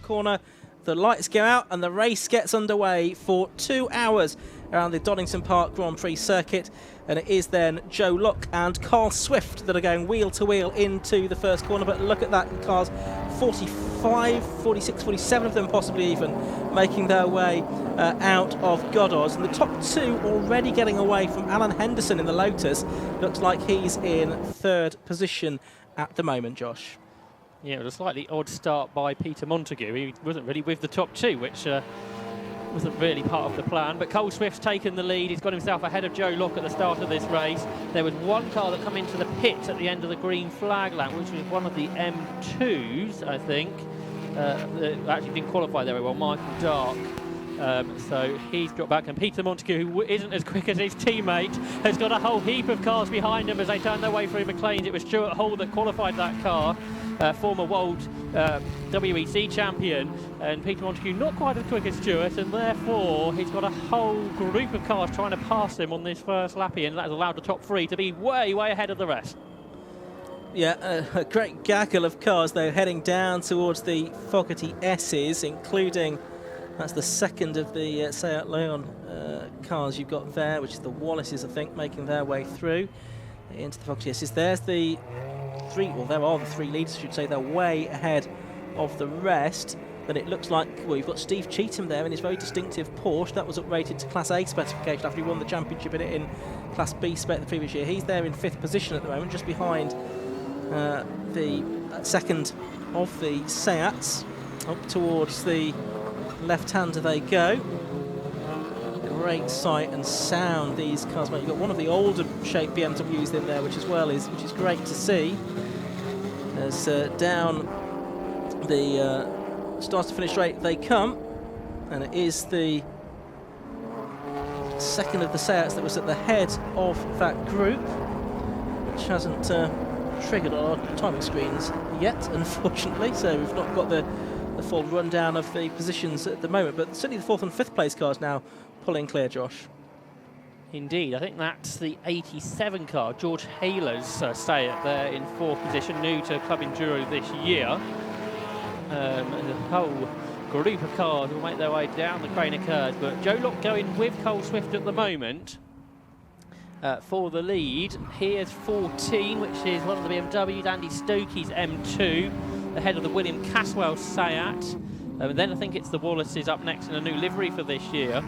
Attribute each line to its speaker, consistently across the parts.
Speaker 1: corner. The lights go out and the race gets underway for 2 hours around the Donington Park Grand Prix circuit. And it is then Joe Lock and Carl Swift that are going wheel to wheel into the first corner. But look at that, the cars 45, 46, 47 of them possibly even making their way out of Goddard's. And the top two already getting away from Alan Henderson in the Lotus. Looks like he's in third position at the moment, Josh.
Speaker 2: Yeah, it was a slightly odd start by Peter Montague. He wasn't really with the top two, which wasn't really part of the plan. But Cole Swift's taken the lead. He's got himself ahead of Joe Lock at the start of this race. There was one car that come into the pit at the end of the green flag lap, which was one of the M2s, I think. That actually didn't qualify very well, Michael Dark. So he's got back, and Peter Montague, who isn't as quick as his teammate, has got a whole heap of cars behind him as they turn their way through McLean's. It was Stuart Hall that qualified that car, former world WEC champion, and Peter Montague not quite as quick as Stuart, and therefore he's got a whole group of cars trying to pass him on this first lap, and that has allowed the top three to be way ahead of the rest.
Speaker 1: Yeah, a great gaggle of cars though heading down towards the Fogarty S's, including, that's the second of the Seat Leon cars you've got there, which is the Wallaces, I think, making their way through into the Fogarty S's. There's the three, well, there are the three leaders, I should say. They're way ahead of the rest. Then it looks like, well, you've got Steve Cheetham there in his very distinctive Porsche. That was uprated to Class A specification after he won the championship in it in Class B spec the previous year. He's there in fifth position at the moment, just behind the second of the Seats. Up towards the left-hander they go. Great sight and sound these cars make. You've got one of the older shaped BMWs in there, which is great to see. As down the start to finish straight they come, and it is the second of the Seats that was at the head of that group, which hasn't triggered our timing screens yet, unfortunately, so we've not got the full rundown of the positions at the moment, but certainly the fourth and fifth place cars now pulling clear, Josh.
Speaker 2: Indeed, I think that's the 87 car, George Haler's Seat there in fourth position, new to Club Enduro this year. The whole group of cars will make their way down the Craner curve, but Joe Lock going with Cole Swift at the moment for the lead. Here's 14, which is one of the BMWs, Andy Stokey's M2, ahead of the William Caswell Seat. Then I think it's the Wallaces up next in a new livery for this year.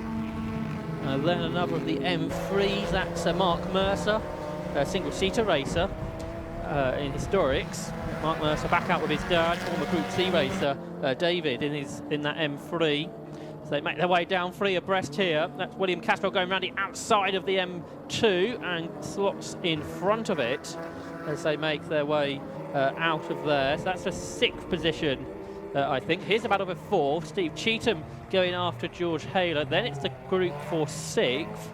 Speaker 2: Then another of the M3s, that's Mark Mercer, a single-seater racer in historics. Mark Mercer back out with his dad, former Group C racer David in that M3. So they make their way down three abreast here. That's William Caswell going around the outside of the M2 and slots in front of it as they make their way out of there. So that's the sixth position, I think. Here's the battle for fourth. Steve Cheetham going after George Haler. Then it's the group for sixth.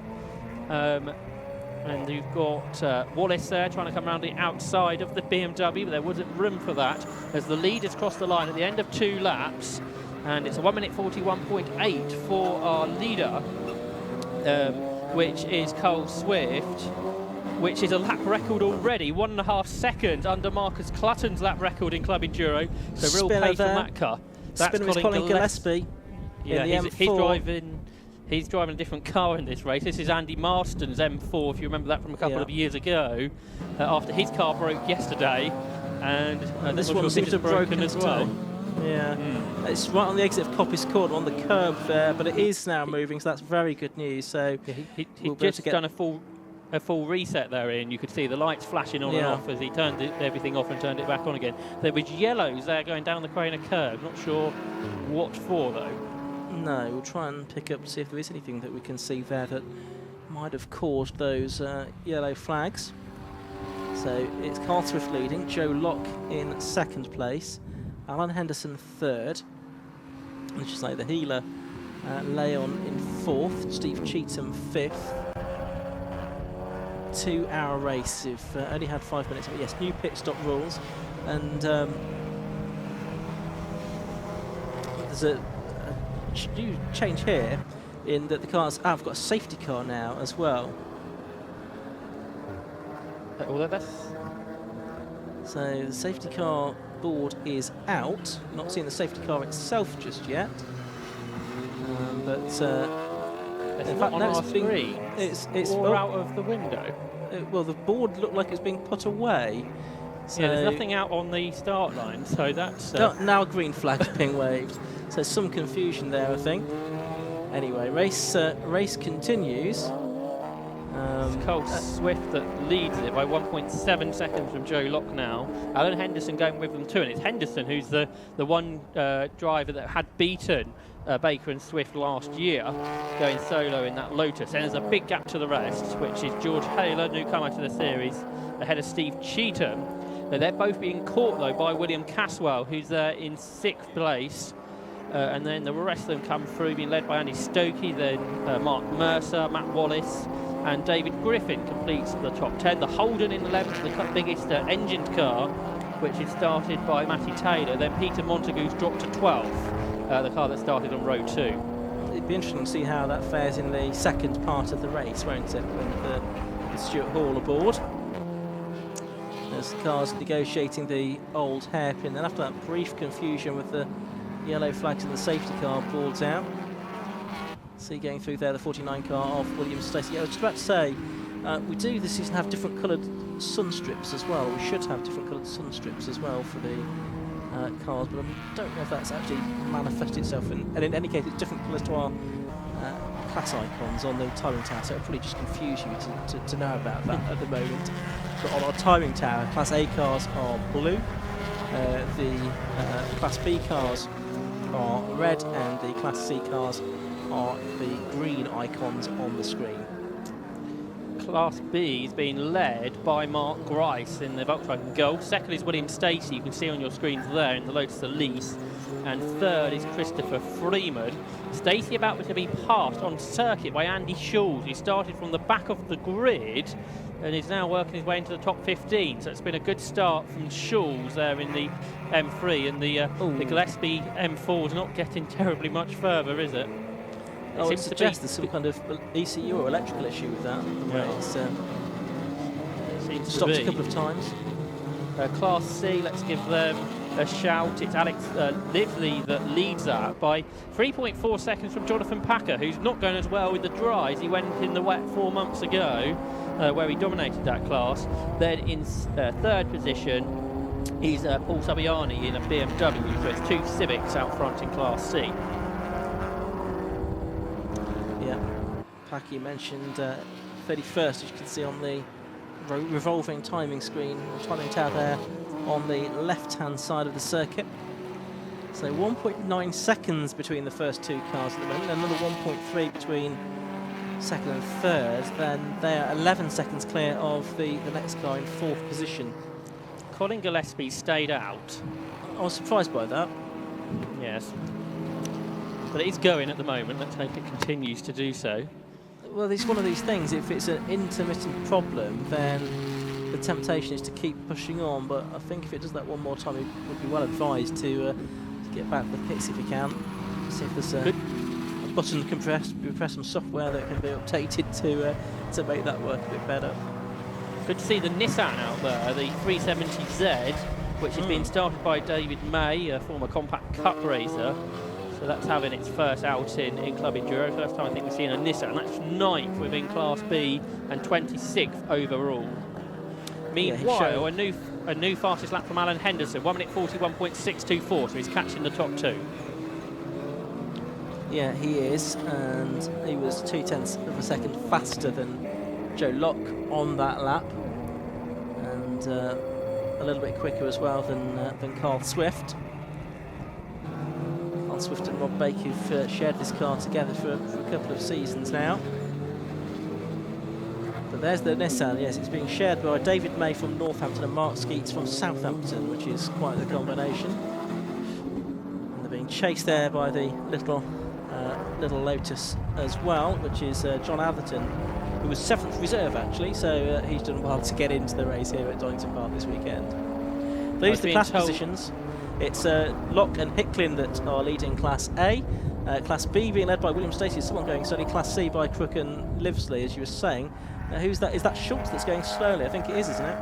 Speaker 2: And you've got Wallace there trying to come around the outside of the BMW, but there wasn't room for that as the leaders cross the line at the end of 2 laps. And it's a 1 minute 41.8 for our leader, which is Cole Swift, which is a lap record already, 1.5 seconds under Marcus Clutton's lap record in Club Enduro. So real pace from that car. That's
Speaker 1: Colin Gillespie.
Speaker 2: Yeah, he's driving a different car in this race. This is Andy Marston's M4, if you remember that from a couple of years ago, after his car broke yesterday, and
Speaker 1: this one seems to have broken as well. Yeah, it's right on the exit of Coppice Court on the curb there, but it is now moving, so that's very good news. So
Speaker 2: he's just done a full reset there, Ian. You could see the lights flashing on and off as he turned everything off and turned it back on again. There was yellows there going down the Craner curve. Not sure what for though.
Speaker 1: No, we'll try and pick up to see if there is anything that we can see there that might have caused those yellow flags. So it's Carl Swift leading, Joe Lock in second place, Alan Henderson third, let's just say the Healer Leon in fourth, Steve Cheetham fifth. 2 hour race. We've only had 5 minutes, but yes, new pit stop rules, and there's a new change here in that the cars have got a safety car now as well.
Speaker 2: All of us.
Speaker 1: So the safety car board is out. Not seeing the safety car itself just yet. But
Speaker 2: It's
Speaker 1: in
Speaker 2: not
Speaker 1: fact,
Speaker 2: on
Speaker 1: no,
Speaker 2: our screen.
Speaker 1: it's
Speaker 2: or out of the window.
Speaker 1: well, the board looked like it's being put away. So
Speaker 2: Yeah, there's nothing out on the start line, so that's...
Speaker 1: now a green flag's being waved. So some confusion there, I think. Anyway, race continues.
Speaker 2: It's Cole Swift that leads it by 1.7 seconds from Joe Locke now. Alan Henderson going with them too, and it's Henderson who's the one driver that had beaten Baker and Swift last year, going solo in that Lotus. And there's a big gap to the rest, which is George Haler, newcomer to the series, ahead of Steve Cheetham. They're both being caught though by William Caswell, who's in 6th place. And then the rest of them come through, being led by Andy Stokey, then Mark Mercer, Matt Wallace, and David Griffin completes the top 10. The Holden in 11th, the biggest engined car, which is started by Matty Taylor. Then Peter Montague's dropped to 12th, the car that started on row 2.
Speaker 1: It'd be interesting to see how that fares in the second part of the race, won't it, with Stuart Hall aboard. As the car's negotiating the old hairpin, then after that brief confusion with the yellow flags and the safety car boards out. See going through there the 49 car of William Stacey. I was just about to say, we do this season have different coloured sun strips as well. We should have different coloured sun strips as well for the cars, but I don't know if that's actually manifested itself. And in any case, it's different colours to our class icons on the timing tower, so it'll probably just confuse you to know about that at the moment. But on our timing tower, Class A cars are blue, the Class B cars are red, and the Class C cars are the green icons on the screen.
Speaker 2: Class B is being led by Mark Grice in the Volkswagen Golf. Second is William Stacey, you can see on your screens there in the Lotus Elise. And third is Christopher Freeman. Stacey about to be passed on circuit by Andy Schulz, who started from the back of the grid and is now working his way into the top 15. So it's been a good start from Schulz there in the M3, and the Gillespie M4 is not getting terribly much further, is it?
Speaker 1: I would suggest there's some kind of ECU or electrical issue with that. It's stopped a couple of times.
Speaker 2: Class C, let's give them a shout. It's Alex Lively that leads that by 3.4 seconds from Jonathan Packer, who's not going as well with the dries. He went in the wet 4 months ago, where he dominated that class. Then in third position is Paul Sabiani in a BMW, so it's 2 Civics out front in Class C.
Speaker 1: Packy mentioned 31st, as you can see on the revolving timing screen, timing tower there on the left-hand side of the circuit. So 1.9 seconds between the first 2 cars at the moment, another 1.3 between second and third. Then they are 11 seconds clear of the next car in 4th position.
Speaker 2: Colin Gillespie stayed out.
Speaker 1: I was surprised by that.
Speaker 2: Yes. But it is going at the moment. Let's hope it continues to do so.
Speaker 1: Well, it's one of these things. If it's an intermittent problem, then the temptation is to keep pushing on. But I think if it does that one more time, it would be well advised to get back to the pits if you can. See if there's a button that can press some software that can be updated to make that work a bit better.
Speaker 2: Good to see the Nissan out there, the 370Z, which is being started by David May, a former Compact Cup racer. So that's having its first outing in Club Enduro. First time I think we've seen a Nissan. That's 9th within Class B and 26th overall. Meanwhile, a new fastest lap from Alan Henderson, 1 minute 41.624, so he's catching the top 2.
Speaker 1: Yeah, he is, and he was 0.2 of a second faster than Joe Locke on that lap, and a little bit quicker as well than Carl Swift. Carl Swift and Rob Baker have shared this car together for a couple of seasons now. But there's the Nissan. Yes, it's being shared by David May from Northampton and Mark Skeets from Southampton, which is quite the combination. And they're being chased there by the little Lotus as well, which is John Atherton, who was 7th reserve actually, so he's done well to get into the race here at Donington Park this weekend. These are the class positions. It's Locke and Hicklin that are leading Class A. Class B being led by William Stacey, someone going slowly. Class C by Crook and Livesley, as you were saying. Who's that? Is that Schultz that's going slowly? I think it is, isn't it?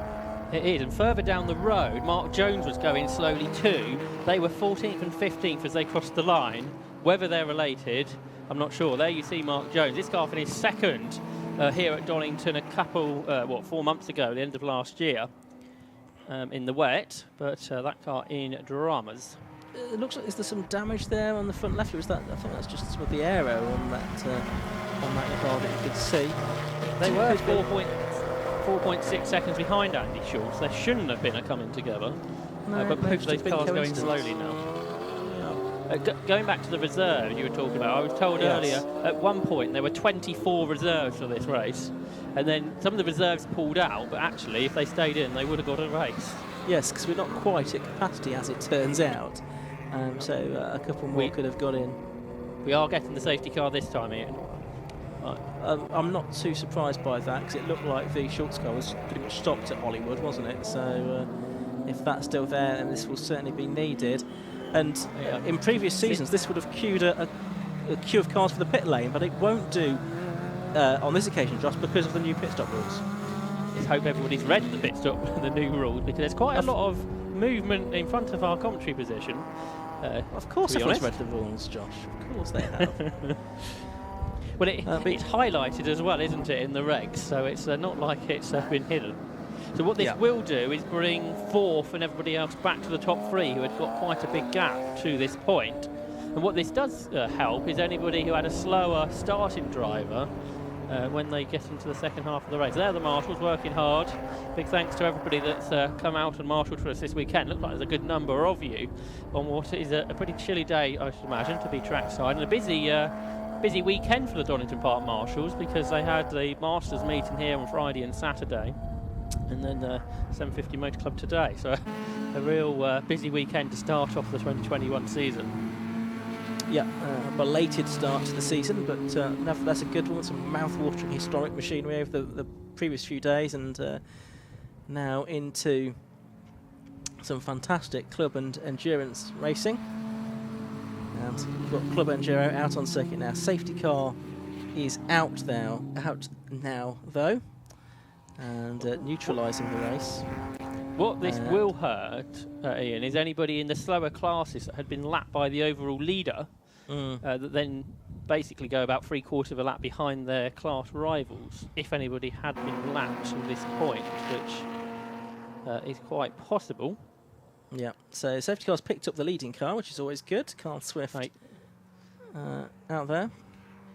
Speaker 2: It is, and further down the road, Mark Jones was going slowly too. They were 14th and 15th as they crossed the line. Whether they're related, I'm not sure. There you see Mark Jones. This car finished second here at Donington a couple, 4 months ago, the end of last year, in the wet, but that car in dramas.
Speaker 1: It looks like there's some damage there on the front left. Was that? I think that's just some of the aero on that car that you could see.
Speaker 2: They were 4.6 seconds behind Andy Schultz. There shouldn't have been a coming together,
Speaker 1: No,
Speaker 2: but both those cars going
Speaker 1: coincidence.
Speaker 2: slowly now. Going back to the reserve you were talking about, I was told earlier at one point there were 24 reserves for this race, and then some of the reserves pulled out, but actually if they stayed in they would have got a race.
Speaker 1: Yes, because we're not quite at capacity as it turns out, so a couple more could have got in.
Speaker 2: We are getting the safety car this time, Ian.
Speaker 1: I'm not too surprised by that, because it looked like the Schultz car was pretty much stopped at Hollywood, wasn't it? So if that's still there, then this will certainly be needed. And in previous seasons, this would have queued a queue of cars for the pit lane, but it won't do on this occasion, just because of the new pit stop rules.
Speaker 2: Let's hope everybody's read the pit stop, the new rules, because there's quite a lot of movement in front of our commentary position.
Speaker 1: Of course everyone's read the rules, Josh. Of course they have.
Speaker 2: Well, it's highlighted as well, isn't it, in the regs, so it's not like it's been hidden. So what this will do is bring fourth and everybody else back to the top three, who had got quite a big gap to this point. And what this does help is anybody who had a slower starting driver when they get into the second half of the race. They're the marshals working hard. Big thanks to everybody that's come out and marshalled for us this weekend. Looks like there's a good number of you on what is a pretty chilly day, I should imagine, to be trackside, and a busy weekend for the Donington Park Marshals, because they had the Masters meeting here on Friday and Saturday, and then 750 Motor Club today. So a real busy weekend to start off the 2021 season.
Speaker 1: Yeah, a belated start to the season, but nevertheless a good one. Some mouth-watering historic machinery over the previous few days, and now into some fantastic club and endurance racing. And we've got Club Enduro out on circuit now. Safety car is out now though, and neutralising the race.
Speaker 2: What this will hurt, Ian, is anybody in the slower classes that had been lapped by the overall leader, that then basically go about 3/4 of a lap behind their class rivals, if anybody had been lapped to this point, which is quite possible.
Speaker 1: Yeah, so safety car's picked up the leading car, which is always good. Carl Swift out there.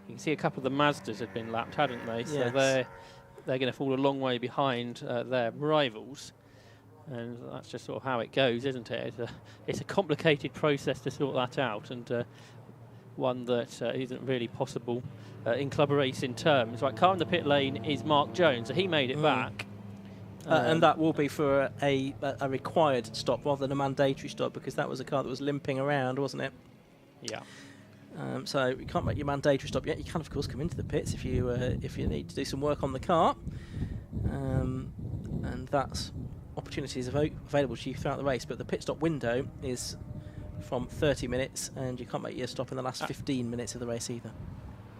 Speaker 2: You can see a couple of the Mazdas had been lapped, hadn't they? So
Speaker 1: yes.
Speaker 2: they're going to fall a long way behind their rivals. And that's just sort of how it goes, isn't it? It's a complicated process to sort that out, and one that isn't really possible in club racing terms. Right, car in the pit lane is Mark Jones, so he made it back.
Speaker 1: And that will be for a required stop rather than a mandatory stop, because that was a car that was limping around, wasn't it?
Speaker 2: Yeah.
Speaker 1: So you can't make your mandatory stop yet. You can, of course, come into the pits if you need to do some work on the car, and that's opportunities available to you throughout the race. But the pit stop window is from 30 minutes, and you can't make your stop in the last 15 minutes of the race either.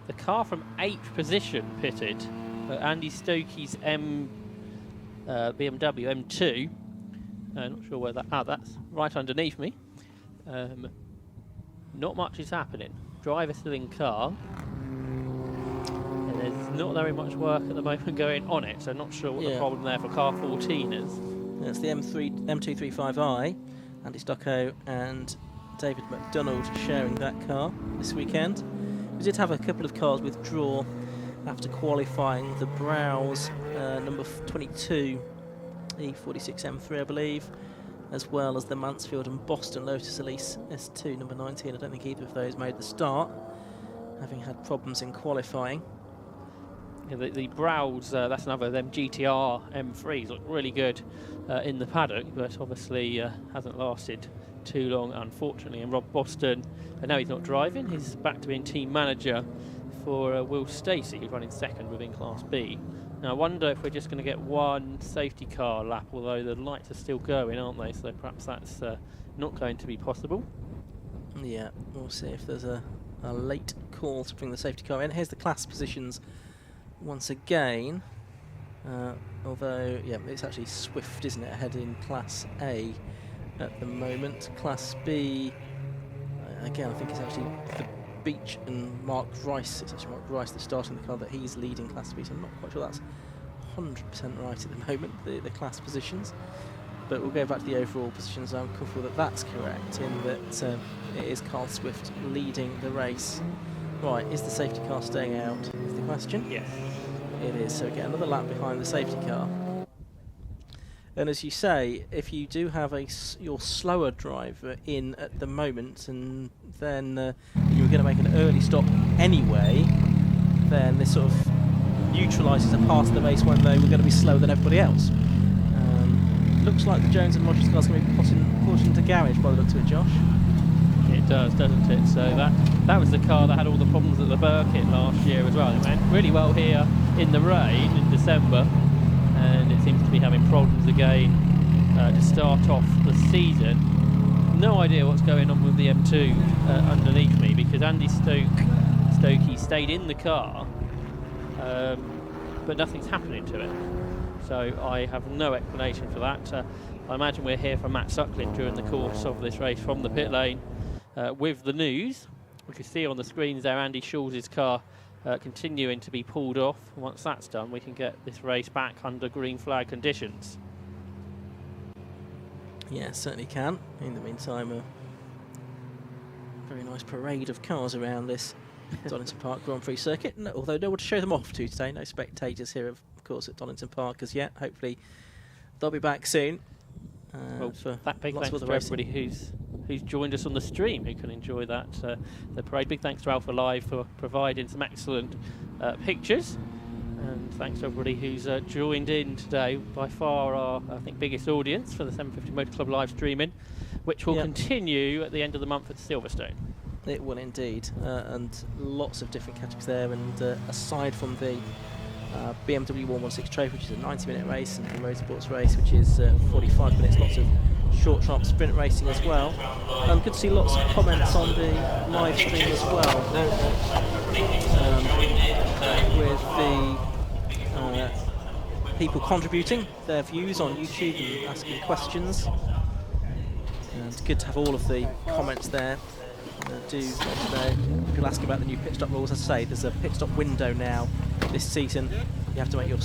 Speaker 2: The car from 8th position pitted, Andy Stokey's BMW M2. Not sure where that's right underneath me. Not much is happening. Driver still in car. And there's not very much work at the moment going on it, so not sure what the problem there for car 14 is.
Speaker 1: It's the M235i, Andy Stocko and David McDonald sharing that car this weekend. We did have a couple of cars withdraw after qualifying. The Browse number 22 E46 M3, I believe, as well as the Mansfield and Boston Lotus Elise S2 number 19. I don't think either of those made the start, having had problems in qualifying.
Speaker 2: Yeah, the Browse, that's another of them GTR M3s, look really good in the paddock, but obviously hasn't lasted too long, unfortunately. And Rob Boston, and now he's not driving, he's back to being team manager for Will Stacey, who's running second within Class B. Now I wonder if we're just going to get one safety car lap, although the lights are still going, aren't they? So perhaps that's not going to be possible.
Speaker 1: Yeah, we'll see if there's a late call to bring the safety car in. Here's the class positions once again. Although, yeah, it's actually Swift, isn't it, ahead in Class A at the moment. Class B, again, I think it's actually the Beach and Mark Rice. It's actually Mark Rice that's starting the car, that he's leading Class B, so I'm not quite sure that's 100% right at the moment, the class positions. But we'll go back to the overall positions. I'm comfortable that that's correct, in that it is Carl Swift leading the race. Right, is the safety car staying out, is the question?
Speaker 2: Yes.
Speaker 1: It is, so we get another lap behind the safety car. And as you say, if you do have your slower driver in at the moment, and then you're going to make an early stop anyway, then this sort of neutralises a part of the race when they were going to be slower than everybody else. Looks like the Jones and Rogers car's going to be put into garage by the looks of it, Josh.
Speaker 2: It does, doesn't it? So that was the car that had all the problems at the Burkitt last year as well. It went really well here in the rain in December, and it seems to be having problems again to start off the season. No idea what's going on with the M2 underneath me, because Andy Stokey stayed in the car, but nothing's happening to it. So I have no explanation for that. I imagine we'll hear from Matt Suckling during the course of this race from the pit lane with the news. We can see on the screens there Andy Schulz's car continuing to be pulled off. Once that's done, we can get this race back under green flag conditions.
Speaker 1: Yeah, certainly can. In the meantime, a very nice parade of cars around this Donington Park Grand Prix circuit, although no one to show them off to today. No spectators here, of course, at Donington Park as yet. Hopefully they'll be back soon.
Speaker 2: Well,
Speaker 1: for
Speaker 2: that big
Speaker 1: lots
Speaker 2: thanks
Speaker 1: of
Speaker 2: to
Speaker 1: racing.
Speaker 2: everybody who's joined us on the stream, who can enjoy that the parade. Big thanks to Alpha Live for providing some excellent pictures, and thanks to everybody who's joined in today. By far our, I think, biggest audience for the 750 Motor Club live streaming, which will continue at the end of the month at Silverstone.
Speaker 1: It will indeed, and lots of different categories there. And aside from the BMW 116 Trophy, which is a 90-minute race, and the Motorsports race, which is 45 minutes, lots of short, sharp sprint racing as well. Good to see lots of comments on the live stream as well, with the people contributing their views on YouTube and asking questions. And it's good to have all of the comments there. Do want to know, people ask about the new pit stop rules. As I say, there's a pit stop window now this season. You have to make your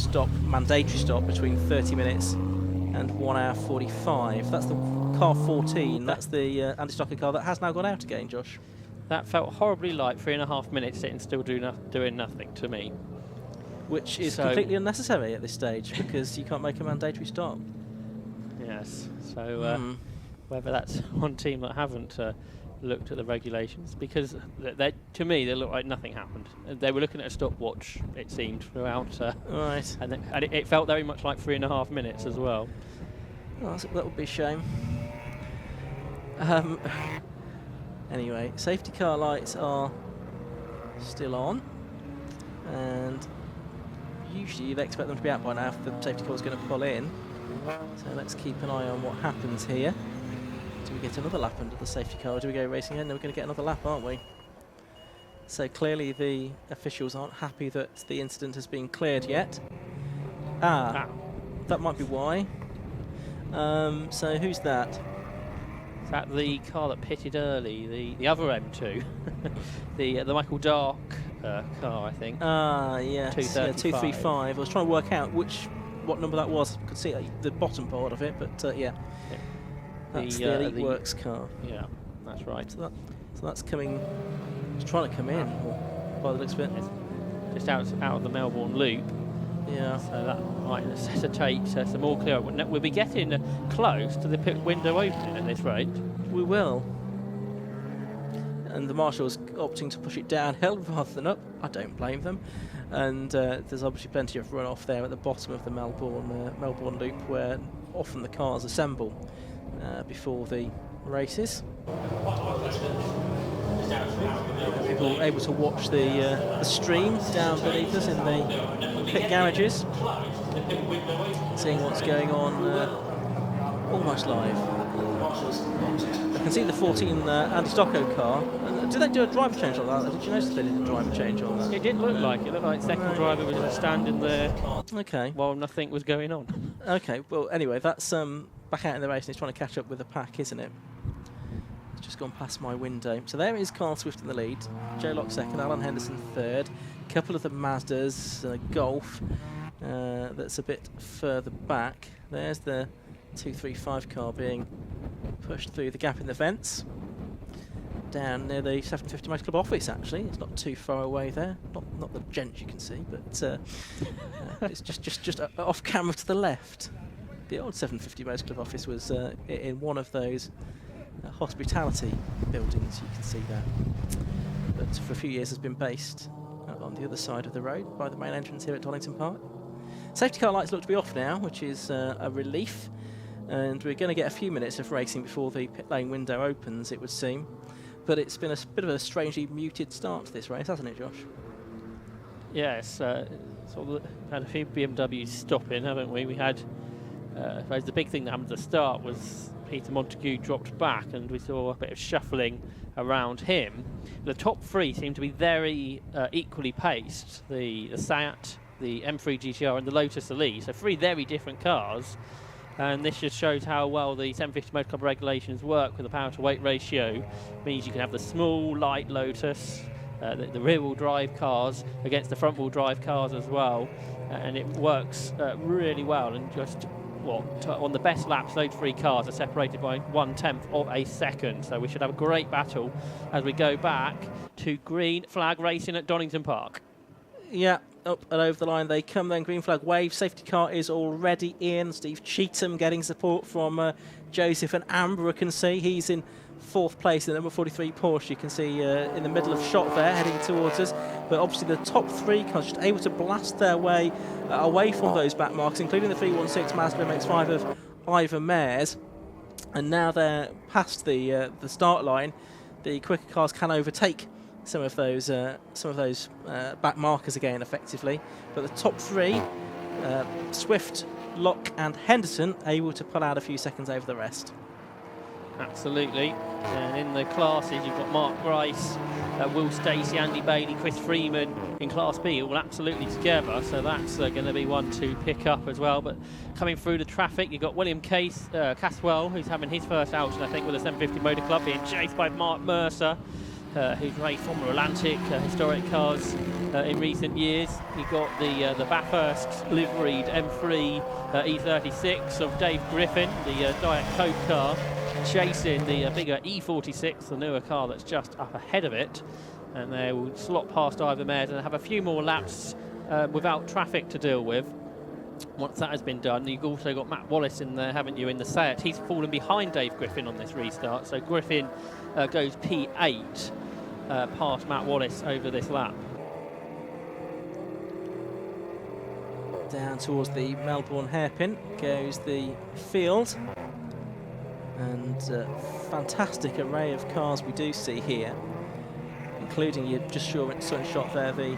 Speaker 1: mandatory stop between 30 minutes and 1 hour 45. That's the car 14. That's the Andy Stocker car that has now gone out again, Josh.
Speaker 2: That felt horribly like 3.5 minutes sitting still doing nothing to me.
Speaker 1: Which is completely unnecessary at this stage, because you can't make a mandatory stop.
Speaker 2: Yes, so whether that's one team that haven't looked at the regulations, because to me they look like nothing happened. They were looking at a stopwatch, it seemed, throughout.
Speaker 1: Right.
Speaker 2: And it felt very much like 3.5 minutes as well.
Speaker 1: Oh, that would be a shame. Anyway, safety car lights are still on, and usually you'd expect them to be out by now if the safety car is going to pull in. So let's keep an eye on what happens here. Do we get another lap under the safety car, or do we go racing in? No, we're going to get another lap, aren't we? So clearly the officials aren't happy that the incident has been cleared yet. That might be why. So who's that?
Speaker 2: Is that the car that pitted early, the other M2? the Michael Dark car, I think.
Speaker 1: Yes,
Speaker 2: 235.
Speaker 1: I was trying to work out what number that was. I could see the bottom part of it, but yeah. That's the Elite Works car.
Speaker 2: Yeah, that's right.
Speaker 1: So that's coming. It's trying to come in, by the looks of it.
Speaker 2: It's just out of the Melbourne Loop.
Speaker 1: Yeah.
Speaker 2: So that might necessitate some more clear. We'll be getting close to the pit window opening at this rate.
Speaker 1: We will. And the marshals opting to push it downhill rather than up. I don't blame them. And there's obviously plenty of runoff there at the bottom of the Melbourne Loop, where often the cars assemble before the races. People able to watch the stream down beneath us in the pit garages, seeing what's going on almost live. I can see the 14 Andy Stocco car. Did they do a driver change on that? Did you notice they did a driver change on that?
Speaker 2: It didn't look like it. It looked like second driver was just standing there
Speaker 1: Okay.
Speaker 2: while nothing was going on.
Speaker 1: Okay, well, anyway, that's back out in the race and he's trying to catch up with the pack, isn't it? It's just gone past my window. So there is Carl Swift in the lead, Joe Locke second, Alan Henderson third, a couple of the Mazdas, Golf, that's a bit further back. There's the 235 car being pushed through the gap in the fence. Down near the 750 Motor Club office, actually. It's not too far away there. Not the gent you can see, but it's just off camera to the left. The old 750 Motor Club office was in one of those hospitality buildings, you can see there. But for a few years has been based on the other side of the road by the main entrance here at Donington Park. Safety car lights look to be off now, which is a relief. And we're going to get a few minutes of racing before the pit lane window opens, it would seem. But it's been a bit of a strangely muted start to this race, hasn't it, Josh?
Speaker 2: Yes, had a few BMWs stopping, haven't we? We had, I suppose the big thing that happened at the start was Peter Montague dropped back and we saw a bit of shuffling around him. The top three seem to be very equally paced. The Seat, the M3 GTR and the Lotus Elise, so three very different cars. And this just shows how well the 750 Motor Club regulations work with the power to weight ratio. Means you can have the small, light Lotus, the rear-wheel drive cars against the front-wheel drive cars as well. And it works really well. And just, on the best laps, those three cars are separated by 1/10 of a second. So we should have a great battle as we go back to green flag racing at Donington Park.
Speaker 1: Yeah, up and over the line they come then, green flag wave, safety car is already in. Steve Cheetham getting support from Joseph and Amber, I can see. He's in fourth place in the number 43 Porsche, you can see in the middle of shot there, heading towards us. But obviously the top three cars just able to blast their way away from those back marks, including the 316 Mazda MX-5 of Ivan Mares. And now they're past the start line, the quicker cars can overtake some of those back markers again effectively, but the top three, Swift, Locke and Henderson, able to pull out a few seconds over the rest.
Speaker 2: Absolutely. And in the classes you've got Mark Grice, Will Stacey, Andy Bailey, Chris Freeman in Class B, all absolutely together, so that's going to be one to pick up as well. But coming through the traffic, you've got William Caswell, who's having his first outing I think with the 750 Motor Club, being chased by Mark Mercer, who's raced Formula Atlantic historic cars in recent years. You've got the Bathurst liveried M3 E36 of Dave Griffin, the Diet Coke car, chasing the bigger E46, the newer car that's just up ahead of it. And they will slot past Ivan Mares and have a few more laps without traffic to deal with. Once that has been done, you've also got Matt Wallace in there, haven't you, in the Seat. He's fallen behind Dave Griffin on this restart, so Griffin goes P8 past Matt Wallace over this lap.
Speaker 1: Down towards the Melbourne hairpin goes the field, and fantastic array of cars we do see here, including, you just saw in shot there, the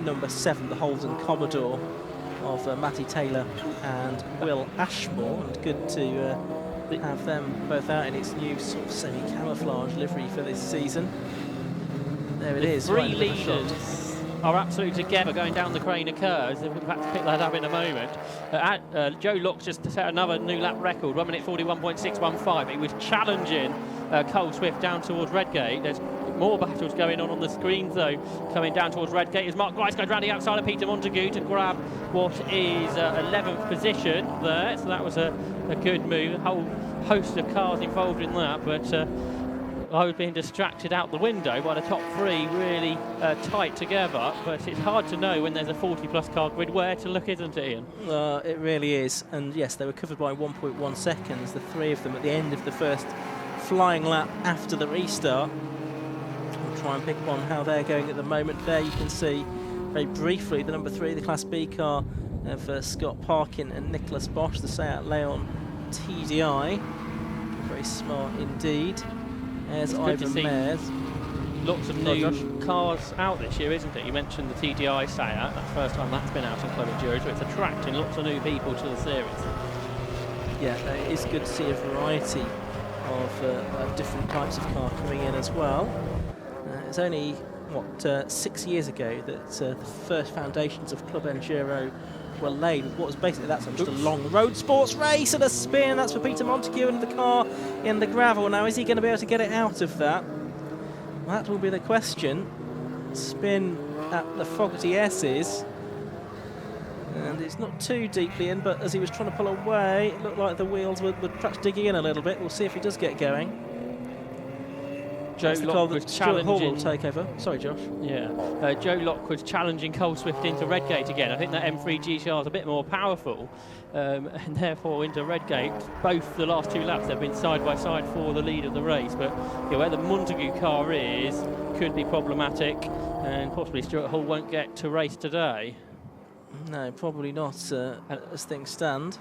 Speaker 1: number 7, the Holden Commodore of Matty Taylor and Will Ashmore, and good to have them both out in its new sort of semi-camouflage livery for this season. There it is.
Speaker 2: Three leaders are absolutely together going down the Crane of curves. We'll have to pick that up in a moment. Joe Locke just set another new lap record, 1 minute 41.615. He was challenging Cole Swift down towards Redgate. There's more battles going on the screens though, coming down towards Redgate as Mark Grice goes round the outside of Peter Montague to grab what is 11th position there. So that was a good move. A whole host of cars involved in that, but I was being distracted out the window by the top three really tight together, but it's hard to know when there's a 40-plus car grid where to look, isn't it, Ian?
Speaker 1: It really is, and yes, they were covered by 1.1 seconds, the three of them at the end of the first flying lap after the restart. We'll try and pick up on how they're going at the moment. There you can see very briefly the number 3, the Class B car of Scott Parkin and Nicholas Bosch, the Seat Leon TDI. Very smart indeed. There's Ivan Mares.
Speaker 2: Lots of new cars out this year, isn't it? You mentioned the TDI Seat. That's the first time that's been out in Club Enduro, so it's attracting lots of new people to the series.
Speaker 1: Yeah, it is good to see a variety of different types of car coming in as well. It's only, what, 6 years ago that the first foundations of Club Enduro were laid with what was basically just a long road sports race and a spin. That's for Peter Montague and the car in the gravel. Now, is he going to be able to get it out of that? Well, that will be the question. Spin at the Fogarty S's. And it's not too deeply in, but as he was trying to pull away, it looked like the wheels were perhaps digging in a little bit. We'll see if he does get going.
Speaker 2: Joe Lockwood challenging.
Speaker 1: Will take over. Sorry, Josh.
Speaker 2: Yeah, Joe Lockwood challenging Cole Swift into Redgate again. I think that M3 GTR is a bit more powerful, and therefore into Redgate. Both the last 2 laps they've been side by side for the lead of the race, but where the Montague car is could be problematic, and possibly Stuart Hall won't get to race today.
Speaker 1: No, probably not as things stand.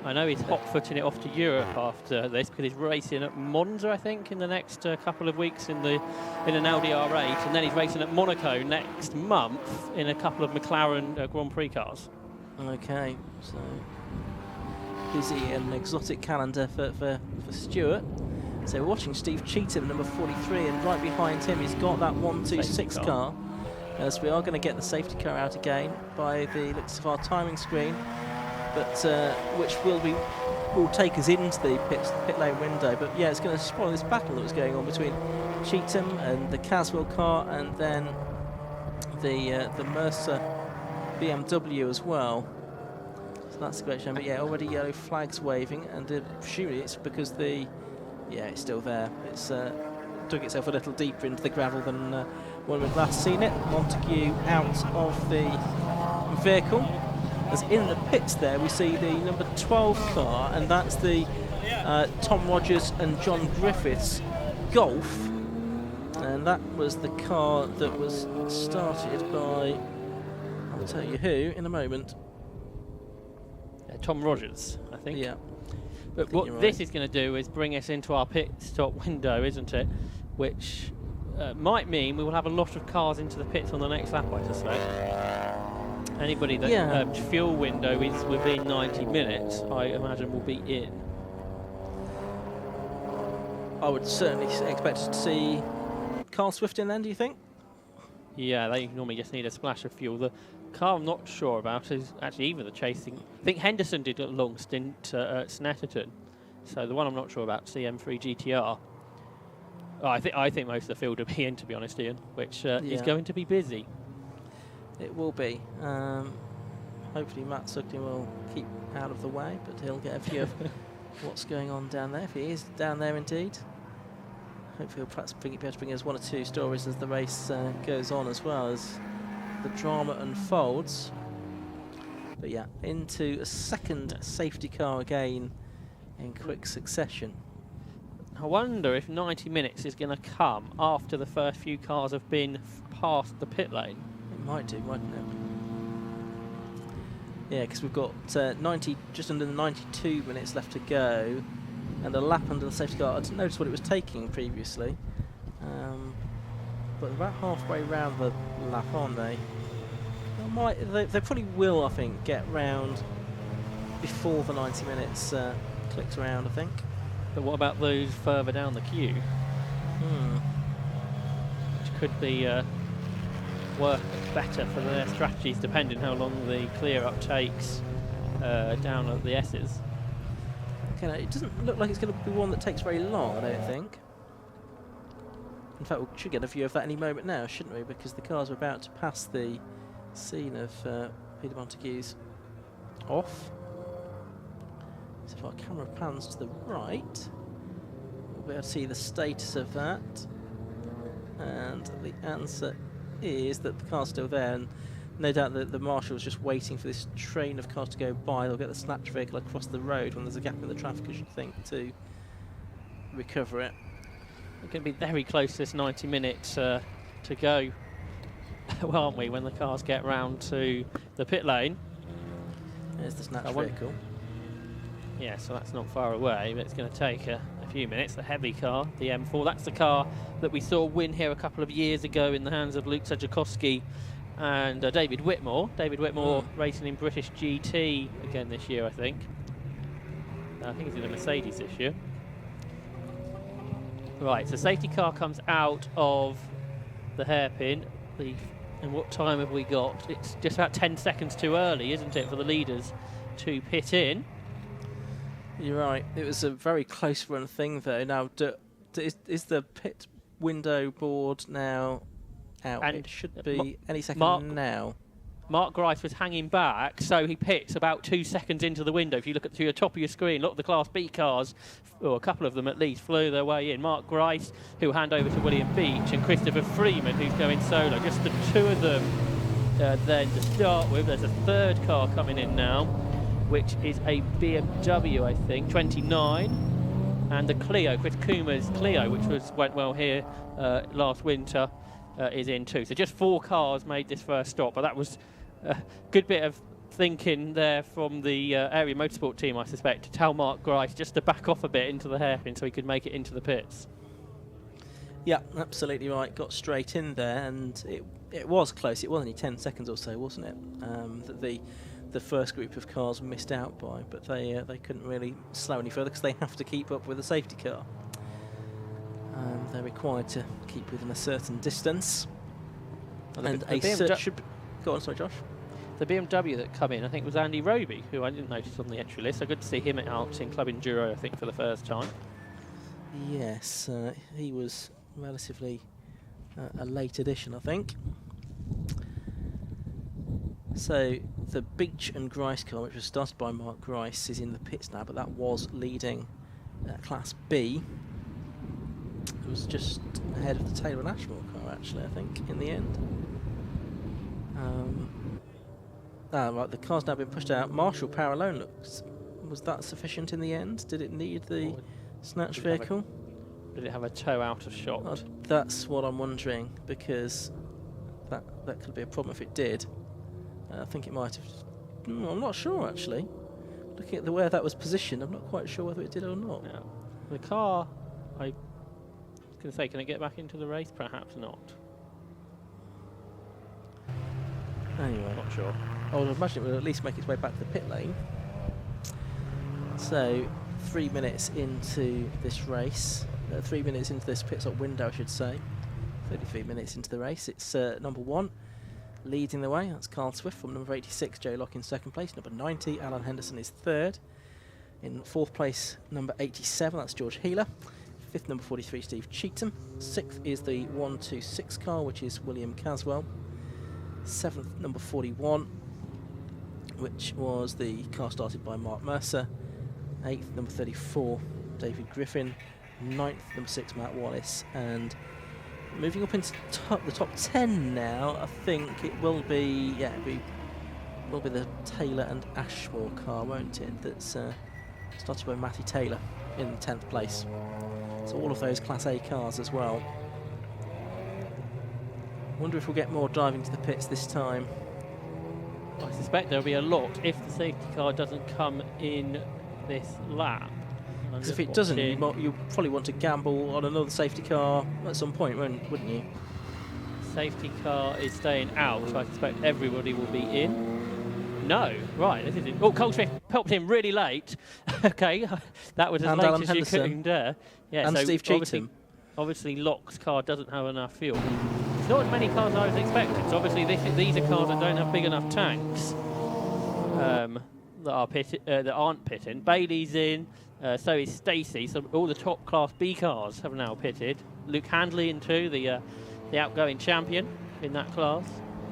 Speaker 2: I know he's hot-footing it off to Europe after this because he's racing at Monza, I think, in the next couple of weeks in an Audi R8, and then he's racing at Monaco next month in a couple of McLaren Grand Prix cars.
Speaker 1: Okay, so busy and exotic calendar for Stuart. So we're watching Steve Cheetham, number 43, and right behind him he's got that 126 car. As we are going to get the safety car out again by the looks of our timing screen, but which will take us into the pit lane window. But yeah, it's going to spoil this battle that was going on between Cheetham and the Caswell car, and then the Mercer BMW as well. So that's a great shame. But yeah, already yellow flags waving, and surely it's because it's still there. It's dug itself a little deeper into the gravel than when we've last seen it. Montague out of the vehicle. As in the pits there, we see the number 12 car, and that's the Tom Rogers and John Griffiths Golf. And that was the car that was started by, I'll tell you who in a moment.
Speaker 2: Tom Rogers, I think.
Speaker 1: Yeah.
Speaker 2: But what this is going to do is bring us into our pit stop window, isn't it? Which might mean we will have a lot of cars into the pits on the next lap, I suspect. Anybody that fuel window is within 90 minutes, I imagine, will be in.
Speaker 1: I would certainly expect to see Carl Swift in then, do you think?
Speaker 2: Yeah, they normally just need a splash of fuel. The car I'm not sure about is actually even the chasing. I think Henderson did a long stint at Snetterton. So the one I'm not sure about, CM3 GTR. Oh, I think most of the field will be in, to be honest, Ian, which is going to be busy.
Speaker 1: It will be. Hopefully Matt Sugden will keep out of the way, but he'll get a view of what's going on down there, if he is down there indeed. Hopefully he'll perhaps be able to bring us 1 or 2 stories as the race goes on, as well as the drama unfolds. But yeah, into a second safety car again in quick succession.
Speaker 2: I wonder if 90 minutes is going to come after the first few cars have been past the pit lane.
Speaker 1: It might do, mightn't it? Yeah, because we've got just under 92 minutes left to go, and a lap under the safety car. I didn't notice what it was taking previously, but about halfway round the lap, aren't they? They probably will, I think, get round before the 90 minutes clicks around, I think.
Speaker 2: But what about those further down the queue? Which could be work better for their strategies, depending how long the clear-up takes down at the S's.
Speaker 1: Okay, it doesn't look like it's going to be one that takes very long, I don't think. In fact, we should get a view of that any moment now, shouldn't we? Because the cars are about to pass the scene of Peter Montague's off. So if our camera pans to the right, we'll be able to see the status of that. And the answer is that the car's still there, and no doubt that the marshal's just waiting for this train of cars to go by. They'll get the snatch vehicle across the road when there's a gap in the traffic, I should think, to recover it.
Speaker 2: We're going to be very close to this 90 minutes to go, well, aren't we, when the cars get round to the pit lane.
Speaker 1: There's the snatch vehicle.
Speaker 2: Yeah, so that's not far away, but it's going to take a few minutes. The heavy car, the M4, that's the car that we saw win here a couple of years ago in the hands of Luke Sedgwickowski and David Whitmore. David Whitmore racing in British GT again this year, I think. I think he's in a Mercedes this year. Right, so safety car comes out of the hairpin. And what time have we got? It's just about 10 seconds too early, isn't it, for the leaders to pit in?
Speaker 1: You're right. It was a very close run thing, though. Now, is the pit window board now out?
Speaker 2: And
Speaker 1: it should be any second now.
Speaker 2: Mark Grice was hanging back, so he pits about 2 seconds into the window. If you look at to the top of your screen, a lot of the Class B cars, or a couple of them at least, flew their way in. Mark Grice, who hand over to William Beach, and Christopher Freeman, who's going solo. Just the two of them then to start with. There's a third car coming in now, which is a BMW, I think, 29. And the Clio, Chris Coomer's Clio, which went well here last winter, is in too. So just 4 cars made this first stop, but that was a good bit of thinking there from the area motorsport team, I suspect, to tell Mark Grice just to back off a bit into the hairpin so he could make it into the pits.
Speaker 1: Yeah, absolutely right. Got straight in there, and it was close. It was only 10 seconds or so, wasn't it? That the first group of cars missed out by, but they couldn't really slow any further because they have to keep up with the safety car. They're required to keep within a certain distance. And a search should be... Go on, sorry, Josh.
Speaker 2: The BMW that come in, I think, was Andy Roby, who I didn't notice on the entry list. So good to see him out in Club Enduro, I think, for the first time.
Speaker 1: Yes, he was relatively a late addition, I think. So the Beach and Grice car, which was started by Mark Grice, is in the pits now, but that was leading Class B. It was just ahead of the Taylor and Ashmore car, actually, I think, in the end. Right, the car's now been pushed out. Marshall Power alone looks... Was that sufficient in the end? Did it need the snatch vehicle?
Speaker 2: Did it have a toe out of shot?
Speaker 1: That's what I'm wondering, because that could be a problem if it did. I think it might have... I'm not sure, actually. Looking at where that was positioned, I'm not quite sure whether it did or not.
Speaker 2: Yeah. The car, I was going to say, can it get back into the race? Perhaps not.
Speaker 1: Anyway.
Speaker 2: Not sure.
Speaker 1: I would imagine it would at least make its way back to the pit lane. So, 3 minutes into this race, 3 minutes into this pit stop window, I should say. 33 minutes into the race. It's number 1 leading the way. That's Carl Swift from number 86, Joe Locke in second place. Number 90, Alan Henderson is third. In fourth place, number 87, that's George Healer. Fifth, number 43, Steve Cheetham. Sixth is the 126 car, which is William Caswell. Seventh, number 41, which was the car started by Mark Mercer. Eighth, number 34, David Griffin. Ninth, number 6, Matt Wallace. And moving up into the top 10 now, I think it will be, will be the Taylor and Ashmore car, won't it? That's started by Matty Taylor in 10th place. So all of those Class A cars as well. Wonder if we'll get more driving to the pits this time.
Speaker 2: I suspect there'll be a lot if the safety car doesn't come in this lap.
Speaker 1: Because if it doesn't, you probably want to gamble on another safety car at some point, wouldn't you?
Speaker 2: Safety car is staying out, so I suspect everybody will be in. No, right, this is it. Oh, Cole Swift popped in really late. Okay, that was as late
Speaker 1: Alan
Speaker 2: as
Speaker 1: Henderson.
Speaker 2: you could dare. Yeah,
Speaker 1: and
Speaker 2: so
Speaker 1: Steve Cheetham.
Speaker 2: Obviously, Locke's car doesn't have enough fuel. It's not as many cars as I was expecting. So obviously, these are cars that don't have big enough tanks that aren't pitting. Bailey's in. So is Stacey. So all the top Class B cars have now pitted. Luke Handley in too, the outgoing champion in that class.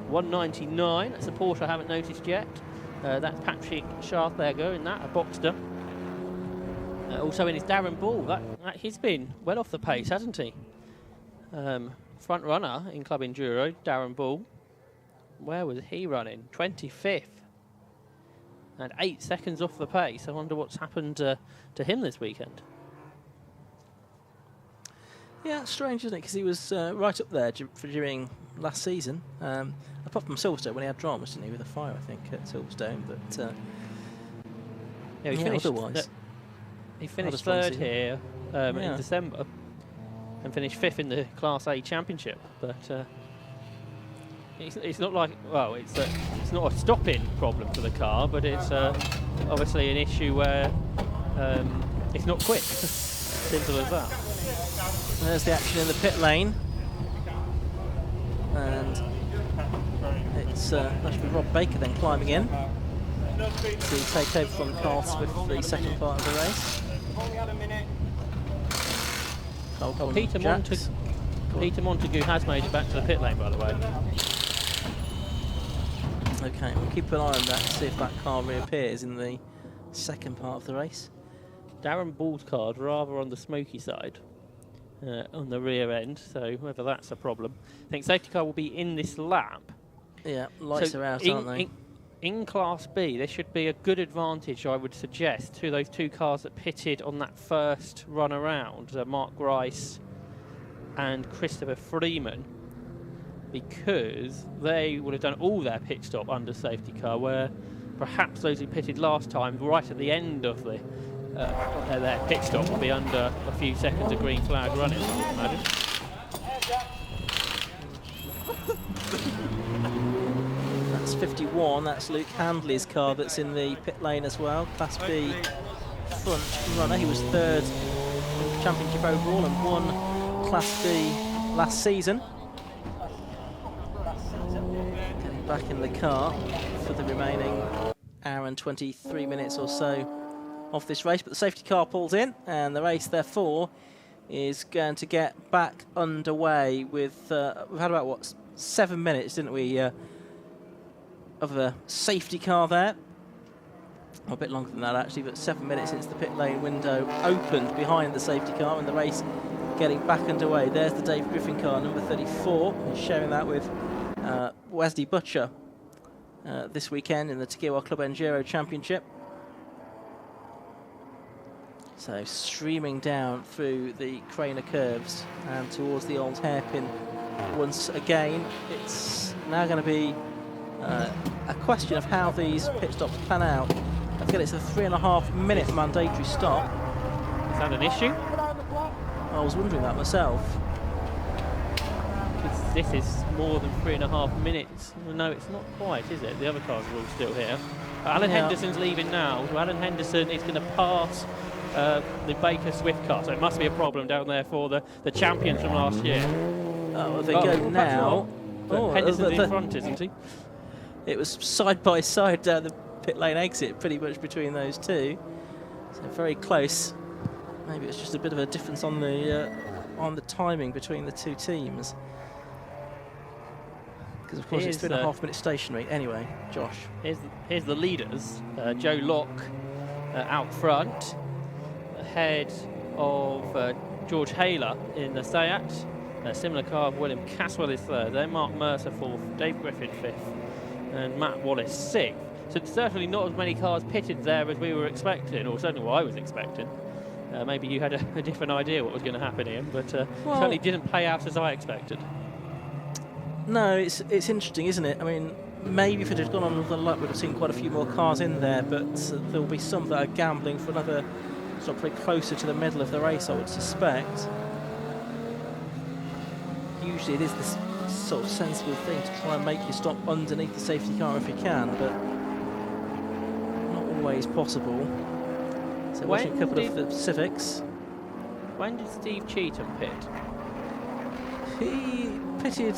Speaker 2: 199. That's a Porsche I haven't noticed yet. That's Patrick Scharthberger in that, a Boxster. Also in is Darren Ball. He's been well off the pace, hasn't he? Front runner in Club Enduro, Darren Ball. Where was he running? 25th. And 8 seconds off the pace. I wonder what's happened to him this weekend.
Speaker 1: Yeah, it's strange, isn't it? Because he was right up there during last season. Apart from Silverstone, when he had dramas, didn't he, with a fire, I think, at Silverstone. But
Speaker 2: yeah, he finished.
Speaker 1: Otherwise,
Speaker 2: he finished third here in December, and finished 5th in the Class A Championship. But it's not like, well, it's not a stopping problem for the car, but it's obviously an issue where it's not quick. Simple as that.
Speaker 1: There's the action in the pit lane. And it's that should be Rob Baker then climbing in to take over from Carl Swift for the second part of the race.
Speaker 2: Peter Montague has made it back to the pit lane, by the way.
Speaker 1: Okay, we'll keep an eye on that to see if that car reappears in the second part of the race.
Speaker 2: Darren Ball's card rather on the smoky side on the rear end, so whether that's a problem. I think safety car will be in this lap.
Speaker 1: Yeah, lights are out, aren't they?
Speaker 2: In Class B, there should be a good advantage, I would suggest, to those two cars that pitted on that first run around, Mark Rice and Christopher Freeman, because they would have done all their pit stop under safety car, where perhaps those who pitted last time, right at the end of the their pit stop, will be under a few seconds of green flag running, I would imagine.
Speaker 1: That's 51, that's Luke Handley's car that's in the pit lane as well. Class B front runner, he was third in the championship overall and won Class B last season. Getting back in the car for the remaining hour and 23 minutes or so of this race, but the safety car pulls in and the race therefore is going to get back underway with, we've had about, what, 7 minutes, didn't we, of a safety car there. Or a bit longer than that actually, but 7 minutes since the pit lane window opened behind the safety car and the race getting back underway. There's the Dave Griffin car, number 34. He's sharing that with Wesley Butcher this weekend in the TEGIWA Club Enduro Championship. So streaming down through the Craner curves and towards the old hairpin once again. It's now going to be a question of how these pit stops pan out. Again, it's a 3.5 minute mandatory stop.
Speaker 2: Is that an issue?
Speaker 1: I was wondering that myself.
Speaker 2: Because this is more than 3.5 minutes. No, it's not quite, is it? The other cars are all still here. Alan Henderson's leaving now. So Alan Henderson is going to pass the Baker Swift car, so it must be a problem down there for the champions from last year.
Speaker 1: Oh, they go now.
Speaker 2: Henderson's in front, isn't he?
Speaker 1: It was side by side down the pit lane exit, pretty much between those two. So very close. Maybe it's just a bit of a difference on the timing between the two teams. Because of course it's 3.5 minutes stationary. Anyway, Josh.
Speaker 2: Here's the leaders. Joe Locke out front, ahead of George Haler in the Seat. A similar car of William Caswell is third. Then Mark Mercer fourth, Dave Griffin fifth, and Matt Wallace sixth. So it's certainly not as many cars pitted there as we were expecting, or certainly what I was expecting. Maybe you had a different idea what was going to happen, Ian, but certainly didn't play out as I expected.
Speaker 1: No, it's interesting, isn't it? I mean, maybe if it had gone on with the luck, we'd have seen quite a few more cars in there, but there will be some that are gambling for another sort of pretty closer to the middle of the race, I would suspect. Usually it is this sort of sensible thing to try and make you stop underneath the safety car if you can, but not always possible. So watching a couple of the Civics.
Speaker 2: When did Steve Cheetham pit?
Speaker 1: He pitted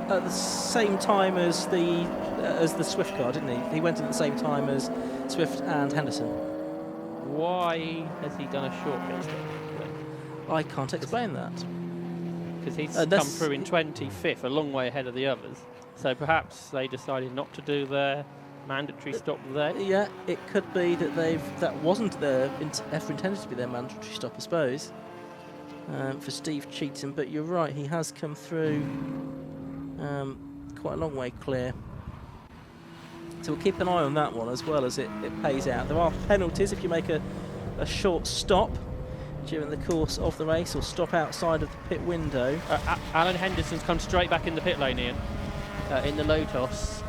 Speaker 1: at the same time as the Swift car, didn't he? He went in at the same time as Swift and Henderson.
Speaker 2: Why has he done a short pit stop?
Speaker 1: I can't explain that.
Speaker 2: Because he's come through in 25th, a long way ahead of the others. So perhaps they decided not to do their mandatory stop there.
Speaker 1: Yeah, it could be that that wasn't ever intended to be their mandatory stop, I suppose, for Steve Cheetham. But you're right, he has come through quite a long way clear. So we'll keep an eye on that one as well as it pays out. There are penalties if you make a short stop during the course of the race or stop outside of the pit window.
Speaker 2: Alan Henderson's come straight back in the pit lane, Ian, in the Lotus.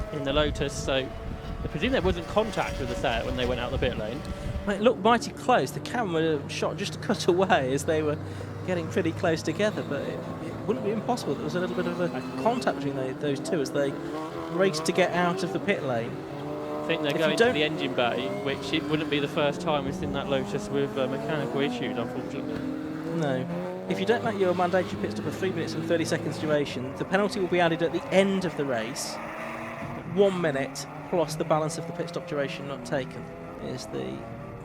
Speaker 2: So I presume there wasn't contact with the Seat when they went out the pit lane.
Speaker 1: It looked mighty close. The camera shot just a cut away as they were getting pretty close together, but it wouldn't be impossible. There was a little bit of a contact between those two as they raced to get out of the pit lane.
Speaker 2: I think they're going to the engine bay, which it wouldn't be the first time we've seen that Lotus with mechanical issues, unfortunately.
Speaker 1: No. If you don't make your mandatory pit stop of 3 minutes and 30 seconds duration, the penalty will be added at the end of the race. 1 minute plus the balance of the pit stop duration not taken is the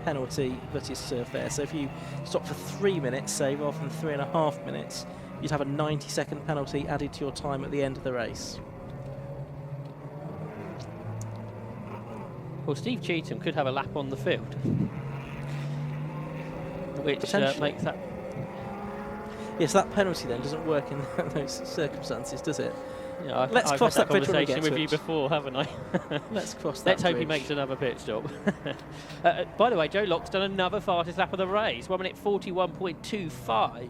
Speaker 1: penalty that is served there. So if you stop for 3 minutes, say, rather than 3.5 minutes, you'd have a 90-second penalty added to your time at the end of the race.
Speaker 2: Well, Steve Cheetham could have a lap on the field, which makes that...
Speaker 1: Yes, that penalty then doesn't work in those circumstances, does it?
Speaker 2: Yeah,
Speaker 1: Let's cross that bridge when we get to
Speaker 2: with you
Speaker 1: it.
Speaker 2: before, haven't I?
Speaker 1: Let's cross that
Speaker 2: Let's hope
Speaker 1: bridge.
Speaker 2: he makes another pit stop. By the way, Joe Locke's done another fastest lap of the race, 1 minute 41.25,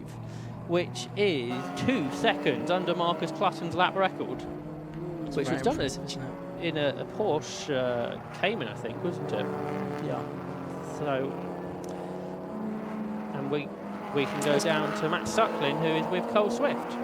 Speaker 2: which is 2 seconds under Marcus Clutton's lap record, which was done in a Porsche Cayman, I think, wasn't it?
Speaker 1: Yeah.
Speaker 2: So, and we can go down to Matt Suckling, who is with Cole Swift.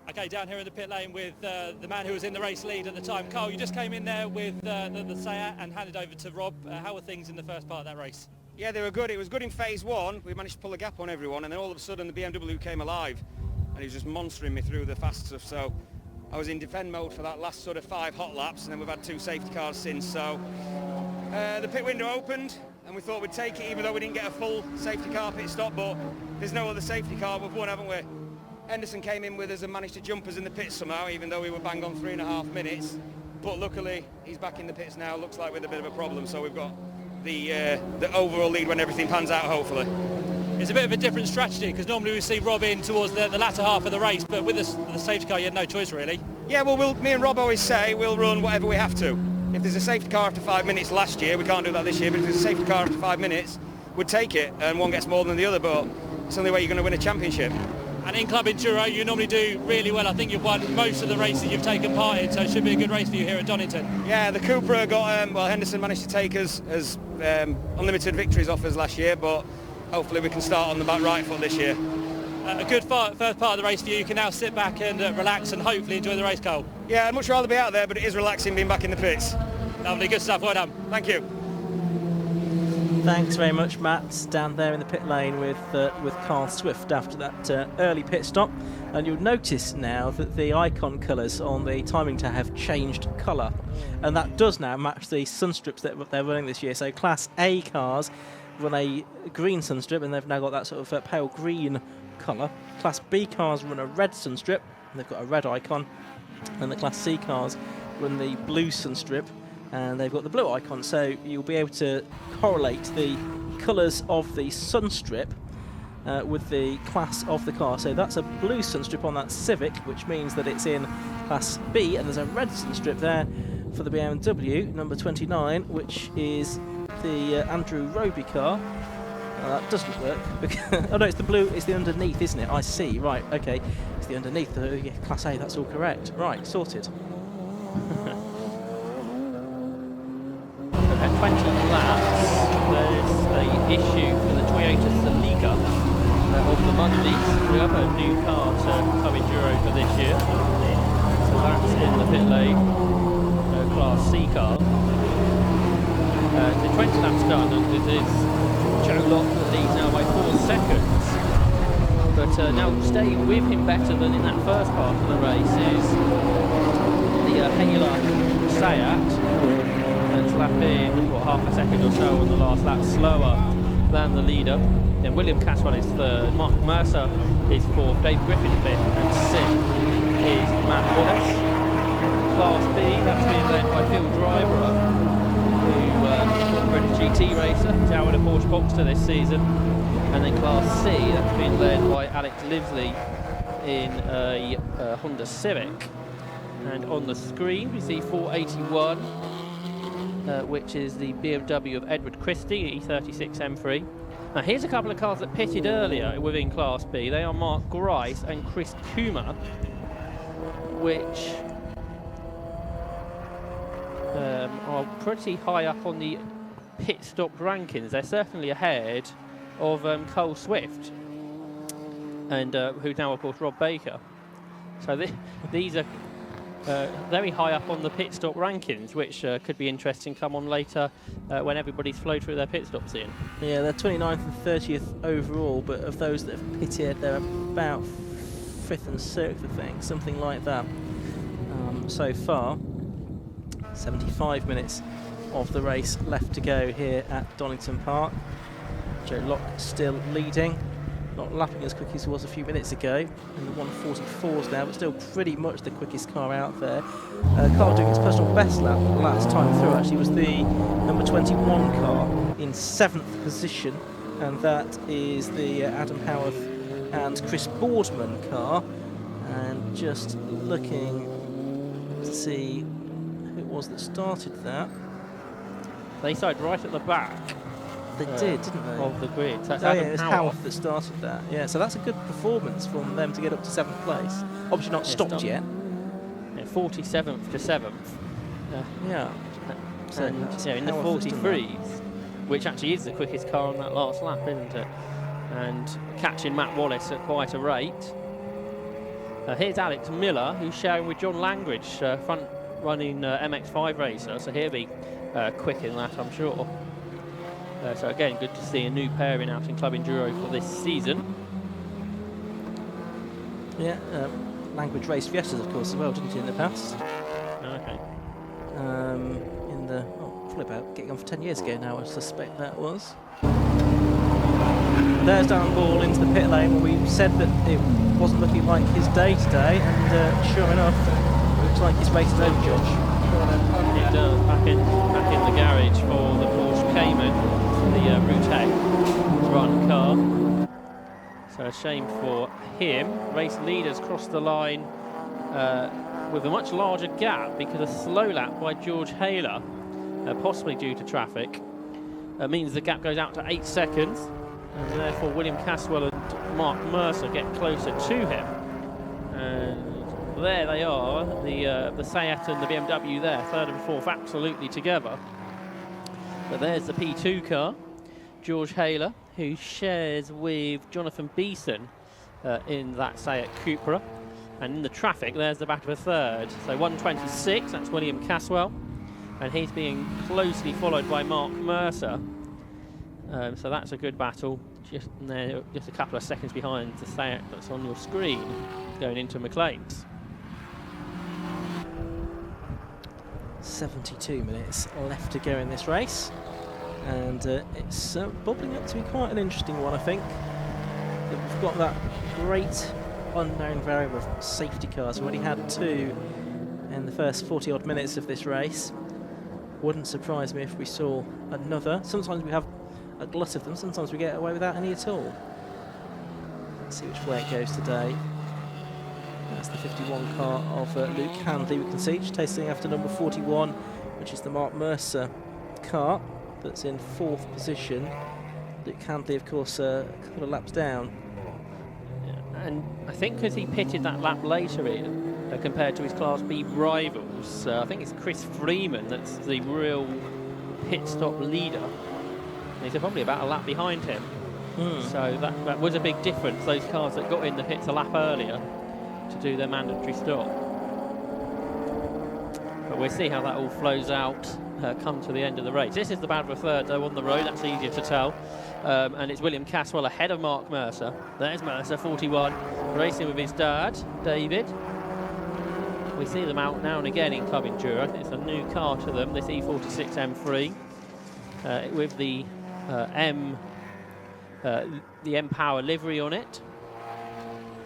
Speaker 3: Okay, down here in the pit lane with the man who was in the race lead at the time. Carl, you just came in there with the Seat and handed over to Rob. How were things in the first part of that race?
Speaker 4: Yeah, they were good. It was good in phase one. We managed to pull a gap on everyone, and then all of a sudden the BMW came alive, and he was just monstering me through the fast stuff. So I was in defend mode for that last sort of 5 hot laps, and then we've had 2 safety cars since. So the pit window opened, and we thought we'd take it, even though we didn't get a full safety car pit stop. But there's no other safety car. We've won, haven't we? Henderson came in with us and managed to jump us in the pits somehow, even though we were bang on 3.5 minutes. But luckily, he's back in the pits now. Looks like with a bit of a problem, so we've got the overall lead when everything pans out, hopefully.
Speaker 3: It's a bit of a different strategy, because normally we see Rob in towards the latter half of the race, but with the safety car, you had no choice, really.
Speaker 4: Yeah, well, me and Rob always say we'll run whatever we have to. If there's a safety car after 5 minutes last year, we can't do that this year, but if there's a safety car after 5 minutes, we'd take it, and one gets more than the other, but it's the only way you're going to win a championship.
Speaker 3: And in Club Enduro, you normally do really well. I think you've won most of the races you've taken part in, so it should be a good race for you here at Donington.
Speaker 4: Yeah, the Cupra got, well, Henderson managed to take us as unlimited victories off us last year, but hopefully we can start on the back right foot this year.
Speaker 3: A good first part of the race for you. You can now sit back and relax and hopefully enjoy the race, Cole.
Speaker 4: Yeah, I'd much rather be out there, but it is relaxing being back in the pits.
Speaker 3: Lovely, good stuff, well done.
Speaker 4: Thank you.
Speaker 1: Thanks very much, Matt, down there in the pit lane with Carl Swift after that early pit stop. And you'll notice now that the icon colours on the timing tower have changed colour, and that does now match the sunstrips that they're running this year. So Class A cars run a green sunstrip, and they've now got that sort of pale green colour. Class B cars run a red sunstrip, and they've got a red icon. And the Class C cars run the blue sunstrip, and they've got the blue icon. So you'll be able to correlate the colours of the sunstrip with the class of the car. So that's a blue sunstrip on that Civic, which means that it's in Class B, and there's a red sunstrip there for the BMW number 29, which is the Andrew Roby car. That doesn't work. Oh no, it's the blue, it's the underneath, isn't it? I see, right, okay. It's the underneath, yeah, Class A, that's all correct. Right, sorted.
Speaker 2: At 20 laps, there's an issue for the Toyota Celica of the Mondays. We have a new car to Club Enduro for this year. So that's in the pit lane, Class C car. The 20 laps done, and it is Joe Locke that leads now by 4 seconds. But now staying with him better than in that first part of the race is the Hailer Seat. And lapping, half a second or so on the last lap slower than the leader. Then William Caswell is third, Mark Mercer is fourth, Dave Griffin fifth, and sixth is Matt Wallace. Class B, that's being led by Phil Driver, who is a British GT racer, who's out in a Porsche Boxster this season. And then Class C, that's being led by Alex Livesey in a Honda Civic. And on the screen we see 481. Which is the BMW of Edward Christie, E36 M3. Now here's a couple of cars that pitted earlier within Class B. They are Mark Grice and Chris Kuma, which are pretty high up on the pit stop rankings. They're certainly ahead of Cole Swift, and who's now of course Rob Baker. So these are very high up on the pit stop rankings, which could be interesting come on later when everybody's flowed through their pit stops in.
Speaker 1: Yeah, they're 29th and 30th overall, but of those that have pitted, they're about 5th and 6th, I think, something like that. So far, 75 minutes of the race left to go here at Donington Park. Joe Locke still leading, not lapping as quick as he was a few minutes ago, in the 144s now, but still pretty much the quickest car out there. Car doing its personal best lap last time through actually was the number 21 car in 7th position, and that is the Adam Howarth and Chris Boardman car. And just looking to see who it was that started that.
Speaker 2: They started right at the back.
Speaker 1: They did, didn't they?
Speaker 2: Of the grid. So that's
Speaker 1: yeah,
Speaker 2: Adam
Speaker 1: it was Howarth that started that. Yeah, so that's a good performance from them to get up to 7th place. Obviously not stopped yet.
Speaker 2: Yeah, 47th to 7th.
Speaker 1: Yeah. So
Speaker 2: and in the 43s, which actually is the quickest car on that last lap, isn't it? And catching Matt Wallace at quite a rate. Here's Alex Miller, who's sharing with John Langridge, front-running MX5 racer, so he'll be quick in that, I'm sure. So again, good to see a new pairing out in Club Enduro for this season.
Speaker 1: Yeah, Langridge raced Fiestas, of course, as well, didn't he, in the past?
Speaker 2: Okay.
Speaker 1: In the, probably about getting on for 10 years ago now, I suspect that was. There's Dan Ball into the pit lane where we said that it wasn't looking like his day today, and sure enough, looks like his race is over, Josh.
Speaker 2: It does, back in the garage for the Porsche Cayman, the Route run car. So a shame for him. Race leaders crossed the line with a much larger gap because a slow lap by George Haler, possibly due to traffic, means the gap goes out to 8 seconds. And therefore William Caswell and Mark Mercer get closer to him. And there they are, the Seat and the BMW there, 3rd and 4th absolutely together. But there's the P2 car, George Haler, who shares with Jonathan Beeson in that Seat Cupra. And in the traffic, there's the back of a 3rd. So 126, that's William Caswell. And he's being closely followed by Mark Mercer. So that's a good battle, just a couple of seconds behind the Seat that's on your screen, going into McLean's.
Speaker 1: 72 minutes left to go in this race, and it's bubbling up to be quite an interesting one, I think. We've got that great unknown variable of safety cars. We've already had 2 in the first 40-odd minutes of this race. Wouldn't surprise me if we saw another. Sometimes we have a glut of them, sometimes we get away without any at all. Let's see which way it goes today. That's the 51 car of Luke Handley, we can see, just tasting after number 41, which is the Mark Mercer car that's in 4th position. Luke Handley, of course, a couple of laps down.
Speaker 2: Yeah, and I think because he pitted that lap later in, compared to his Class B rivals, I think it's Chris Freeman that's the real pit stop leader. He's probably about a lap behind him. So that was a big difference, those cars that got in the pits a lap earlier to do their mandatory stop. But we'll see how that all flows out come to the end of the race. This is the battle of a 3rd though on the road, that's easier to tell. And it's William Caswell ahead of Mark Mercer. There's Mercer, 41, racing with his dad, David. We see them out now and again in Club Enduro. I think it's a new car to them, this E46 M3, with the M Power livery on it,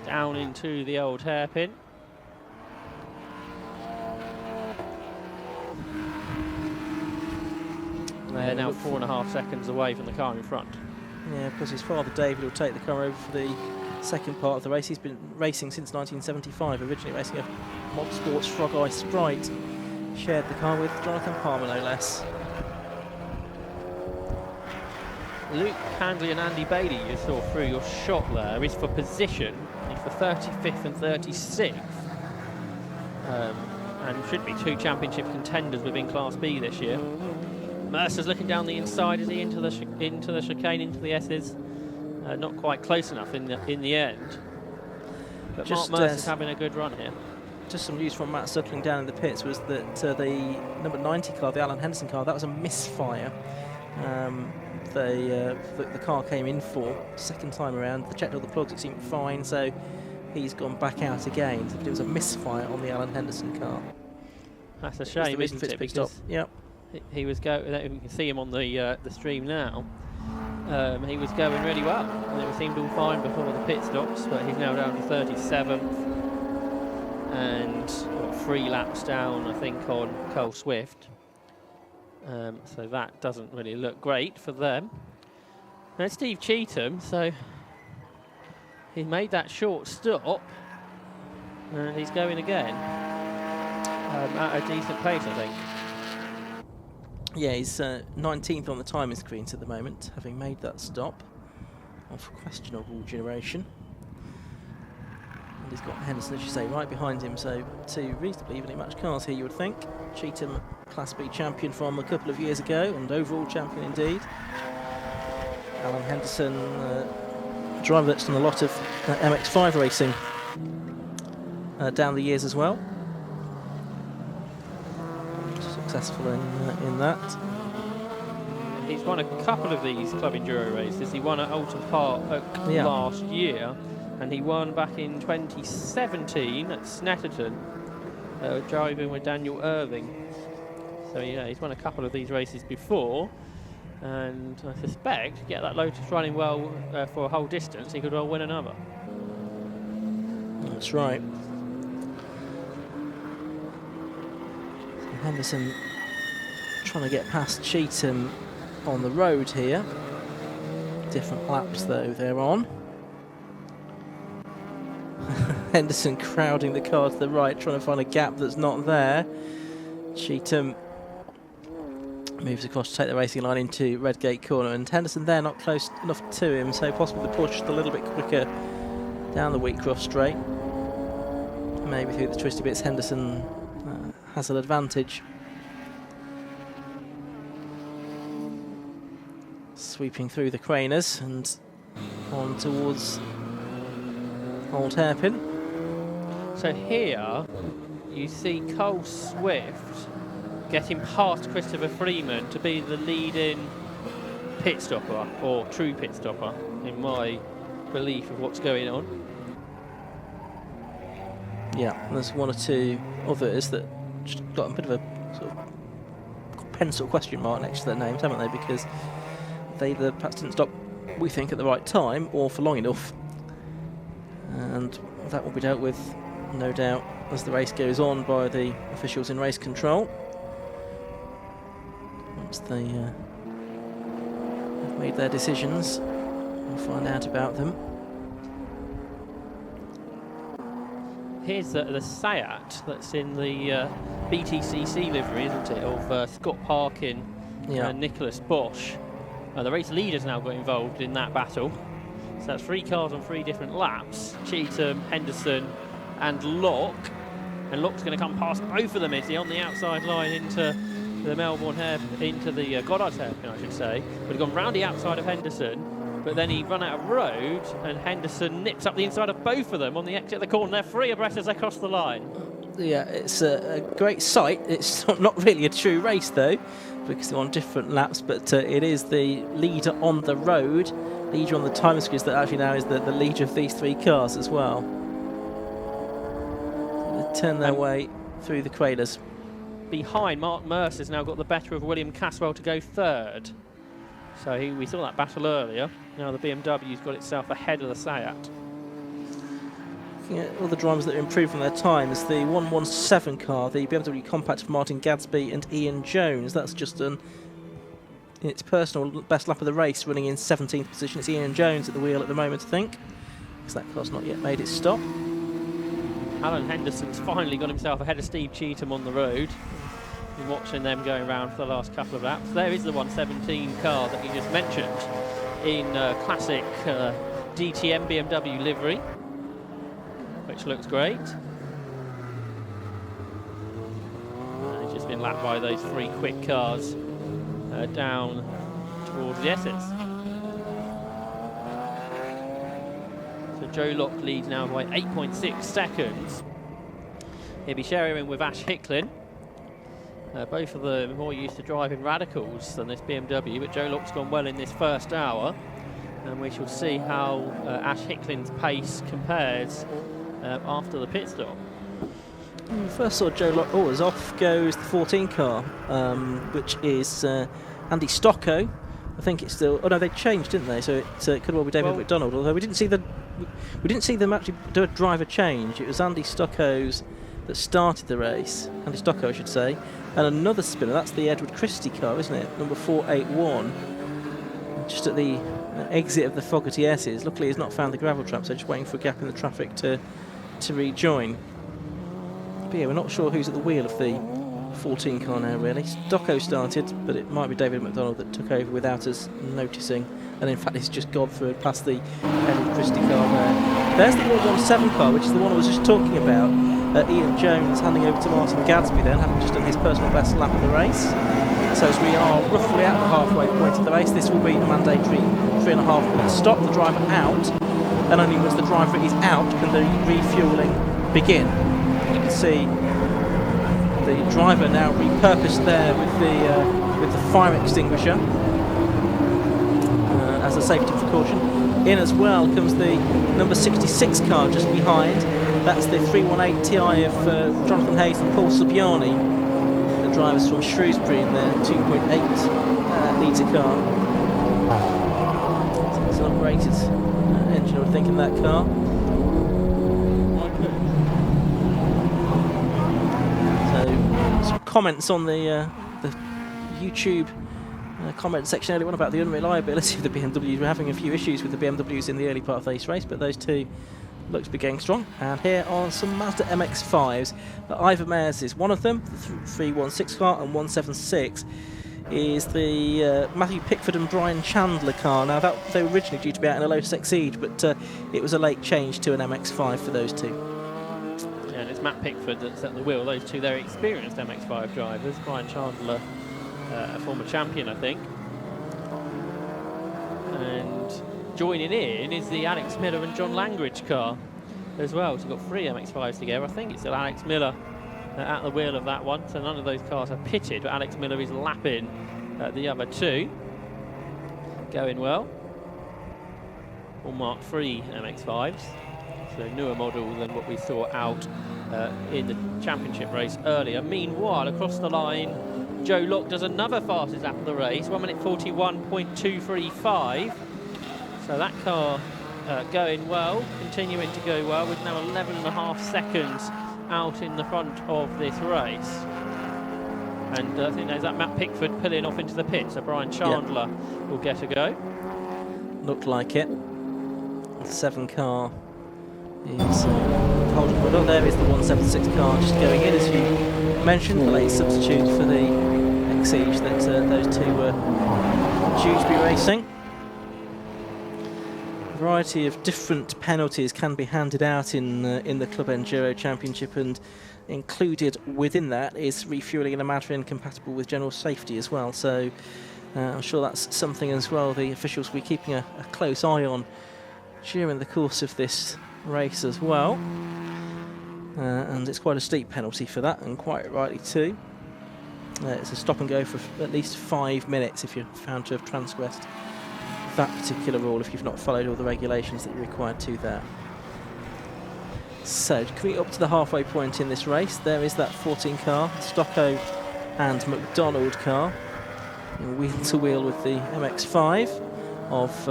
Speaker 2: down into the old hairpin. They're now 4.5 seconds away from the car in front.
Speaker 1: Yeah, because his father David will take the car over for the second part of the race. He's been racing since 1975, originally racing a Mob Sports Frog Eye Sprite. Shared the car with Jonathan Palmer, no less.
Speaker 2: Luke Handley and Andy Bailey, you saw through your shot there, is for position. He's for 35th and 36th. And should be 2 championship contenders within Class B this year. Mercer's looking down the inside, is he, into the chicane, into the S's. Not quite close enough in the end. But Mark Mercer's having a good run here.
Speaker 1: just some news from Matt Suckling down in the pits was that the number 90 car, the Alan Henderson car, that was a misfire. The car came in for second time around. They checked all the plugs, it seemed fine, so he's gone back out again. So it was a misfire on the Alan Henderson car.
Speaker 2: That's a shame, isn't it? Because
Speaker 1: yep.
Speaker 2: he was going. You can see him on the stream now. He was going really well, and it seemed all fine before the pit stops. But he's now down to 37th, and what, 3 laps down, I think, on Cole Swift. So that doesn't really look great for them. Now Steve Cheetham, so he made that short stop, and he's going again at a decent pace, I think.
Speaker 1: Yeah, he's 19th on the timing screens at the moment, having made that stop of questionable duration. And he's got Henderson, as you say, right behind him, so 2 reasonably evenly matched cars here, you would think. Cheetham, Class B champion from a couple of years ago, and overall champion indeed. Alan Henderson, driver that's done a lot of MX5 racing down the years as well. Successful in that.
Speaker 2: He's won a couple of these Club Enduro races. He won at Alton Park last year, and he won back in 2017 at Snetterton, driving with Daniel Irving. So yeah, he's won a couple of these races before, and I suspect, get that Lotus running well for a whole distance, he could well win another.
Speaker 1: That's right. Henderson trying to get past Cheetham on the road here. Different laps though they're on. Henderson crowding the car to the right, trying to find a gap that's not there. Cheetham moves across to take the racing line into Redgate corner, and Henderson there not close enough to him, so possibly pushed a little bit quicker down the Wheatcroft straight. Maybe through the twisty bits Henderson has an advantage. Sweeping through the Craners and on towards Old Hairpin.
Speaker 2: So here you see Cole Swift getting past Christopher Freeman to be the leading pit stopper, or true pit stopper, in my belief of what's going on.
Speaker 1: Yeah, there's 1 or 2 others that just got a bit of a sort of pencil question mark next to their names, haven't they? Because they either perhaps didn't stop, we think, at the right time or for long enough. And that will be dealt with, no doubt, as the race goes on by the officials in race control. Once they have made their decisions, we'll find out about them.
Speaker 2: Here's the Seat that's in the BTCC livery, isn't it, of Scott Parkin and Nicholas Bosch. The race leaders now got involved in that battle. So that's 3 cars on 3 different laps. Cheetham, Henderson and Locke. And Locke's going to come past both of them, is he, on the outside line into the Melbourne hairpin, into the Goddard's hairpin, I should say. But he's gone round the outside of Henderson, but then he run out of road, and Henderson nips up the inside of both of them on the exit of the corner. They're 3 abreast as they cross the line.
Speaker 1: Yeah, it's a great sight. It's not really a true race, though, because they're on different laps, but it is the leader on the road, leader on the time screens, that actually now is the leader of these 3 cars as well. They turn their way through the Craders.
Speaker 2: Behind, Mark Mercer's now got the better of William Caswell to go 3rd. So we saw that battle earlier. Now the BMW's got itself ahead of the Seat.
Speaker 1: Looking at all the drivers that are improving their times, the 117 car, the BMW Compact of Martin Gadsby and Ian Jones, that's just done in its personal best lap of the race, running in 17th position. It's Ian Jones at the wheel at the moment, I think, because that car's not yet made its stop.
Speaker 2: Alan Henderson's finally got himself ahead of Steve Cheetham on the road. Been watching them going around for the last couple of laps. There is the 117 car that you just mentioned in classic DTM BMW livery, which looks great. He's just been lapped by those 3 quick cars down towards the Essex. So Joe Locke leads now by 8.6 seconds. He'll be sharing with Ash Hicklin. Both of them more used to driving radicals than this BMW, but Joe Lock's gone well in this first hour, and we shall see how Ash Hicklin's pace compares after the pit stop.
Speaker 1: First saw Joe Lock. Oh, as off goes the 14 car, which is Andy Stocko. I think it's still. Oh no, they changed, didn't they? So it could well be David McDonald. Although we didn't see them actually do a driver change. It was Andy Stocko's that started the race. Andy Stocko, I should say, and another spinner. That's the Edward Christie car, isn't it? Number 481. Just at the exit of the Fogarty S's. Luckily, he's not found the gravel trap, so just waiting for a gap in the traffic to rejoin. But yeah, we're not sure who's at the wheel of the 14 car now, really. Stocko started, but it might be David McDonald that took over without us noticing. And in fact, it's just gone through past the Edward Christie car there. There's the 117 car, which is the one I was just talking about. Ian Jones handing over to Martin Gadsby then, having just done his personal best lap of the race. So as we are roughly at the halfway point of the race, this will be the mandatory 3.5 minute stop. The driver out, and only once the driver is out can the refuelling begin. You can see the driver now repurposed there with the fire extinguisher as a safety precaution. In as well comes the number 66 car just behind. That's the 318 Ti of Jonathan Hayes and Paul Subiani, the drivers from Shrewsbury in their 2.8 litre car. So it's an upgraded engine, I would think, in that car. So some comments on the YouTube comment section earlier on about the unreliability of the BMWs. We're having a few issues with the BMWs in the early part of this race, but those two looks to be going strong. And here are some Mazda MX-5s. Ivor Mayers is one of them, the 316 car, and 176 is the Matthew Pickford and Brian Chandler car. Now they were originally due to be out in a Lotus Exige, but it was a late change to an MX-5 for those two.
Speaker 2: Yeah, and it's Matt Pickford that's at the wheel. Those two, they're experienced MX-5 drivers. Brian Chandler, a former champion, I think. And joining in is the Alex Miller and John Langridge car as well. So we've got 3 MX-5s together. I think it's still Alex Miller at the wheel of that one. So none of those cars are pitted, but Alex Miller is lapping the other two. Going well. All Mark III MX-5s. So newer model than what we saw out in the championship race earlier. Meanwhile, across the line, Joe Lock does another fastest lap of the race, 1 minute 41.235. So that car going well, continuing to go well, with now 11.5 seconds out in the front of this race. And I think there's that Matt Pickford pulling off into the pit, so Brian Chandler will get a go.
Speaker 1: Looked like it. The 7 car is holding good on. There is the 176 car just going in, as you mentioned, the late substitute for the Exige that those two were due to be racing. A variety of different penalties can be handed out in the Club Enduro Championship, and included within that is refuelling in a manner incompatible with general safety as well. So I'm sure that's something as well the officials will be keeping a close eye on during the course of this race as well. And it's quite a steep penalty for that, and quite rightly too. It's a stop and go for at least 5 minutes if you're found to have transgressed that particular rule, if you've not followed all the regulations that you're required to there. So coming up to the halfway point in this race, there is that 14 car, Stocko and McDonald car, wheel to wheel with the MX-5 of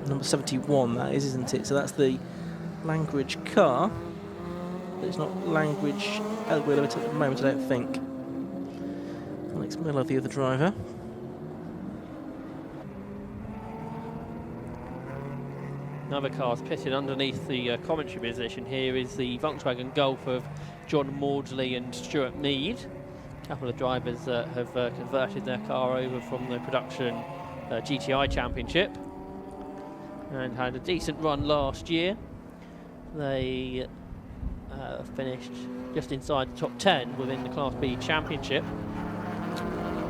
Speaker 1: number 71, that is, isn't it? So that's the Langridge car. There's not Langridge at the wheel of it at the moment, I don't think. Alex Miller, the other driver.
Speaker 2: Another car's pitted underneath the commentary position. Here is the Volkswagen Golf of John Maudsley and Stuart Mead. A couple of drivers have converted their car over from the production GTI Championship and had a decent run last year. They finished just inside the top 10 within the Class B Championship.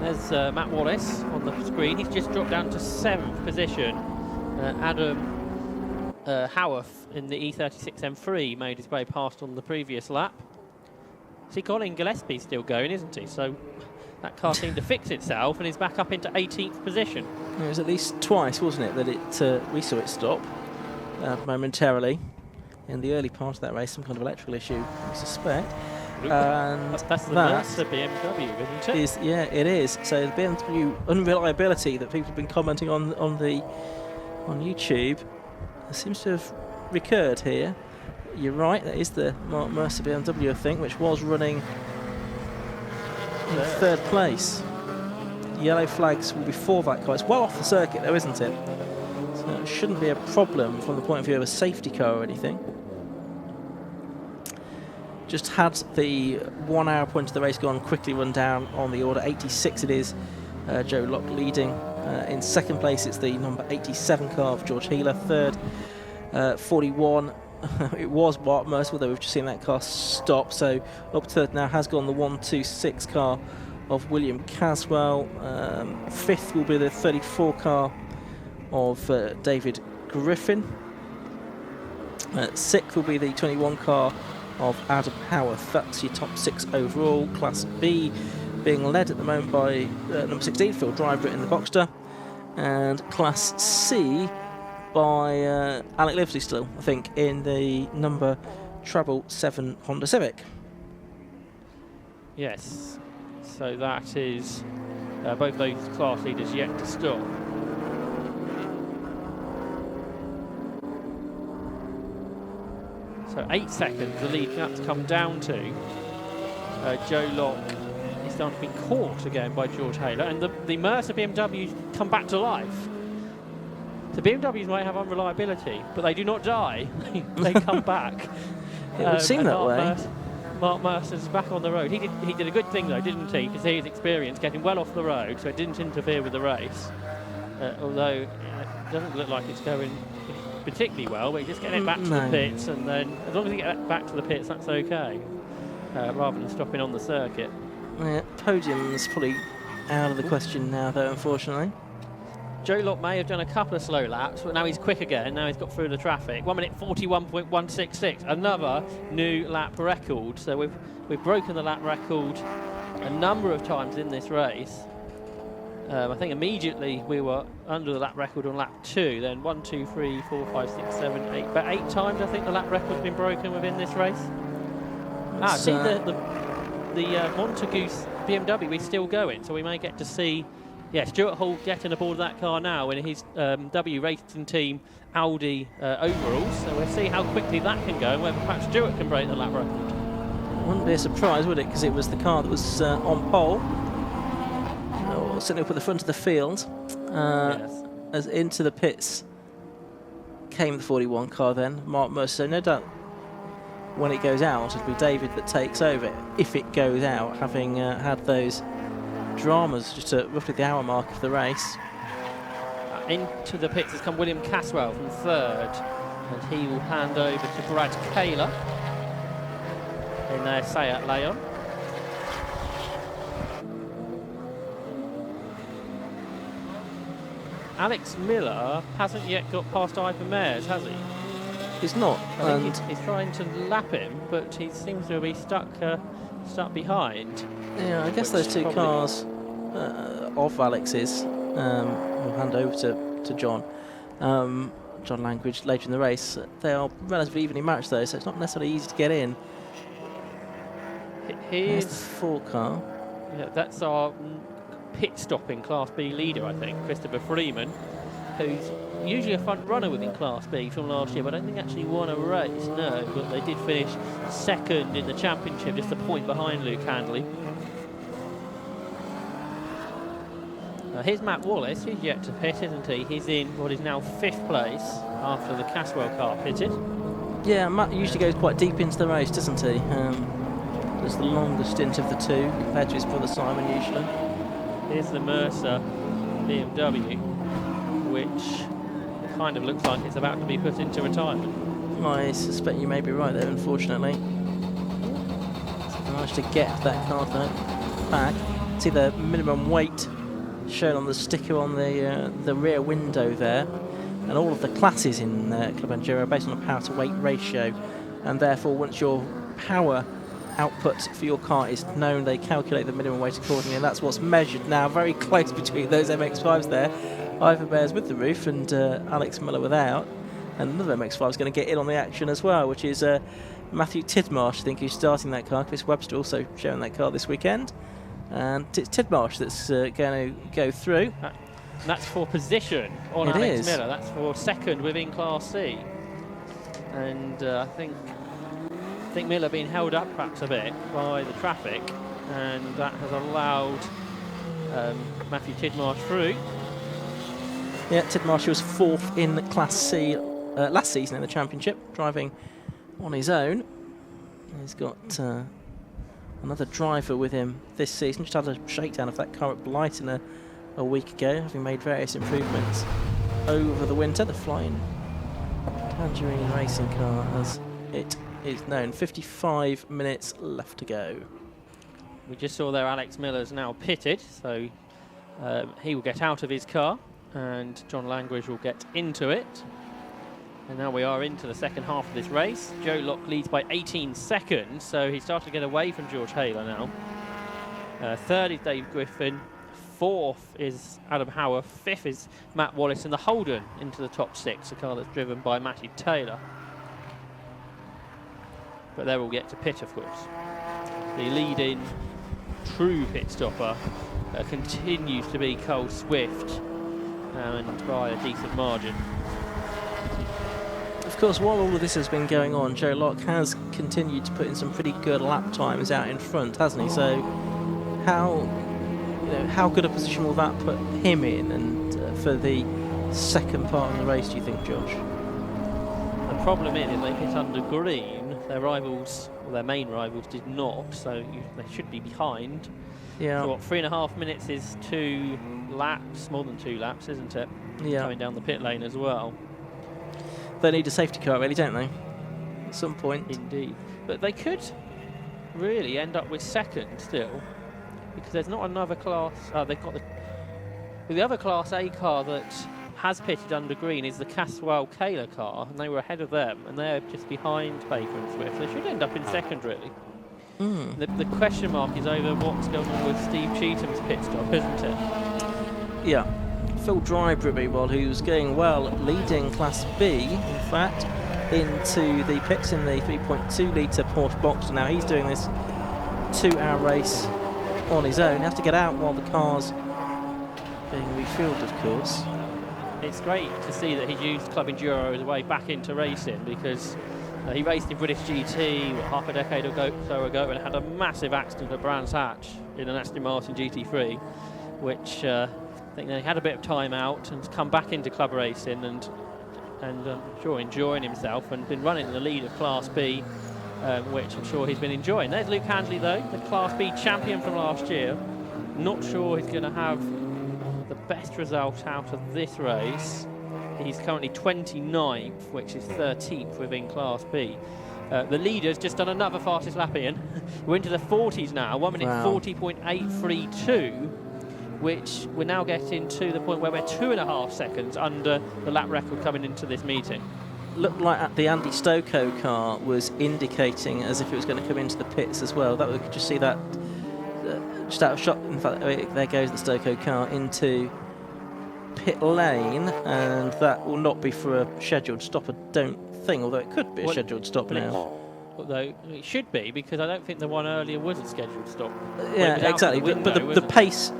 Speaker 2: There's Matt Wallace on the screen. He's just dropped down to 7th position. Adam Howarth in the E36 M3 made his way past on the previous lap. See, Colin Gillespie's still going, isn't he? So that car seemed to fix itself and is back up into 18th position.
Speaker 1: It was at least twice, wasn't it, that we saw it stop momentarily in the early part of that race. Some kind of electrical issue, I suspect. And
Speaker 2: that's the Mercer BMW, isn't it?
Speaker 1: Yeah, it is. So the BMW unreliability that people have been commenting on YouTube seems to have recurred here. You're right, that is the Mark Mercer BMW, I think, which was running in third place. Yellow flags will be for that car. It's well off the circuit though, isn't it? So it shouldn't be a problem from the point of view of a safety car or anything. Just had the 1 hour point of the race gone quickly run down on the order. 86 it is, Joe Locke leading. In second place it's the number 87 car of George Heeler. Third, 41, it was Mark Mercer, although we've just seen that car stop. So up third now has gone the 126 car of William Caswell. Fifth will be the 34 car of David Griffin. Sixth will be the 21 car of Adam Howarth. That's your top 6 overall. Class B being led at the moment by number 16 Phil Driver in the Boxster, and Class C by Alec Livesley still, I think, in the number treble 7 Honda Civic.
Speaker 2: Yes, so that is both those class leaders yet to stop. So 8 seconds, the lead gap's come down to. Joe Locke is starting to be caught again by George Haler, and the Mercer BMWs come back to life. The BMWs might have unreliability, but they do not die. They come back.
Speaker 1: It would seem that way.
Speaker 2: Mark Mercer's back on the road. He did a good thing though, didn't he? Because he has experience getting well off the road, so it didn't interfere with the race. Although it doesn't look like it's going particularly well, but you're just getting it back to the pits, and then as long as you get it back to the pits, that's okay, rather than stopping on the circuit.
Speaker 1: Yeah, podium's probably out of the question now, though, unfortunately.
Speaker 2: Joe Locke may have done a couple of slow laps, but now he's quick again. Now he's got through the traffic. 1 minute 41.166, another new lap record. So we've broken the lap record a number of times in this race. I think immediately we were under the lap record on lap 2. Then 1, 2, 3, 4, 5, 6, 7, 8. About 8 times I think the lap record's been broken within this race. See the Montagu's BMW. We're still going, so we may get to see. Yeah, Stuart Hall getting aboard that car now in his W Racing Team Audi overalls. So we'll see how quickly that can go and whether perhaps Stuart can break the lap record.
Speaker 1: Wouldn't be a surprise, would it? Because it was the car that was on pole. Sitting up at the front of the field.
Speaker 2: Yes.
Speaker 1: As into the pits came the 41 car then, Mark Mercer. So no doubt when it goes out, it'll be David that takes over, if it goes out, having had those dramas just at roughly the hour mark of the race.
Speaker 2: Into the pits has come William Caswell from third, and he will hand over to Brad Kaler in their Seat Leon. Alex Miller hasn't yet got past Ivan Mayers, has he?
Speaker 1: He's not.
Speaker 2: I think he's trying to lap him, but he seems to be stuck behind.
Speaker 1: Yeah, I guess those two cars of Alex's will hand over to John Langridge later in the race. They are relatively evenly matched though, so it's not necessarily easy to get in. Here's the 4 car.
Speaker 2: Yeah, that's our pit stopping Class B leader, I think, Christopher Freeman, who's usually a front runner within Class B from last year, but I don't think actually won a race, no, but they did finish second in the championship, just a point behind Luke Handley. Here's Matt Wallace, who's yet to pit, isn't he? He's in what is now 5th place after the Caswell car pitted.
Speaker 1: Yeah, Matt usually goes quite deep into the race, doesn't he? It's the longest stint of the two compared to his brother Simon usually.
Speaker 2: Here's the Mercer BMW, which kind of looks like it's about to be put into retirement.
Speaker 1: I suspect you may be right there, unfortunately. Managed to get that car back. See the minimum weight shown on the sticker on the rear window there, and all of the classes in Club Enduro are based on a power to weight ratio, and therefore once your power output for your car is known. They calculate the minimum weight accordingly, and that's what's measured now. Very close between those MX-5s there. Ivor Bears with the roof and Alex Miller without. And another MX-5 is going to get in on the action as well, which is Matthew Tidmarsh, I think, who's starting that car. Chris Webster also showing that car this weekend. And it's Tidmarsh that's going to go through.
Speaker 2: That's for position on
Speaker 1: It
Speaker 2: Alex
Speaker 1: is.
Speaker 2: Miller. That's for second within Class C. And I think Miller being held up perhaps a bit by the traffic, and that has allowed Matthew Tidmarsh through.
Speaker 1: Yeah, Tidmarsh was 4th in Class C last season in the championship, driving on his own. He's got another driver with him this season. Just had a shakedown of that car at Blighton a week ago, having made various improvements over the winter. The Flying Tangerine racing car, as it is known. 55 minutes left to go.
Speaker 2: We just saw there Alex Miller's now pitted, so he will get out of his car and John Langridge will get into it. And now we are into the second half of this race. Joe Locke leads by 18 seconds, so he's starting to get away from George Haler now. Third is Dave Griffin, fourth is Adam Hauer, fifth is Matt Wallace, and the Holden into the top 6, a car that's driven by Matty Taylor. But they're all yet to pit, of course. The leading true pit stopper continues to be Cole Swift, and by a decent margin.
Speaker 1: Of course, while all of this has been going on, Joe Locke has continued to put in some pretty good lap times out in front, hasn't he? So how good a position will that put him in, and for the second part of the race, do you think, Josh?
Speaker 2: The problem is they hit under green. Their rivals, or their main rivals, did not, so they should be behind.
Speaker 1: Yeah.
Speaker 2: So what, 3.5 minutes is 2 laps, more than 2 laps, isn't it?
Speaker 1: Yeah.
Speaker 2: Coming down the pit lane as well.
Speaker 1: They need a safety car, really, don't they? At some point.
Speaker 2: Indeed. But they could really end up with second still, because there's not another class. They've got the other Class A car that has pitted under green is the Caswell Kaler car, and they were ahead of them, and they're just behind Baker and Swift. They should end up in second, really. The question mark is over what's going on with Steve Cheatham's pit stop, isn't it?
Speaker 1: Yeah. Phil Drybrook, meanwhile, who's going well, leading Class B, in fact, into the pits in the 3.2 litre Porsche Boxster. Now he's doing this 2-hour race on his own. He has to get out while the car's being refueled, of course.
Speaker 2: It's great to see that he's used Club Enduro as a way back into racing, because he raced in British GT half a decade or so ago and had a massive accident at Brands Hatch in an Aston Martin GT3, which I think he had a bit of time out and come back into club racing and I'm sure enjoying himself, and been running in the lead of Class B, which I'm sure he's been enjoying. There's Luke Handley though, the Class B champion from last year. Not sure he's going to have the best result out of this race. He's currently 29th, which is 13th within Class B. The leader's just done another fastest lap in. We're into the 40s now, 1 minute 40.832, which we're now getting to the point where we're 2.5 seconds under the lap record coming into this meeting.
Speaker 1: Looked like the Andy Stocco car was indicating as if it was going to come into the pits as well. That we could just see that just out of shot. In fact, there goes the Stocco car into pit lane, and that will not be for a scheduled stop, I don't think, although it could be a scheduled stop now.
Speaker 2: Although it should be, because I don't think the one earlier was a scheduled stop.
Speaker 1: Yeah, exactly.
Speaker 2: Window,
Speaker 1: but the pace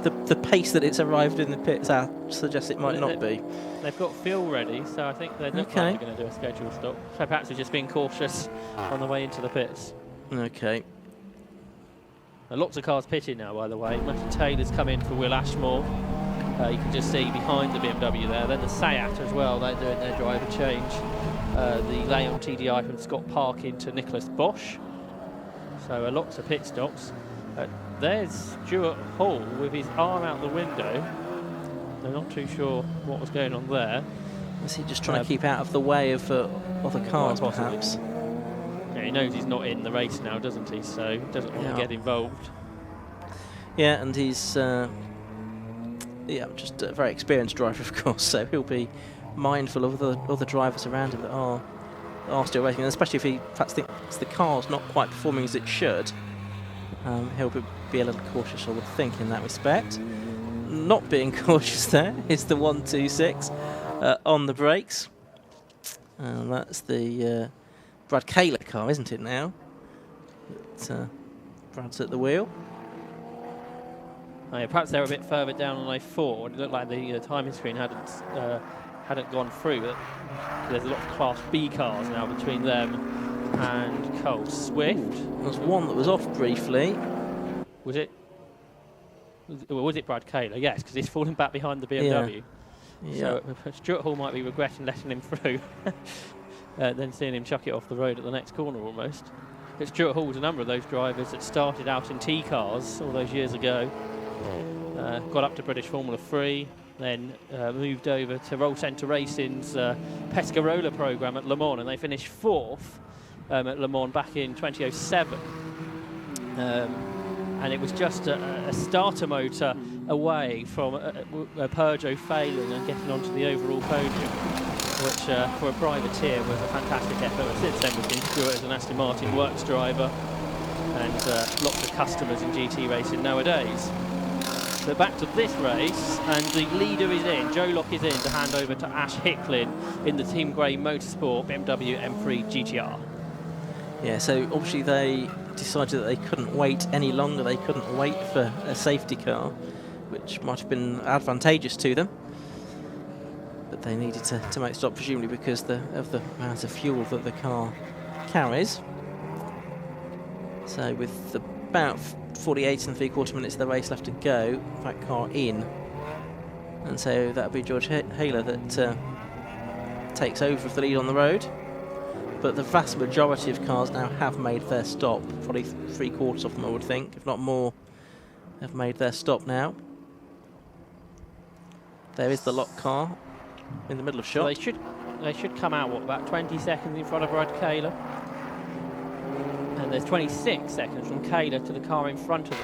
Speaker 1: that it's arrived in the pits suggests it might not be.
Speaker 2: They've got fuel ready, so I think they look like they're going to do a scheduled stop. So perhaps they're just being cautious on the way into the pits.
Speaker 1: Okay.
Speaker 2: Lots of cars pitting now, by the way. Matty Taylor's come in for Will Ashmore. You can just see behind the BMW there. Then the Seat as well, they're doing their driver change. The Leon TDI from Scott Parkin to Nicholas Bosch. So lots of pit stops. There's Stuart Hall with his arm out the window. They're not too sure what was going on there.
Speaker 1: Is he just trying to keep out of the way of other cars, perhaps?
Speaker 2: Yeah, he knows he's not in the race now, doesn't he? So he doesn't want to get involved.
Speaker 1: Yeah, and he's just a very experienced driver, of course, so he'll be mindful of the other drivers around him that are still racing, and especially if he perhaps thinks the car's not quite performing as it should. He'll be a little cautious, I would think, in that respect. Not being cautious there is the 126 on the brakes. And that's the Brad Kaler car, isn't it now? Brad's at the wheel.
Speaker 2: Oh, yeah, perhaps they're a bit further down on A4. It looked like the timing screen hadn't gone through. But there's a lot of Class B cars now between them and Cole Swift.
Speaker 1: There was one that was off briefly.
Speaker 2: Was it? Was it Brad Kaler? Yes, because he's falling back behind the BMW.
Speaker 1: Yeah.
Speaker 2: So Stuart Hall might be regretting letting him through, then seeing him chuck it off the road at the next corner almost. But Stuart Hall was a number of those drivers that started out in T cars all those years ago. Got up to British Formula 3, then moved over to Roll Centre Racing's Pescarola programme at Le Mans, and they finished 4th at Le Mans back in 2007. And it was just a starter motor away from a Peugeot failing and getting onto the overall podium, which for a privateer was a fantastic effort. And since then we've seen Stuart as an Aston Martin works driver and lots of customers in GT racing nowadays. But back to this race, and the leader is in. Joe Lock is in to hand over to Ash Hicklin in the Team Grey Motorsport BMW M3 GTR.
Speaker 1: Yeah, so obviously they decided that they couldn't wait any longer. They couldn't wait for a safety car, which might have been advantageous to them. But they needed to make stop, presumably because of the amount of fuel that the car carries. So with about 48 and 3/4 minutes of the race left to go, that car in. And so that'll be George Haler that takes over with the lead on the road. But the vast majority of cars now have made their stop. Probably 3/4 of them, I would think, if not more, have made their stop now. There is the Lock car in the middle of shot.
Speaker 2: So they should come out, what, about 20 seconds in front of Brad Kaler? And there's 26 seconds from Kaler to the car in front of them.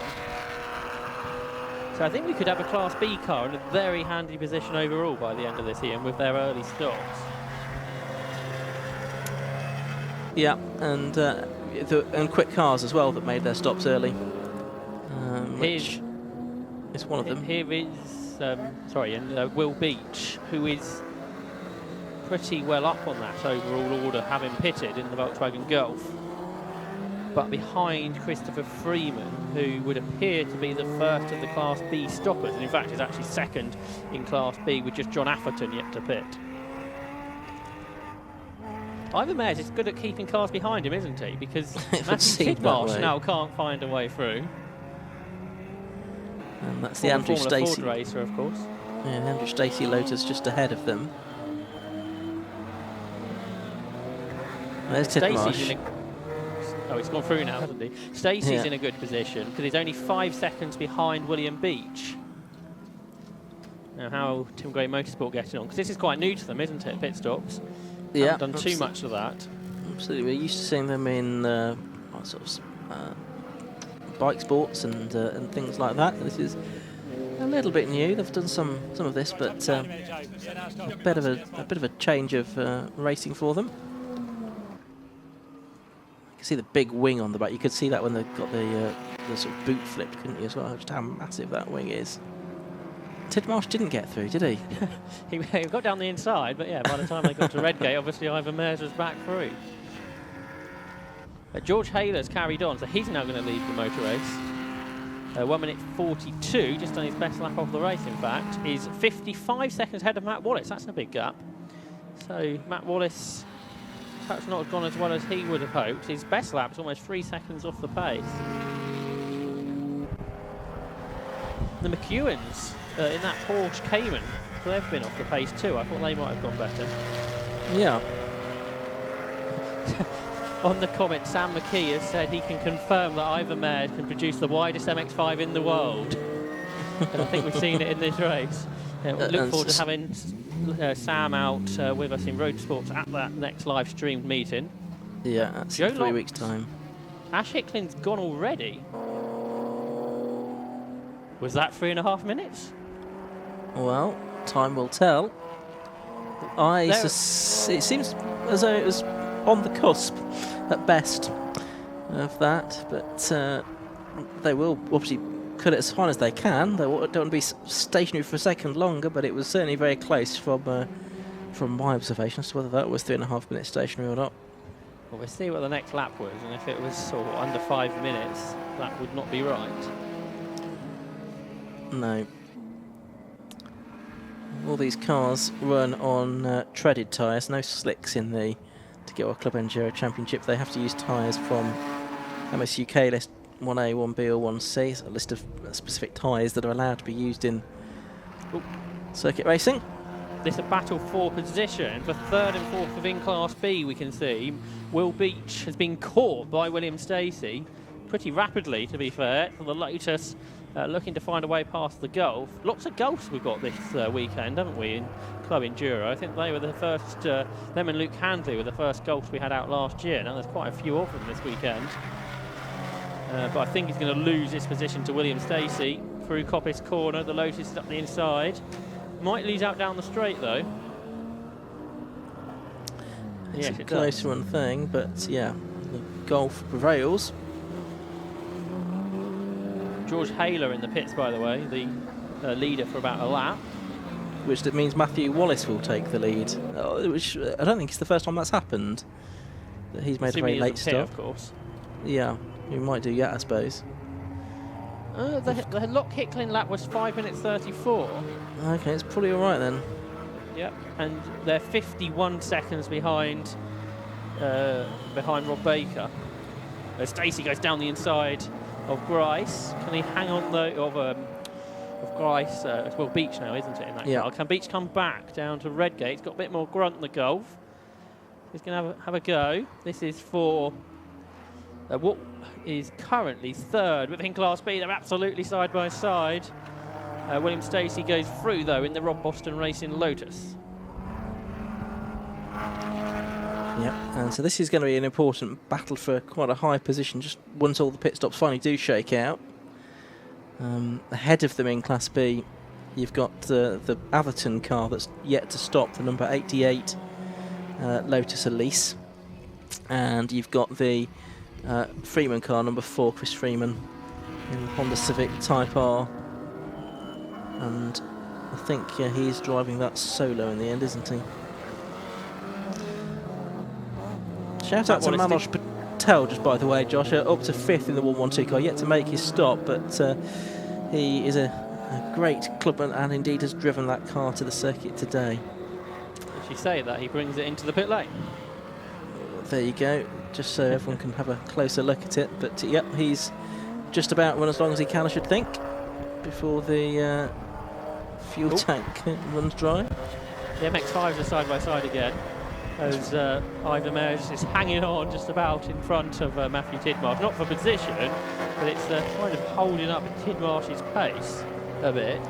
Speaker 2: So I think we could have a Class B car in a very handy position overall by the end of this, Ian, with their early stops.
Speaker 1: Yeah, and quick cars as well that made their stops early. Which is one of them.
Speaker 2: Here is Will Beach, who is pretty well up on that overall order, having pitted in the Volkswagen Golf. But behind Christopher Freeman, who would appear to be the first of the Class B stoppers, and in fact is actually second in Class B with just John Atherton yet to pit. Ivan Mares is good at keeping cars behind him, isn't he? Because Matthew Tidmarsh now can't find a way through.
Speaker 1: And that's the Andrew Stacey
Speaker 2: racer, of course.
Speaker 1: Yeah, the Andrew Stacey Lotus just ahead of them. There's Tidmarsh.
Speaker 2: Oh, he's gone through now, hasn't he? Stacey's in a good position because he's only 5 seconds behind William Beach. Now, how Team Grey Motorsport getting on? Because this is quite new to them, isn't it? Pit stops.
Speaker 1: Yeah,
Speaker 2: haven't done too much of that.
Speaker 1: Absolutely, we're used to seeing them in bike sports and things like that. This is a little bit new. They've done some of this, but a bit of a change of racing for them. You can see the big wing on the back. You could see that when they got the sort of boot flipped, couldn't you, as well? Just how massive that wing is. Tidmarsh didn't get through, did he?
Speaker 2: He got down the inside, but yeah, by the time they got to Redgate, obviously Ivan Mares was back through. George Haler's carried on, so he's now going to lead the motor race. 1 minute 42, just on his best lap of the race, in fact, is 55 seconds ahead of Matt Wallace. That's a big gap. So Matt Wallace perhaps not gone as well as he would have hoped. His best lap is almost 3 seconds off the pace. The McEwens in that Porsche Cayman, so they've been off the pace too. I thought they might have gone better.
Speaker 1: Yeah.
Speaker 2: On the comment, Sam McKee has said he can confirm that Ivan Mares can produce the widest MX-5 in the world. And I think we've seen it in this race. We look forward to having Sam out with us in Road Sports at that next live streamed meeting.
Speaker 1: Yeah, that's 3 weeks' time.
Speaker 2: Ash Hicklin's gone already. Was that 3.5 minutes?
Speaker 1: Well, time will tell. It seems as though it was on the cusp at best of that, but they will obviously cut it as fine as they can. They don't want to be stationary for a second longer, but it was certainly very close from my observation as to whether that was 3.5 minutes stationary or not.
Speaker 2: Well, we'll see what the next lap was, and if it was sort of under 5 minutes, that would not be right.
Speaker 1: No. All these cars run on treaded tyres, no slicks in the TEGIWA Club Enduro Championship. They have to use tyres from MS UK list 1A, 1B or 1C. It's a list of specific tyres that are allowed to be used in circuit racing.
Speaker 2: This is a battle for position for third and fourth of in Class B, we can see. Will Beach has been caught by William Stacey pretty rapidly, to be fair, for the Lotus looking to find a way past the Gulf. Lots of Gulfs we've got this weekend, haven't we, in Club Enduro. I think they were the first, them and Luke Handley were the first Gulfs we had out last year. Now there's quite a few of them this weekend. But I think he's going to lose this position to William Stacey through Coppice Corner. The Lotus is up the inside. Might lose out down the straight though.
Speaker 1: It's a close run thing, but yeah, the Gulf prevails.
Speaker 2: George Haler in the pits, by the way, the leader for about a lap.
Speaker 1: Which that means Matthew Wallace will take the lead. Which I don't think it's the first time that's happened. That he's made a very late stop.
Speaker 2: Of course.
Speaker 1: Yeah, he might do yet, I suppose.
Speaker 2: The Lock Hicklin lap was 5 minutes 34.
Speaker 1: Okay, it's probably all right then.
Speaker 2: Yep, and they're 51 seconds behind Rob Baker. Stacey goes down the inside of Grice. Can he hang on though of Grice? It's Will Beach now, isn't it? In that car. Can Beach come back down to Redgate? He's got a bit more grunt in the Gulf. He's going to have a go. This is for what is currently third within Class B. They're absolutely side by side. William Stacey goes through though in the Rob Boston Racing Lotus.
Speaker 1: Yep, and so this is going to be an important battle for quite a high position just once all the pit stops finally do shake out. Ahead of them in Class B, you've got the Atherton car that's yet to stop, the number 88 Lotus Elise, and you've got the Freeman car, number 4, Chris Freeman, in the Honda Civic Type R, and I think he's driving that solo in the end, isn't he? Shout out to Manoj Patel, just by the way, Josh, up to 5th in the 112 car, yet to make his stop, but he is a great clubman and indeed has driven that car to the circuit today.
Speaker 2: If you say that, he brings it into the pit lane.
Speaker 1: There you go, just so everyone can have a closer look at it, but yep, he's just about run as long as he can, I should think, before the fuel tank runs dry.
Speaker 2: The MX-5s are side by side again, as Ivan Mears is hanging on just about in front of Matthew Tidmarsh, not for position, but it's kind of holding up Tidmarsh's pace a bit.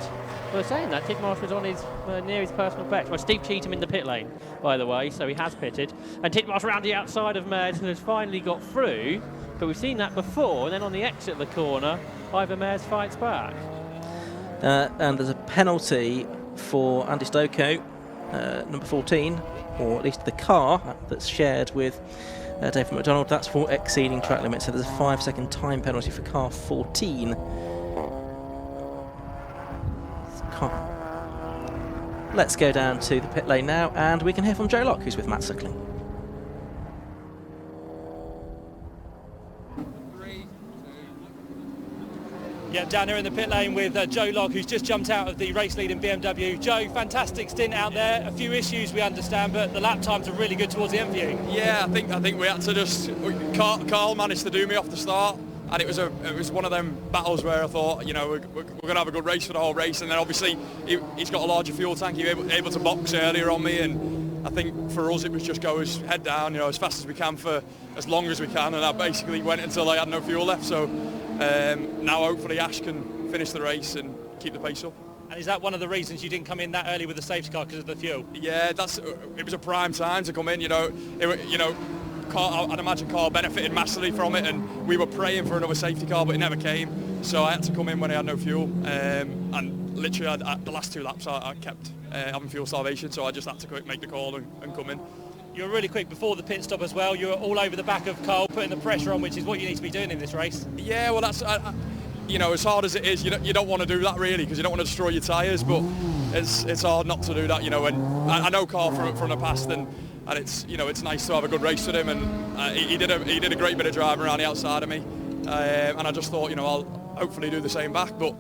Speaker 2: Well, saying that, Tidmarsh was on his near his personal best. Well, Steve Cheetham in the pit lane, by the way, so he has pitted. And Tidmarsh round the outside of Mears and has finally got through, but we've seen that before, and then on the exit of the corner, Ivan Mears fights back.
Speaker 1: And there's a penalty for Andy Stoko, number 14, or at least the car that's shared with David McDonald. That's for exceeding track limits, so there's a 5-second time penalty for car 14. Let's go down to the pit lane now, and we can hear from Joe Locke, who's with Matt Suckling.
Speaker 3: Yeah, down here in the pit lane with Joe Locke, who's just jumped out of the race-leading BMW. Joe, fantastic stint out there. A few issues we understand, but the lap times are really good towards the end for you.
Speaker 5: Yeah, I think we had to just. Carl managed to do me off the start, and it was one of them battles where I thought, you know, we're going to have a good race for the whole race, and then obviously he's got a larger fuel tank. He was able to box earlier on me, and I think for us it was just go head down, you know, as fast as we can for as long as we can, and I basically went until I had no fuel left. So. Now hopefully Ash can finish the race and keep the pace up.
Speaker 3: And is that one of the reasons you didn't come in that early with the safety car, because of the fuel?
Speaker 5: Yeah, it was a prime time to come in. I'd imagine Carl benefited massively from it, and we were praying for another safety car, but it never came. So I had to come in when I had no fuel, and literally the last 2 laps I kept having fuel starvation, so I just had to make the call and come in.
Speaker 3: You were really quick before the pit stop as well. You were all over the back of Cole, putting the pressure on, which is what you need to be doing in this race.
Speaker 5: Yeah, well, that's you know, as hard as it is, you don't want to do that really, because you don't want to destroy your tyres. But it's hard not to do that, you know. And I know Carl from the past, and it's, you know, it's nice to have a good race with him. And he did a great bit of driving around the outside of me, and I just thought, you know, I'll hopefully do the same back. But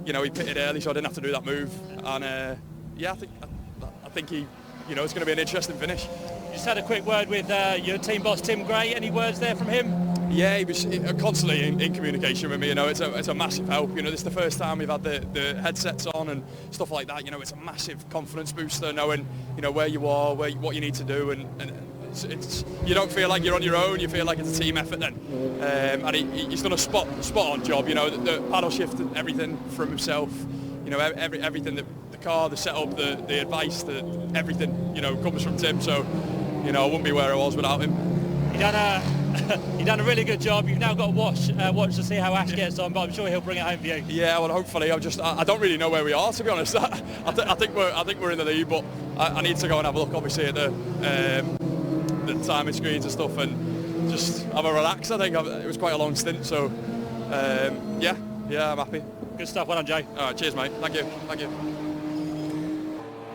Speaker 5: you know, he pitted early, so I didn't have to do that move. And yeah, I think he, you know, it's going to be an interesting finish.
Speaker 3: You just had a quick word with your team boss Tim Gray. Any words there from him?
Speaker 5: Yeah, he was constantly in communication with me. You know, it's a massive help. You know, this is the first time we've had the headsets on and stuff like that. You know, it's a massive confidence booster, knowing, you know, where you are, what you need to do, and it's you don't feel like you're on your own. You feel like it's a team effort then. And he's done a spot on job. You know, the paddle shift and everything from himself. You know, everything, the car, the setup, the advice, everything, you know, comes from Tim. So, you know, I wouldn't be where I was without him.
Speaker 3: You've done a really good job. You've now got to watch to see how Ash gets on, but I'm sure he'll bring it home for you. Yeah,
Speaker 5: well, hopefully. I don't really know where we are, to be honest. I think we're in the lead, but I need to go and have a look, obviously, at the timing screens and stuff, and just have a relax. I think it was quite a long stint, so yeah, I'm happy.
Speaker 3: Good stuff. Well done, Joe.
Speaker 5: All right, cheers, mate. Thank you.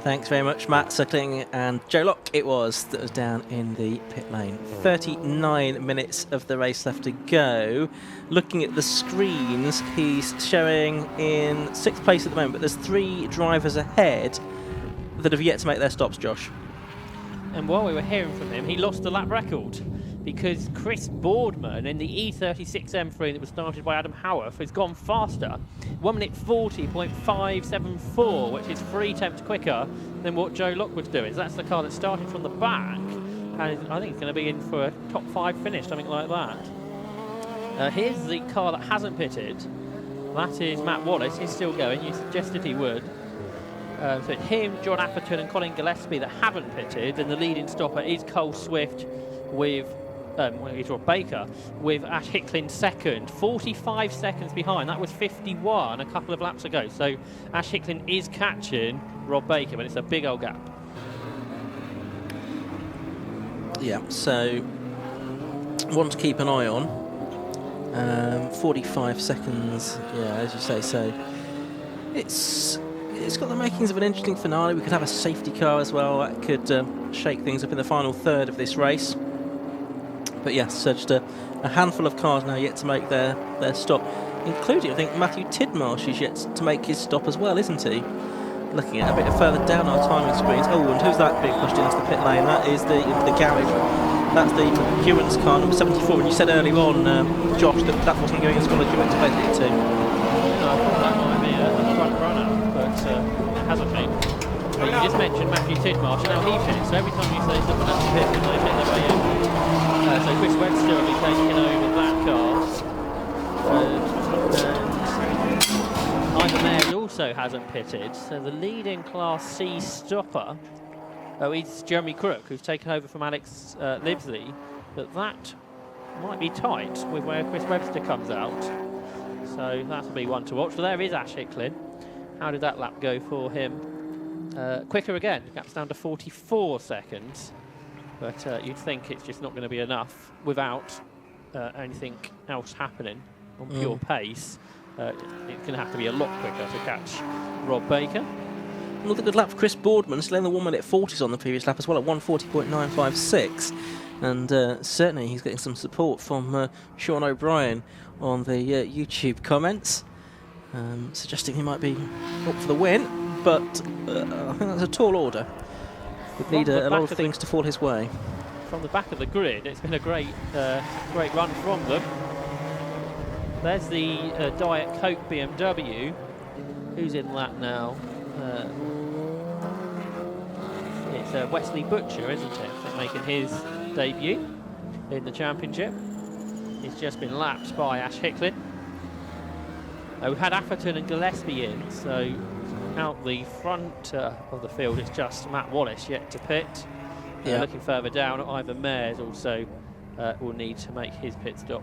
Speaker 1: Thanks very much, Matt Suckling and Joe Locke. It was that was down in the pit lane. 39 minutes of the race left to go. Looking at the screens, he's showing in 6th place at the moment, but there's 3 drivers ahead that have yet to make their stops, Josh.
Speaker 2: And while we were hearing from him, he lost the lap record because Chris Boardman in the E36 M3 that was started by Adam Howarth has gone faster. 1 minute 40.574, which is 3 tenths quicker than what Joe Locke was doing. So that's the car that started from the back, and I think it's going to be in for a top 5 finish, something like that. Here's the car that hasn't pitted. That is Matt Wallace. He's still going. You suggested he would. So it's him, John Atherton and Colin Gillespie that haven't pitted, and the leading stopper is Cole Swift with it's Rob Baker with Ash Hicklin second, 45 seconds behind. That was 51 a couple of laps ago. So Ash Hicklin is catching Rob Baker, but it's a big old gap.
Speaker 1: Yeah, so one to keep an eye on. 45 seconds, yeah, as you say. So it's got the makings of an interesting finale. We could have a safety car as well. That could shake things up in the final third of this race. But yes, so just a handful of cars now yet to make their stop, including, I think, Matthew Tidmarsh is yet to make his stop as well, isn't he? Looking at a bit further down our timing screens. Oh, and who's that being pushed into the pit lane? That is the garage. That's the McEwan's car, number 74. And you said earlier on, Josh, that wasn't going as well as you anticipated it to.
Speaker 2: No, I thought that might be a front runner, but it hasn't been. But you just mentioned Matthew Tidmarsh, and now he pitted, so every time you say someone else pit, they hit their way in. So Chris Webster will be taking over that car. Ivan Mayer also hasn't pitted, so the leading Class C stopper, it's Jeremy Crook, who's taken over from Alex Livesey, but that might be tight with where Chris Webster comes out. So that'll be one to watch. So there is Ash Hicklin. How did that lap go for him? Quicker again, gap's down to 44 seconds. But you'd think it's just not going to be enough without anything else happening on pure pace. It's going to have to be a lot quicker to catch Rob Baker.
Speaker 1: Another good lap for Chris Boardman, still in the 1 minute 40s on the previous lap as well at 1:40.956. And certainly he's getting some support from Sean O'Brien on the YouTube comments, suggesting he might be up for the win, but I think that's a tall order. Would need a lot of things to fall his way.
Speaker 2: From the back of the grid, it's been a great run from them. There's the Diet Coke BMW. Who's in that now? It's Wesley Butcher, isn't it? Making his debut in the championship. He's just been lapped by Ash Hicklin. We've had Atherton and Gillespie in, so out the front of the field it's just Matt Wallace yet to pit. Looking further down, Ivan Mayers also will need to make his pit stop.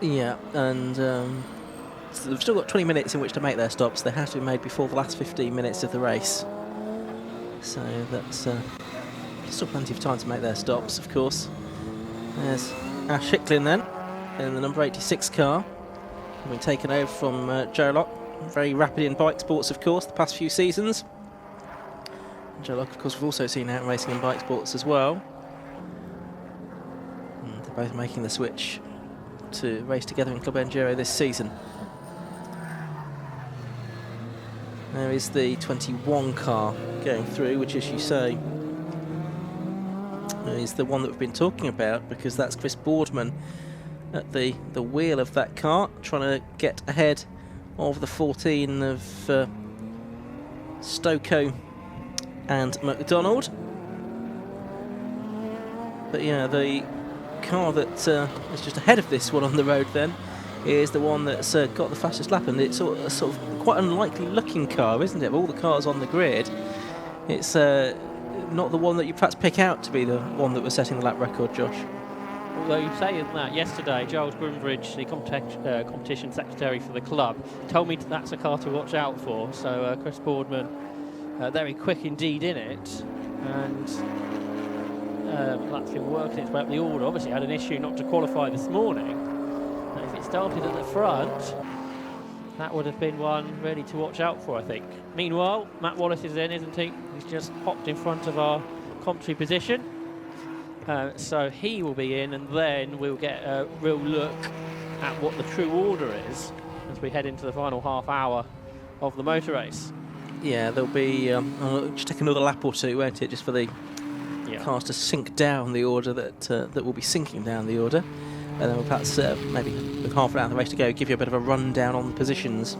Speaker 2: Yeah, and so they've still got 20 minutes in which to make their stops. They have to be made before the last 15 minutes of the race. So that's
Speaker 1: Still plenty of time to make their stops, of course. There's Ash Hicklin then, in the number 86 car. Having taken over from Joe Locke. Very rapid in bike sports, of course, the past few seasons. Joe Locke, of course, we've also seen out racing in bike sports as well. And they're both making the switch to race together in Club Enduro this season. There is the 21 car going through, which, as you say, is the one that we've been talking about, because that's Chris Boardman at the wheel of that car, trying to get ahead of the 14 of Stokoe and McDonald. But yeah, the car that is just ahead of this one on the road then is the one that's got the fastest lap, and it's sort of quite unlikely looking car, isn't it? Of all the cars on the grid, it's not the one that you perhaps pick out to be the one that was setting the lap record, Josh.
Speaker 2: Although saying that, yesterday Giles Groombridge, the competition secretary for the club, told me that's a car to watch out for. So Chris Boardman, very quick indeed in it, and that's been working its way up the order. Obviously had an issue not to qualify this morning. And if it started at the front, that would have been one really to watch out for, I think. Meanwhile, Matt Wallace is in, isn't he? He's just hopped in front of our commentary position. So he will be in, and then we'll get a real look at what the true order is as we head into the final half hour of the motor race.
Speaker 1: Yeah, there'll be just take another lap or two, won't it, just for the cars to sink down the order that will be sinking down the order, and then we'll perhaps maybe with half an hour of the race to go, give you a bit of a rundown on the positions.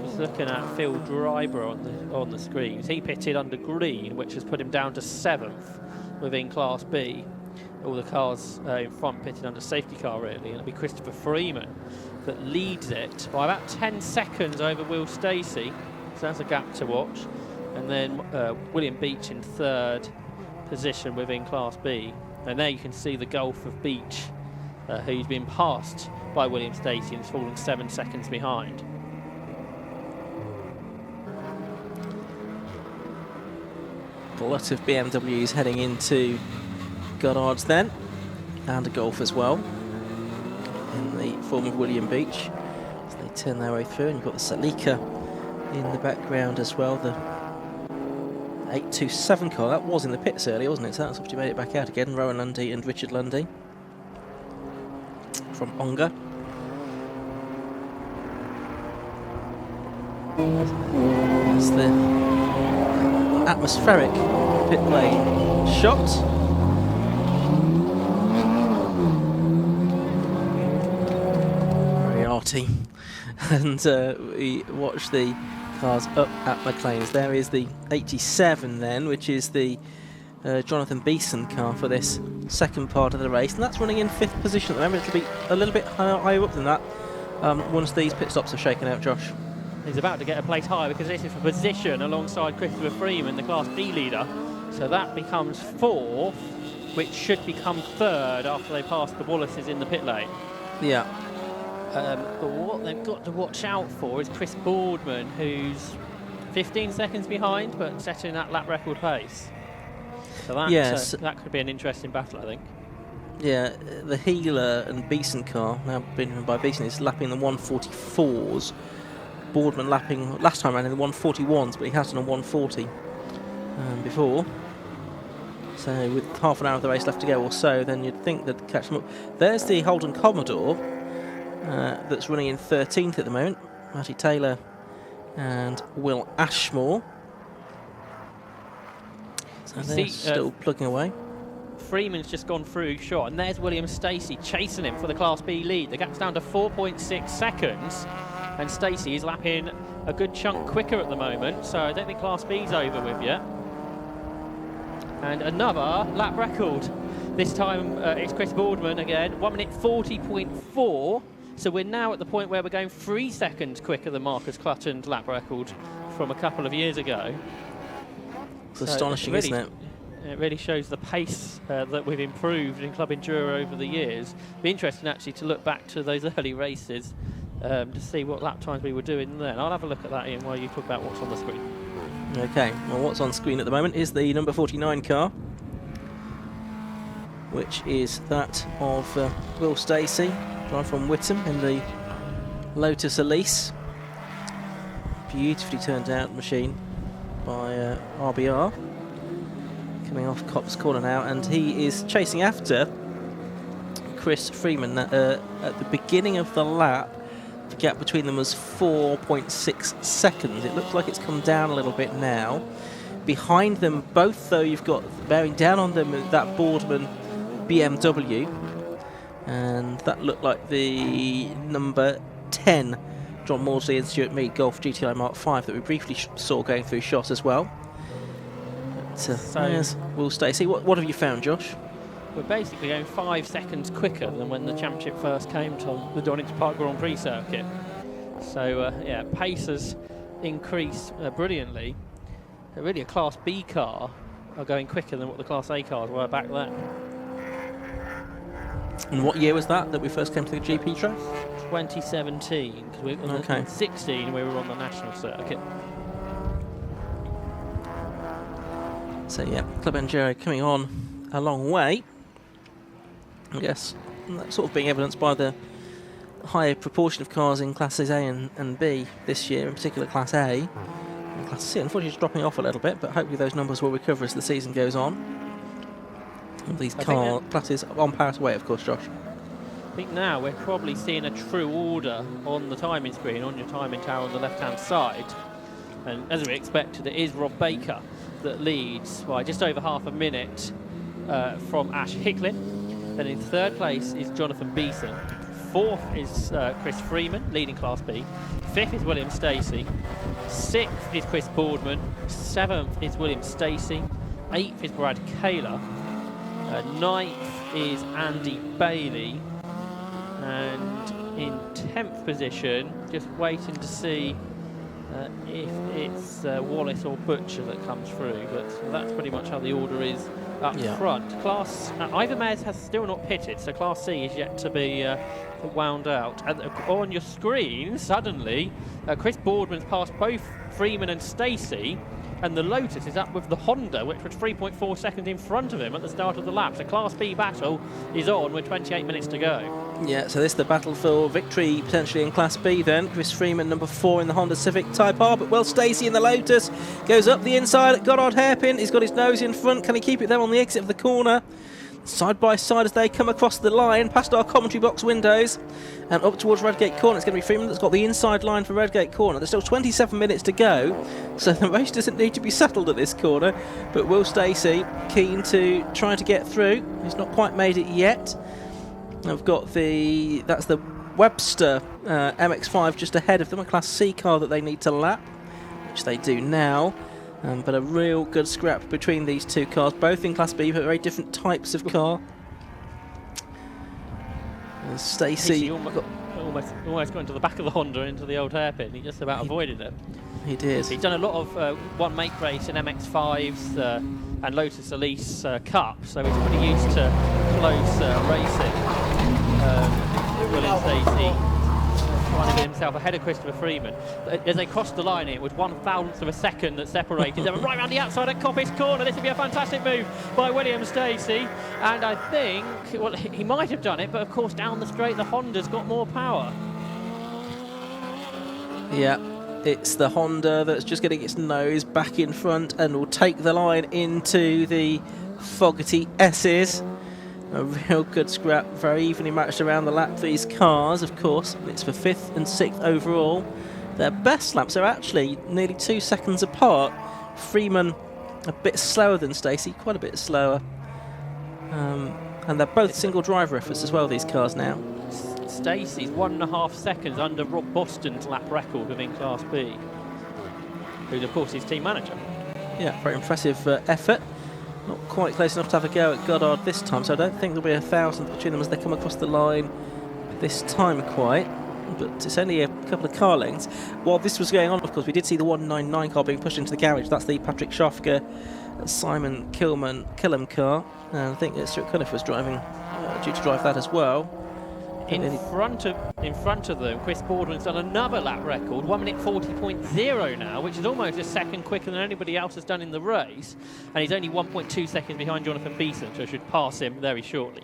Speaker 2: Just looking at Phil Dryber on the screens, he pitted under green, which has put him down to 7th. Within Class B, all the cars in front pitted under safety car really, and it'll be Christopher Freeman that leads it by about 10 seconds over Will Stacey, so that's a gap to watch. And then William Beach in 3rd position within Class B, and there you can see the gulf of Beach, who's been passed by William Stacey and is falling 7 seconds behind.
Speaker 1: A lot of BMWs heading into Goddard's then, and a Golf as well, in the form of William Beach, as they turn their way through. And you've got the Celica in the background as well, the 827 car. That was in the pits earlier, wasn't it? So that's obviously made it back out again. Rowan Lundy and Richard Lundy from Onga. That's the atmospheric pit lane shot. Very arty. And we watch the cars up at McLean's. There is the 87 then, which is the Jonathan Beeson car for this second part of the race, and that's running in 5th position at the moment. It'll be a little bit higher up than that once these pit stops are shaken out, Josh.
Speaker 2: He's about to get a place higher because this is for position alongside Christopher Freeman, the Class B leader. So that becomes 4th, which should become 3rd after they pass the Wallaces in the pit lane.
Speaker 1: Yeah.
Speaker 2: But what they've got to watch out for is Chris Boardman, who's 15 seconds behind, but setting that lap record pace. So that, that could be an interesting battle, I think.
Speaker 1: Yeah, the Healer and Beeson car, now being run by Beeson, is lapping the 144s. Boardman lapping last time around in the 141s, but he has done a 140 before. So with half an hour of the race left to go or so, then you'd think they'd catch them up. There's the Holden Commodore that's running in 13th at the moment. Matty Taylor and Will Ashmore. So they're still plugging away.
Speaker 2: Freeman's just gone through shot, and there's William Stacey chasing him for the Class B lead. The gap's down to 4.6 seconds. And Stacey is lapping a good chunk quicker at the moment, so I don't think Class B's over with yet. And another lap record. This time it's Chris Boardman again, 1 minute 40.4. So we're now at the point where we're going 3 seconds quicker than Marcus Clutton's lap record from a couple of years ago.
Speaker 1: It's astonishing, isn't it?
Speaker 2: It really shows the pace that we've improved in Club Enduro over the years. It'd be interesting actually to look back to those early races to see what lap times we were doing then. I'll have a look at that, Ian, while you talk about what's on the screen.
Speaker 1: Okay, well, what's on screen at the moment is the number 49 car, which is that of Will Stacey, drive from Whittam in the Lotus Elise. Beautifully turned out machine by RBR. Coming off Copse Corner now, and he is chasing after Chris Freeman. At the beginning of the lap, the gap between them was 4.6 seconds. It looks like it's come down a little bit now. Behind them both, though, you've got bearing down on them that Boardman BMW, and that looked like the number 10 John Maudsley and Stuart Mead Golf GTI Mark 5 that we briefly saw going through shot as well. But, there's Will Stacey. What have you found, Josh?
Speaker 2: We're basically going 5 seconds quicker than when the championship first came to the Donington Park Grand Prix circuit. So yeah, pace has increased brilliantly. Really, a Class B car are going quicker than what the Class A cars were back then.
Speaker 1: And what year was that we first came to the GP track?
Speaker 2: 2017, because in 16 we were on the national circuit.
Speaker 1: So yeah, Club Enduro coming on a long way. I guess that's sort of being evidenced by the higher proportion of cars in Classes A and B this year, in particular Class A. And Class C, unfortunately, is dropping off a little bit, but hopefully those numbers will recover as the season goes on. And these classes on Paris away, of course, Josh.
Speaker 2: I think now we're probably seeing a true order on the timing screen, on your timing tower on the left-hand side. And as we expected, it is Rob Baker that leads by just over half a minute from Ash Hicklin. Then in third place is Jonathan Beeson. Fourth is Chris Freeman, leading Class B. Fifth is William Stacey. Sixth is Chris Boardman. Seventh is William Stacey. Eighth is Brad Kaler. Ninth is Andy Bailey. And in 10th position, just waiting to see if it's Wallace or Butcher that comes through, but that's pretty much how the order is up front. Class Ivermez has still not pitted, so Class C is yet to be wound out. And on your screen, suddenly, Chris Boardman's passed both Freeman and Stacey, and the Lotus is up with the Honda, which was 3.4 seconds in front of him at the start of the lap. So Class B battle is on with 28 minutes to go. Yeah, so this is the battle for victory potentially in Class B then. Chris Freeman, number 4 in the Honda Civic Type R, but Will Stacey in the Lotus goes up the inside at Goddard Hairpin. He's got his nose in front. Can he keep it there on the exit of the corner? Side by side as they come across the line, past our commentary box windows and up towards Redgate Corner. It's going to be Freeman that's got the inside line for Redgate Corner. There's still 27 minutes to go, so the race doesn't need to be settled at this corner, but Will Stacey keen to try to get through. He's not quite made it yet. I've got that's the Webster MX-5 just ahead of them, a Class C car that they need to lap, which they do now. But a real good scrap between these two cars, both in Class B, but very different types of car. Stacey almost got into the back of the Honda, into the old hairpin. He just about avoided it.
Speaker 1: He did.
Speaker 2: He's done a lot of one-make race in MX-5s and Lotus Elise Cup, so he's pretty used to close racing. William Stacey trying to get himself ahead of Christopher Freeman. As they crossed the line, it was 1/1000 of a second that separated them. Right around the outside at Coppice Corner. This would be a fantastic move by William Stacey. And I think, well, he might have done it, but of course down the straight the Honda's got more power.
Speaker 1: Yeah, it's the Honda that's just getting its nose back in front and will take the line into the Fogarty S's. A real good scrap, very evenly matched around the lap, these cars, of course. It's for 5th and 6th overall. Their best laps are actually nearly 2 seconds apart. Freeman a bit slower than Stacey, quite a bit slower. And they're both single driver efforts as well, these cars now.
Speaker 2: Stacey's 1.5 seconds under Rob Boston's lap record within Class B, who's of course his team manager. Yeah,
Speaker 1: very impressive effort. Not quite close enough to have a go at Goddard this time, so I don't think there'll be 1,000 between them as they come across the line this time quite. But it's only a couple of car lengths. While this was going on, of course, we did see the 199 car being pushed into the garage. That's the Patrick Schaffer, Simon Killam car. And I think Stuart Cunliffe was driving, due to drive that as well.
Speaker 2: In front of them, Chris Boardman's done another lap record, 1 minute 40.0 now, which is almost a second quicker than anybody else has done in the race, and he's only 1.2 seconds behind Jonathan Beeson, so should pass him very shortly.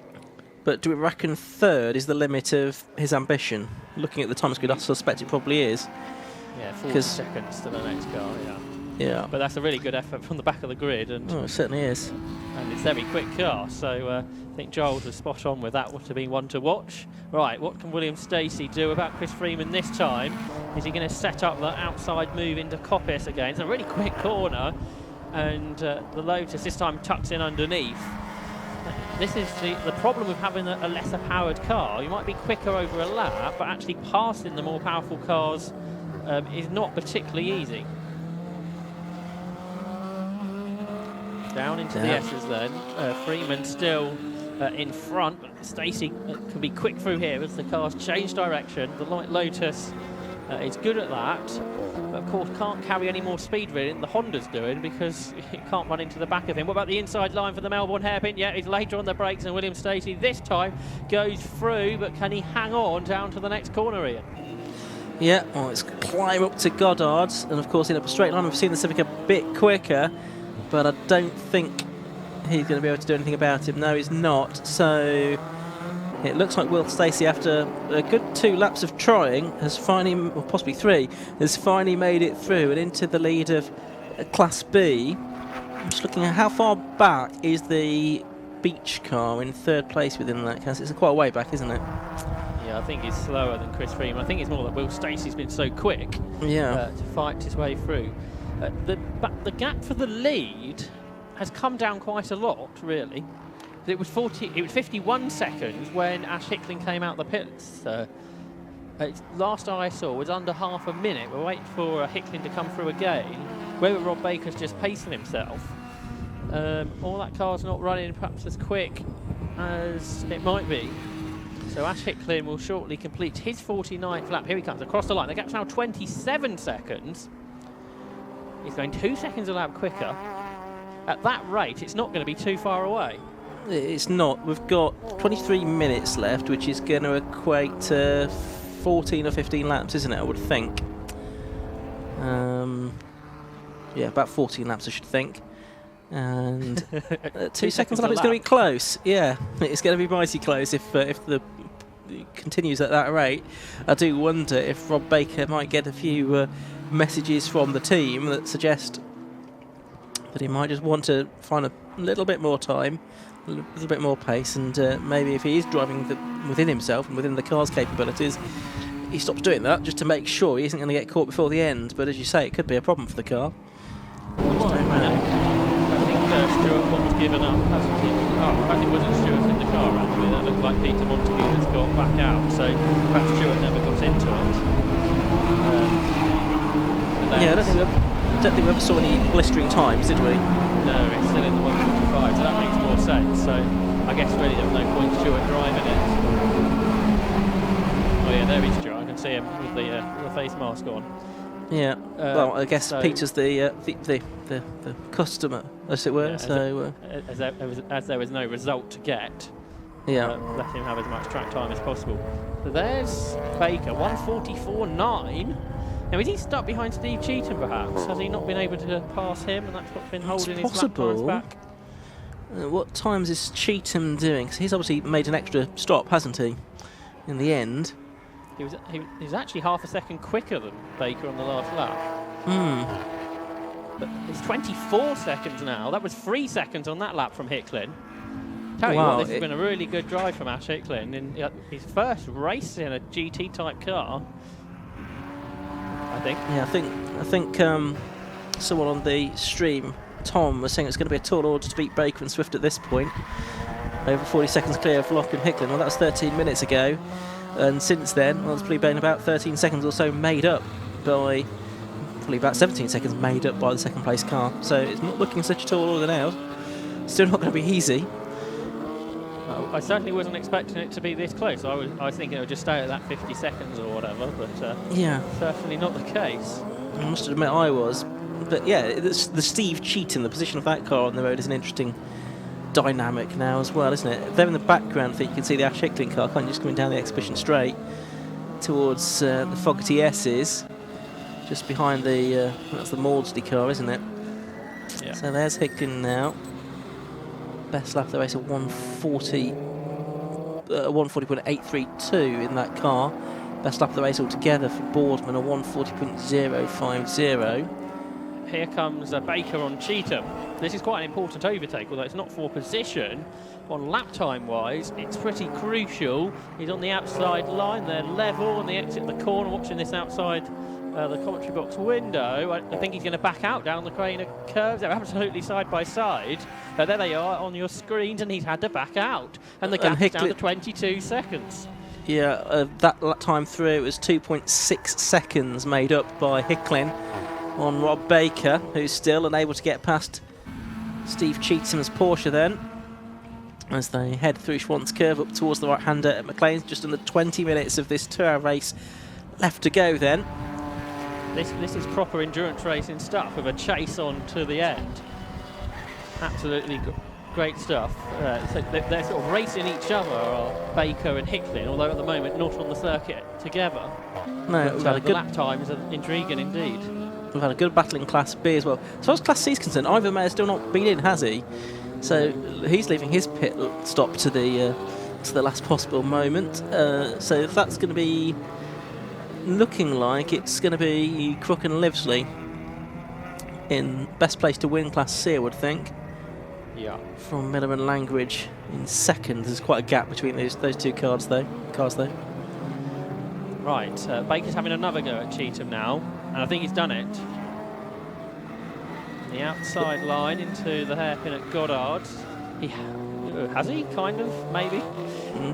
Speaker 1: But do we reckon third is the limit of his ambition? Looking at the time grid, I suspect it probably is.
Speaker 2: Yeah, 40 seconds to the next car, yeah.
Speaker 1: Yeah.
Speaker 2: But that's a really good effort from the back of the grid, and
Speaker 1: it certainly is.
Speaker 2: And it's a very quick car, so I think Giles was spot on with that, would have been one to watch. Right, what can William Stacey do about Chris Freeman this time? Is he going to set up the outside move into Coppice again? It's a really quick corner, and the Lotus this time tucks in underneath. This is the problem with having a lesser powered car. You might be quicker over a lap, but actually passing the more powerful cars is not particularly easy. Down into the S's then. Freeman still in front. Stacey can be quick through here as the cars change direction. The light Lotus is good at that, but of course can't carry any more speed really than the Honda's doing, because it can't run into the back of him. What about the inside line for the Melbourne hairpin? Yeah, he's later on the brakes, and William Stacey this time goes through, but can he hang on down to the next corner, Ian?
Speaker 1: Yeah, well, it's climb up to Goddard's, and of course in a straight line we've seen the Civic a bit quicker, but I don't think he's going to be able to do anything about him. No, he's not. So it looks like Will Stacey, after a good 2 laps of trying, has finally, or possibly 3, has finally made it through and into the lead of Class B. I'm just looking at how far back is the Beach car in 3rd place within that class. It's quite a way back, isn't it?
Speaker 2: Yeah, I think he's slower than Chris Freeman. I think it's more that Will Stacey's been so quick to fight his way through. The gap for the lead has come down quite a lot, really. It was 51 seconds when Ash Hickling came out the pits. Last I saw was under half a minute. We're waiting for Hickling to come through again. Whether Rob Baker's just pacing himself, or that car's not running perhaps as quick as it might be. So Ash Hickling will shortly complete his 49th lap. Here he comes across the line. The gap's now 27 seconds. He's going 2 seconds a lap quicker. At that rate, it's not going to be too far away.
Speaker 1: It's not. We've got 23 minutes left, which is going to equate to 14 or 15 laps, isn't it? I would think. Yeah, about 14 laps, I should think. And 2 seconds a lap, it's going to be close. Yeah, it's going to be mighty close if the continues at that rate. I do wonder if Rob Baker might get a few messages from the team that suggest that he might just want to find a little bit more time, a little bit more pace, and maybe if he is driving within himself and within the car's capabilities, he stops doing that just to make sure he isn't going to get caught before the end. But as you say, it could be a problem for the car.
Speaker 2: I think Stuart was given up, hasn't he? Oh, it wasn't Stuart in the car, actually. That looked like Peter Montague has got back out, so perhaps Stuart never got into it.
Speaker 1: Yeah, I don't think we ever saw any blistering times, did we?
Speaker 2: No, it's still in the 145, so that makes more sense. So I guess really there was no point Stuart driving it. Oh yeah, there he's Stuart. I can see him with the face mask on.
Speaker 1: Yeah. Well, I guess Peter's the customer, as it were.
Speaker 2: Yeah,
Speaker 1: so
Speaker 2: as there was no result to get,
Speaker 1: yeah,
Speaker 2: let him have as much track time as possible. So there's Baker, 144.9. Now, is he stuck behind Steve Cheetham, perhaps? Has he not been able to pass him, and that's what's been holding his lap times back?
Speaker 1: What times is Cheetham doing? Because he's obviously made an extra stop, hasn't he, in the end?
Speaker 2: He was actually half a second quicker than Baker on the last lap. But it's 24 seconds now. That was 3 seconds on that lap from Hickling. Tell you what, this has been a really good drive from Ash Hickling in his first race in a GT-type car, I think. Yeah,
Speaker 1: I think someone on the stream, Tom, was saying it's going to be a tall order to beat Baker and Swift at this point. Over 40 seconds clear of Locke and Hickling. Well, that was 13 minutes ago. And since then, well, it's probably been about 13 seconds or so made up by, probably about 17 seconds made up by the second place car. So it's not looking such a tall order now. Still not going to be easy.
Speaker 2: I certainly wasn't expecting it to be this close. I was thinking it would just stay at that 50 seconds or whatever, but yeah, certainly not the case.
Speaker 1: I must admit I was. But yeah, the Steve Cheetham, the position of that car on the road is an interesting dynamic now as well, isn't it? There in the background, I think you can see the Ash Hicklin car kind of just coming down the exhibition straight towards the Fogarty S's, just behind the that's the Maudsley car, isn't it?
Speaker 2: Yeah.
Speaker 1: So there's Hicklin now. Best lap of the race, a 140.832 in that car. Best lap of the race altogether for Boardman, a 140.050.
Speaker 2: Here comes Baker on Cheetham. This is quite an important overtake, although it's not for position. On lap time wise, it's pretty crucial. He's on the outside line, they're level, and they exit the corner, watching this outside the commentary box window. I think he's going to back out down the crane of curves. They're absolutely side by side. There they are on your screens, and he's had to back out. And the gap is down to 22 seconds.
Speaker 1: Yeah, that time through, it was 2.6 seconds made up by Hicklin on Rob Baker, who's still unable to get past Steve Cheatham's Porsche then, as they head through Schwann's curve up towards the right-hander at McLean's. Just under 20 minutes of this 2-hour race left to go then.
Speaker 2: This is proper endurance racing stuff with a chase on to the end. Absolutely great stuff. So they're sort of racing each other, are Baker and Hicklin, although at the moment not on the circuit together.
Speaker 1: No,
Speaker 2: but, the lap times are intriguing indeed.
Speaker 1: We've had a good battle in Class B as well. As far as Class C is concerned, Ivan Mayer's still not been in, has he? So he's leaving his pit stop to the last possible moment. So that's going to be looking like it's going to be Crook and Livesley in best place to win Class C, I would think.
Speaker 2: Yeah.
Speaker 1: From Miller and Langridge in second. There's quite a gap between those two cars though.
Speaker 2: Right, Baker's having another go at Cheetham now, and I think he's done it. The outside line into the hairpin at Goddard. Has he? Kind of, maybe.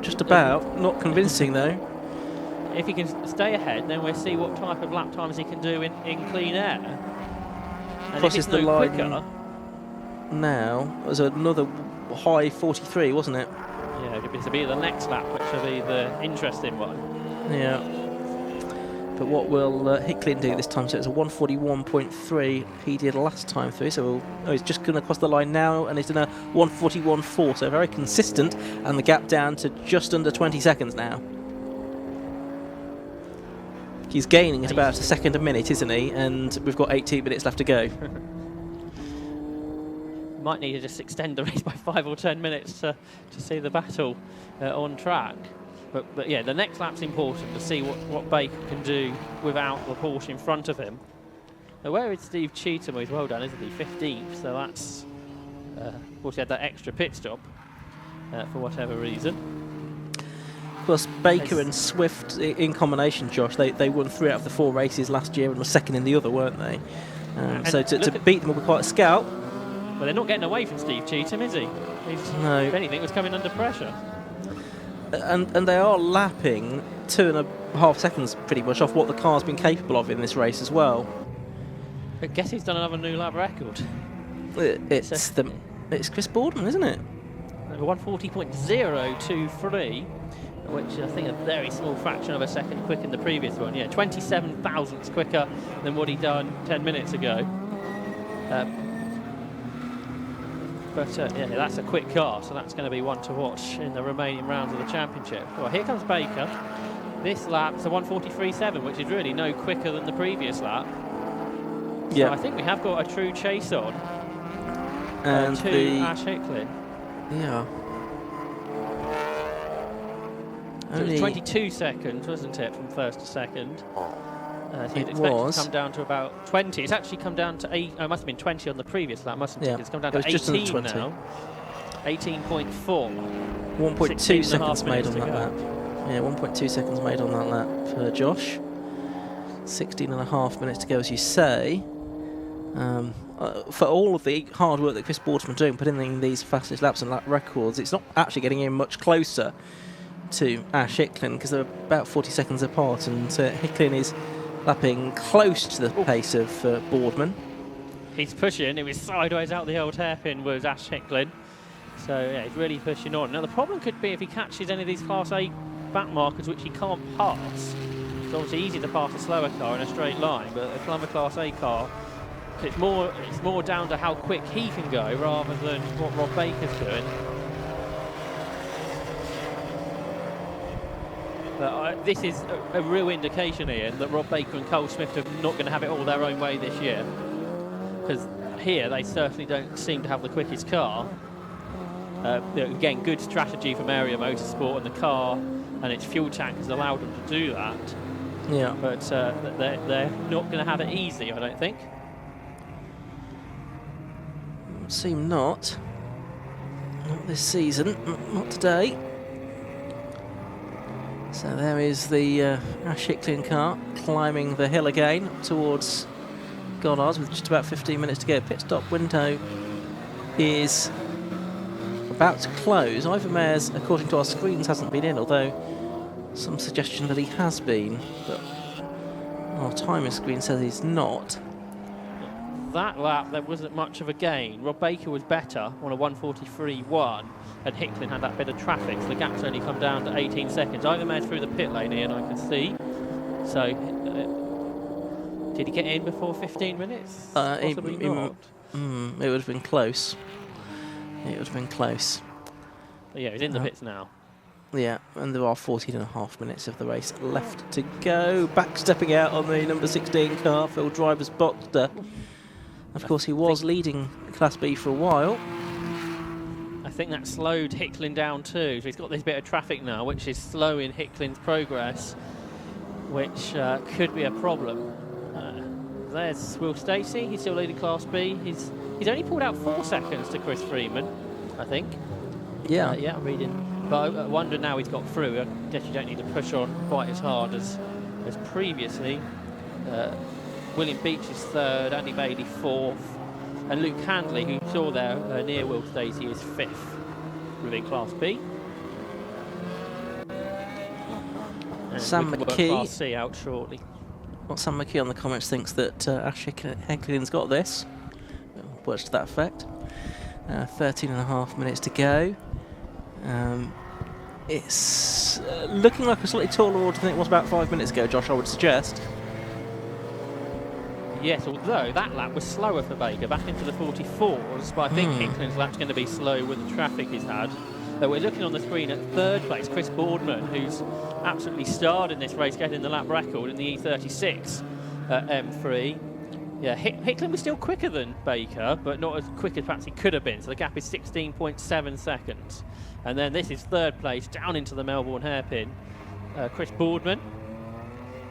Speaker 1: Just about. Not convincing though.
Speaker 2: If he can stay ahead, then we'll see what type of lap times he can do in clean air. And
Speaker 1: Crosses the line
Speaker 2: quicker,
Speaker 1: now. It was another high 43, wasn't it?
Speaker 2: Yeah, it'll be the next lap, which will be the interesting one.
Speaker 1: Yeah. But what will Hicklin do this time? So it's a 141.3 he did last time through. So he's just going to cross the line now, and he's done a 141.4. So very consistent, and the gap down to just under 20 seconds now. He's gaining at about a second a minute, isn't he? And we've got 18 minutes left to go.
Speaker 2: Might need to just extend the race by 5 or 10 minutes to see the battle on track. But yeah, the next lap's important to see what Baker can do without the Porsche in front of him. Now, where is Steve Cheetham? He's well done, isn't he? 15th, so that's... of course, he had that extra pit stop for whatever reason.
Speaker 1: Of course, Baker and Swift in combination, Josh, they won 3 out of the 4 races last year and were second in the other, weren't they? So to beat them will be quite a scout.
Speaker 2: Well, they're not getting away from Steve Cheetham, is he?
Speaker 1: No.
Speaker 2: If anything, was coming under pressure.
Speaker 1: And they are lapping 2.5 seconds pretty much off what the car's been capable of in this race as well.
Speaker 2: I guess he's done another new lap record.
Speaker 1: It's Chris Boardman, isn't it?
Speaker 2: 140.023, which I think a very small fraction of a second quicker than the previous one. Yeah, 27 thousandths quicker than what he'd done 10 minutes ago. Yeah, that's a quick car, so that's going to be one to watch in the remaining rounds of the championship. Well, here comes Baker. This lap's a 143.7, which is really no quicker than the previous lap. So I think we have got a true chase on.
Speaker 1: And
Speaker 2: to Ash Hicklin.
Speaker 1: Yeah.
Speaker 2: So it was 22 seconds, wasn't it, from first to second? So you'd expect it to come down to about 20. It's actually come down to 8. Oh, it must have been 20 on the previous lap, mustn't it? It's come down to 18 now. 18.4.
Speaker 1: 1.2 seconds made on that lap. Yeah, 1.2 seconds made on that lap for Josh. 16.5 minutes to go, as you say. For all of the hard work that Chris Boardman doing, putting in these fastest laps and lap records, it's not actually getting in much closer to Ash Hicklin because they're about 40 seconds apart, and Hicklin is lapping close to the pace of Boardman.
Speaker 2: He's pushing. It was sideways out the old hairpin was Ash Hicklin. So yeah, he's really pushing on. Now the problem could be if he catches any of these Class A back markers which he can't pass. It's obviously easy to pass a slower car in a straight line, but a Class A car It's more down to how quick he can go rather than what Rob Baker's doing. But this is a real indication, Ian, that Rob Baker and Cole Smith are not going to have it all their own way this year. Because here they certainly don't seem to have the quickest car. Again, good strategy from Area Motorsport, and the car and its fuel tank has allowed them to do that.
Speaker 1: Yeah.
Speaker 2: But they're not going to have it easy, I don't think.
Speaker 1: Seem not. Not this season. Not today. So there is the Ash Hicklin car climbing the hill again towards Goddard's with just about 15 minutes to go. Pit stop window is about to close. Ivan Mayers, according to our screens, hasn't been in, although some suggestion that he has been, but our timer screen says he's not.
Speaker 2: That lap, there wasn't much of a gain. Rob Baker was better on a 1:43.1, and Hicklin had that bit of traffic, so the gap's only come down to 18 seconds. Ivan Mayers through the pit lane here, and I can see. So, did he get in before 15 minutes? Possibly not.
Speaker 1: It would have been close. It would have been close.
Speaker 2: But yeah, he's in the pits now.
Speaker 1: Yeah, and there are 14.5 minutes of the race left to go. Back stepping out on the number 16 car, Phil Driver's Boxster. Of course, he was leading Class B for a while.
Speaker 2: I think that slowed Hicklin down too. So he's got this bit of traffic now, which is slowing Hicklin's progress, which could be a problem. There's Will Stacey. He's still leading Class B. He's only pulled out 4 seconds to Chris Freeman, I think.
Speaker 1: Yeah.
Speaker 2: Yeah, I'm reading. But I wonder now he's got through. I guess you don't need to push on quite as hard as previously. William Beach is third, Andy Bailey fourth, and Luke Handley, who saw there near Will Stacey, is fifth within Class B. And
Speaker 1: Sam McKee.
Speaker 2: Class C out shortly.
Speaker 1: Well, Sam McKee on the comments thinks that Ash Hicklin's got this. Words to that effect. 13.5 minutes to go. It's looking like a slightly taller order than it was about 5 minutes ago, Josh, I would suggest.
Speaker 2: Yes, although that lap was slower for Baker, back into the 44s, but I think Hicklin's lap's going to be slow with the traffic he's had. We're looking on the screen at third place, Chris Boardman, who's absolutely starred in this race, getting the lap record in the E36 M3. Yeah, Hicklin was still quicker than Baker, but not as quick as perhaps he could have been, so the gap is 16.7 seconds. And then this is third place, down into the Melbourne hairpin, Chris Boardman.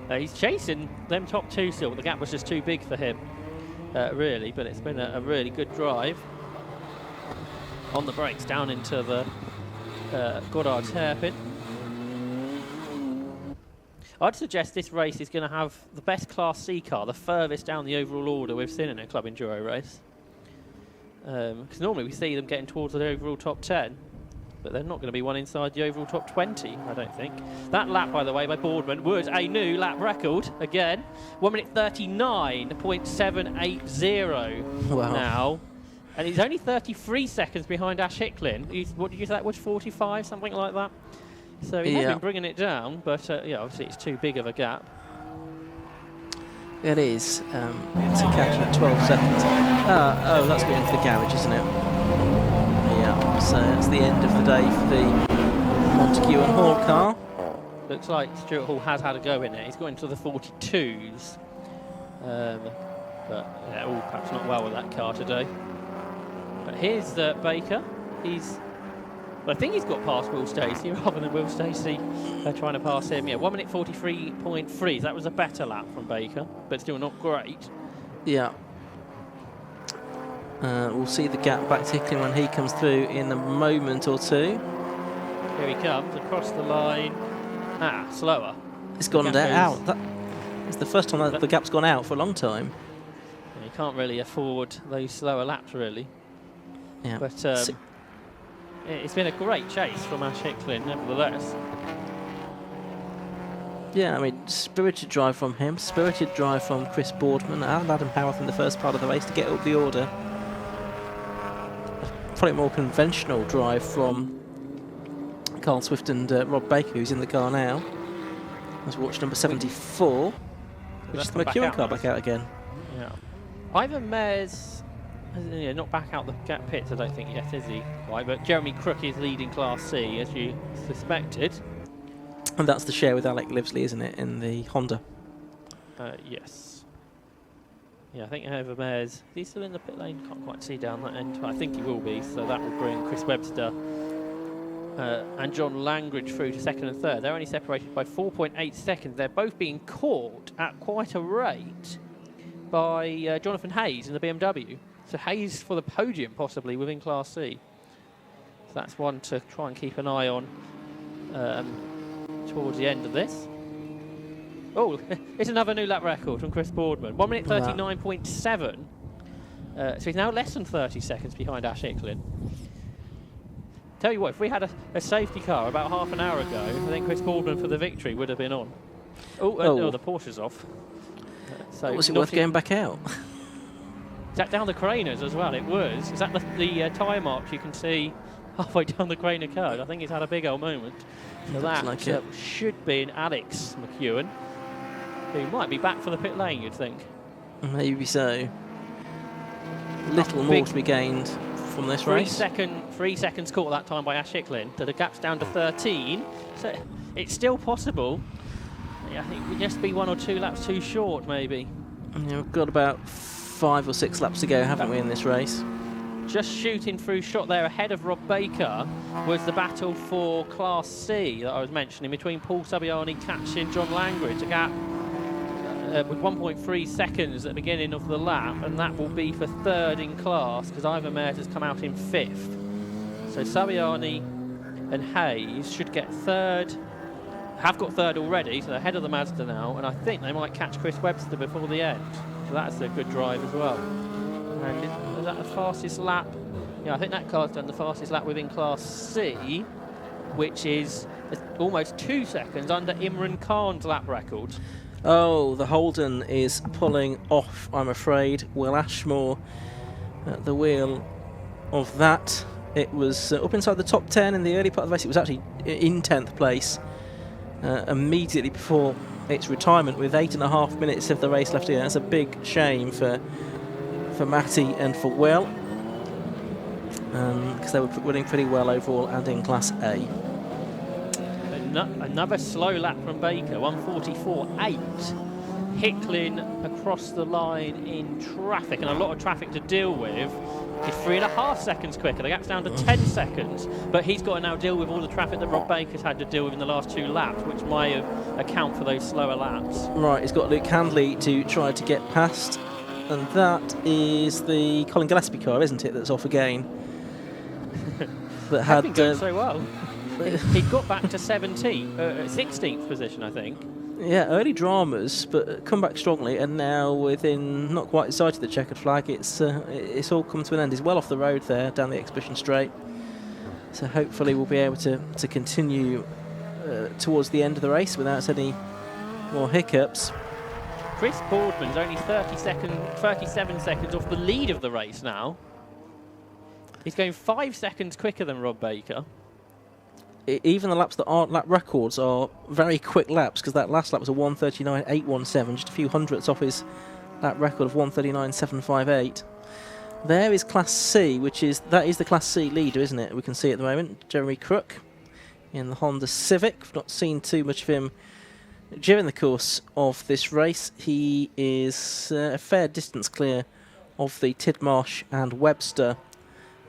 Speaker 2: He's chasing them top two still, but the gap was just too big for him, really. But it's been a really good drive. On the brakes, down into the Goddard's hairpin. I'd suggest this race is going to have the best Class C car, the furthest down the overall order we've seen in a Club Enduro race. Because normally we see them getting towards the overall top 10. But they're not going to be one inside the overall top 20, I don't think. That lap, by the way, by Boardman was a new lap record, again. 1 minute 39.780 now. And he's only 33 seconds behind Ash Hicklin. What did you say that was, 45, something like that? So he has been bringing it down, but yeah, obviously it's too big of a gap.
Speaker 1: It is. To catch at 12 seconds. Oh, that's going into the garage, isn't it? Yeah, so that's the end of the day for the Montague and Hall car.
Speaker 2: Looks like Stuart Hall has had a go in it. He's got into the 42s. But yeah, perhaps not well with that car today. But here's Baker. I think he's got past Will Stacey rather than Will Stacey trying to pass him. Yeah, 1 minute 43.3. That was a better lap from Baker, but still not great.
Speaker 1: Yeah. We'll see the gap back to Hicklin when he comes through in a moment or two.
Speaker 2: Here he comes across the line. Slower.
Speaker 1: It's gone out. It's the first time that the gap's gone out for a long time.
Speaker 2: You can't really afford those slower laps, really.
Speaker 1: Yeah.
Speaker 2: But it's been a great chase from Ash Hicklin, nevertheless.
Speaker 1: Yeah, I mean, spirited drive from him, spirited drive from Chris Boardman and Adam Howarth in the first part of the race to get up the order. Probably more conventional drive from Carl Swift and Rob Baker, who's in the car now. Let's watch number 74, which is the McEwen car back out again.
Speaker 2: Yeah. Ivan Mares, not back out the gap pits, I don't think yet, is he? Quite, but Jeremy Crook is leading Class C, as you suspected.
Speaker 1: And that's the share with Alec Livesley, isn't it, in the Honda?
Speaker 2: Yes. Yeah, I think Ivan Mares, is he still in the pit lane? Can't quite see down that end. I think he will be, so that will bring Chris Webster and John Langridge through to second and third. They're only separated by 4.8 seconds. They're both being caught at quite a rate by Jonathan Hayes in the BMW. So Hayes for the podium, possibly, within Class C. So that's one to try and keep an eye on towards the end of this. Oh, it's another new lap record from Chris Boardman. 1 minute 39.7. So he's now less than 30 seconds behind Ash Icklin. Tell you what, if we had a safety car about half an hour ago, I think Chris Boardman for the victory would have been on. Oh, the Porsche's off. So
Speaker 1: was it worth going back out?
Speaker 2: Is that down the Craners as well? It was. Is that the tyre marks you can see halfway down the Craner curve? I think he's had a big old moment. So that
Speaker 1: like
Speaker 2: should be in Alex McEwen, who might be back for the pit lane, you'd think.
Speaker 1: Maybe so. Little more to be gained from this race.
Speaker 2: 3 seconds caught that time by Ash Icklin. So the gap's down to 13. So it's still possible. Yeah, I think we'd just be 1 or 2 laps too short, maybe.
Speaker 1: Yeah, we've got about 5 or 6 laps to go, haven't we, in this race?
Speaker 2: Just shooting through shot there ahead of Rob Baker was the battle for Class C that I was mentioning between Paul Sabiani catching John Langridge. A gap with 1.3 seconds at the beginning of the lap, and that will be for third in class because Ivan Mares has come out in 5th. So Sabiani and Hayes should get third, have got third already, so they're ahead of the Mazda now, and I think they might catch Chris Webster before the end. So that's a good drive as well. And is that the fastest lap? Yeah, I think that car's done the fastest lap within Class C, which is almost 2 seconds under Imran Khan's lap record.
Speaker 1: Oh, the Holden is pulling off, I'm afraid. Will Ashmore at the wheel of that. It was up inside the top 10 in the early part of the race. It was actually in 10th place immediately before its retirement with 8.5 minutes of the race left to go. That's a big shame for Matty and for Will, because they were running pretty well overall and in Class A.
Speaker 2: Another slow lap from Baker, 1:44.8. Hicklin across the line in traffic, and a lot of traffic to deal with. He's 3.5 seconds quicker. The gap's down to 10 seconds, but he's got to now deal with all the traffic that Rob Baker's had to deal with in the last 2 laps, which may account for those slower laps. Right,
Speaker 1: he's got Luke Handley to try to get past, and that is the Colin Gillespie car, isn't it, that's off again? That had
Speaker 2: been going so well. He got back to 16th position, I think.
Speaker 1: Yeah, early dramas, but come back strongly, and now within not quite sight of the checkered flag, it's all come to an end. He's well off the road there, down the Exhibition Straight. So hopefully we'll be able to continue towards the end of the race without any more hiccups.
Speaker 2: Chris Boardman's only 37 seconds off the lead of the race now. He's going 5 seconds quicker than Rob Baker.
Speaker 1: Even the laps that aren't lap records are very quick laps, because that last lap was a 1:39.817, just a few hundredths off his lap record of 1:39.758. There is Class C, that is the Class C leader, isn't it? We can see at the moment Jeremy Crook in the Honda Civic. We've not seen too much of him during the course of this race. He is a fair distance clear of the Tidmarsh and Webster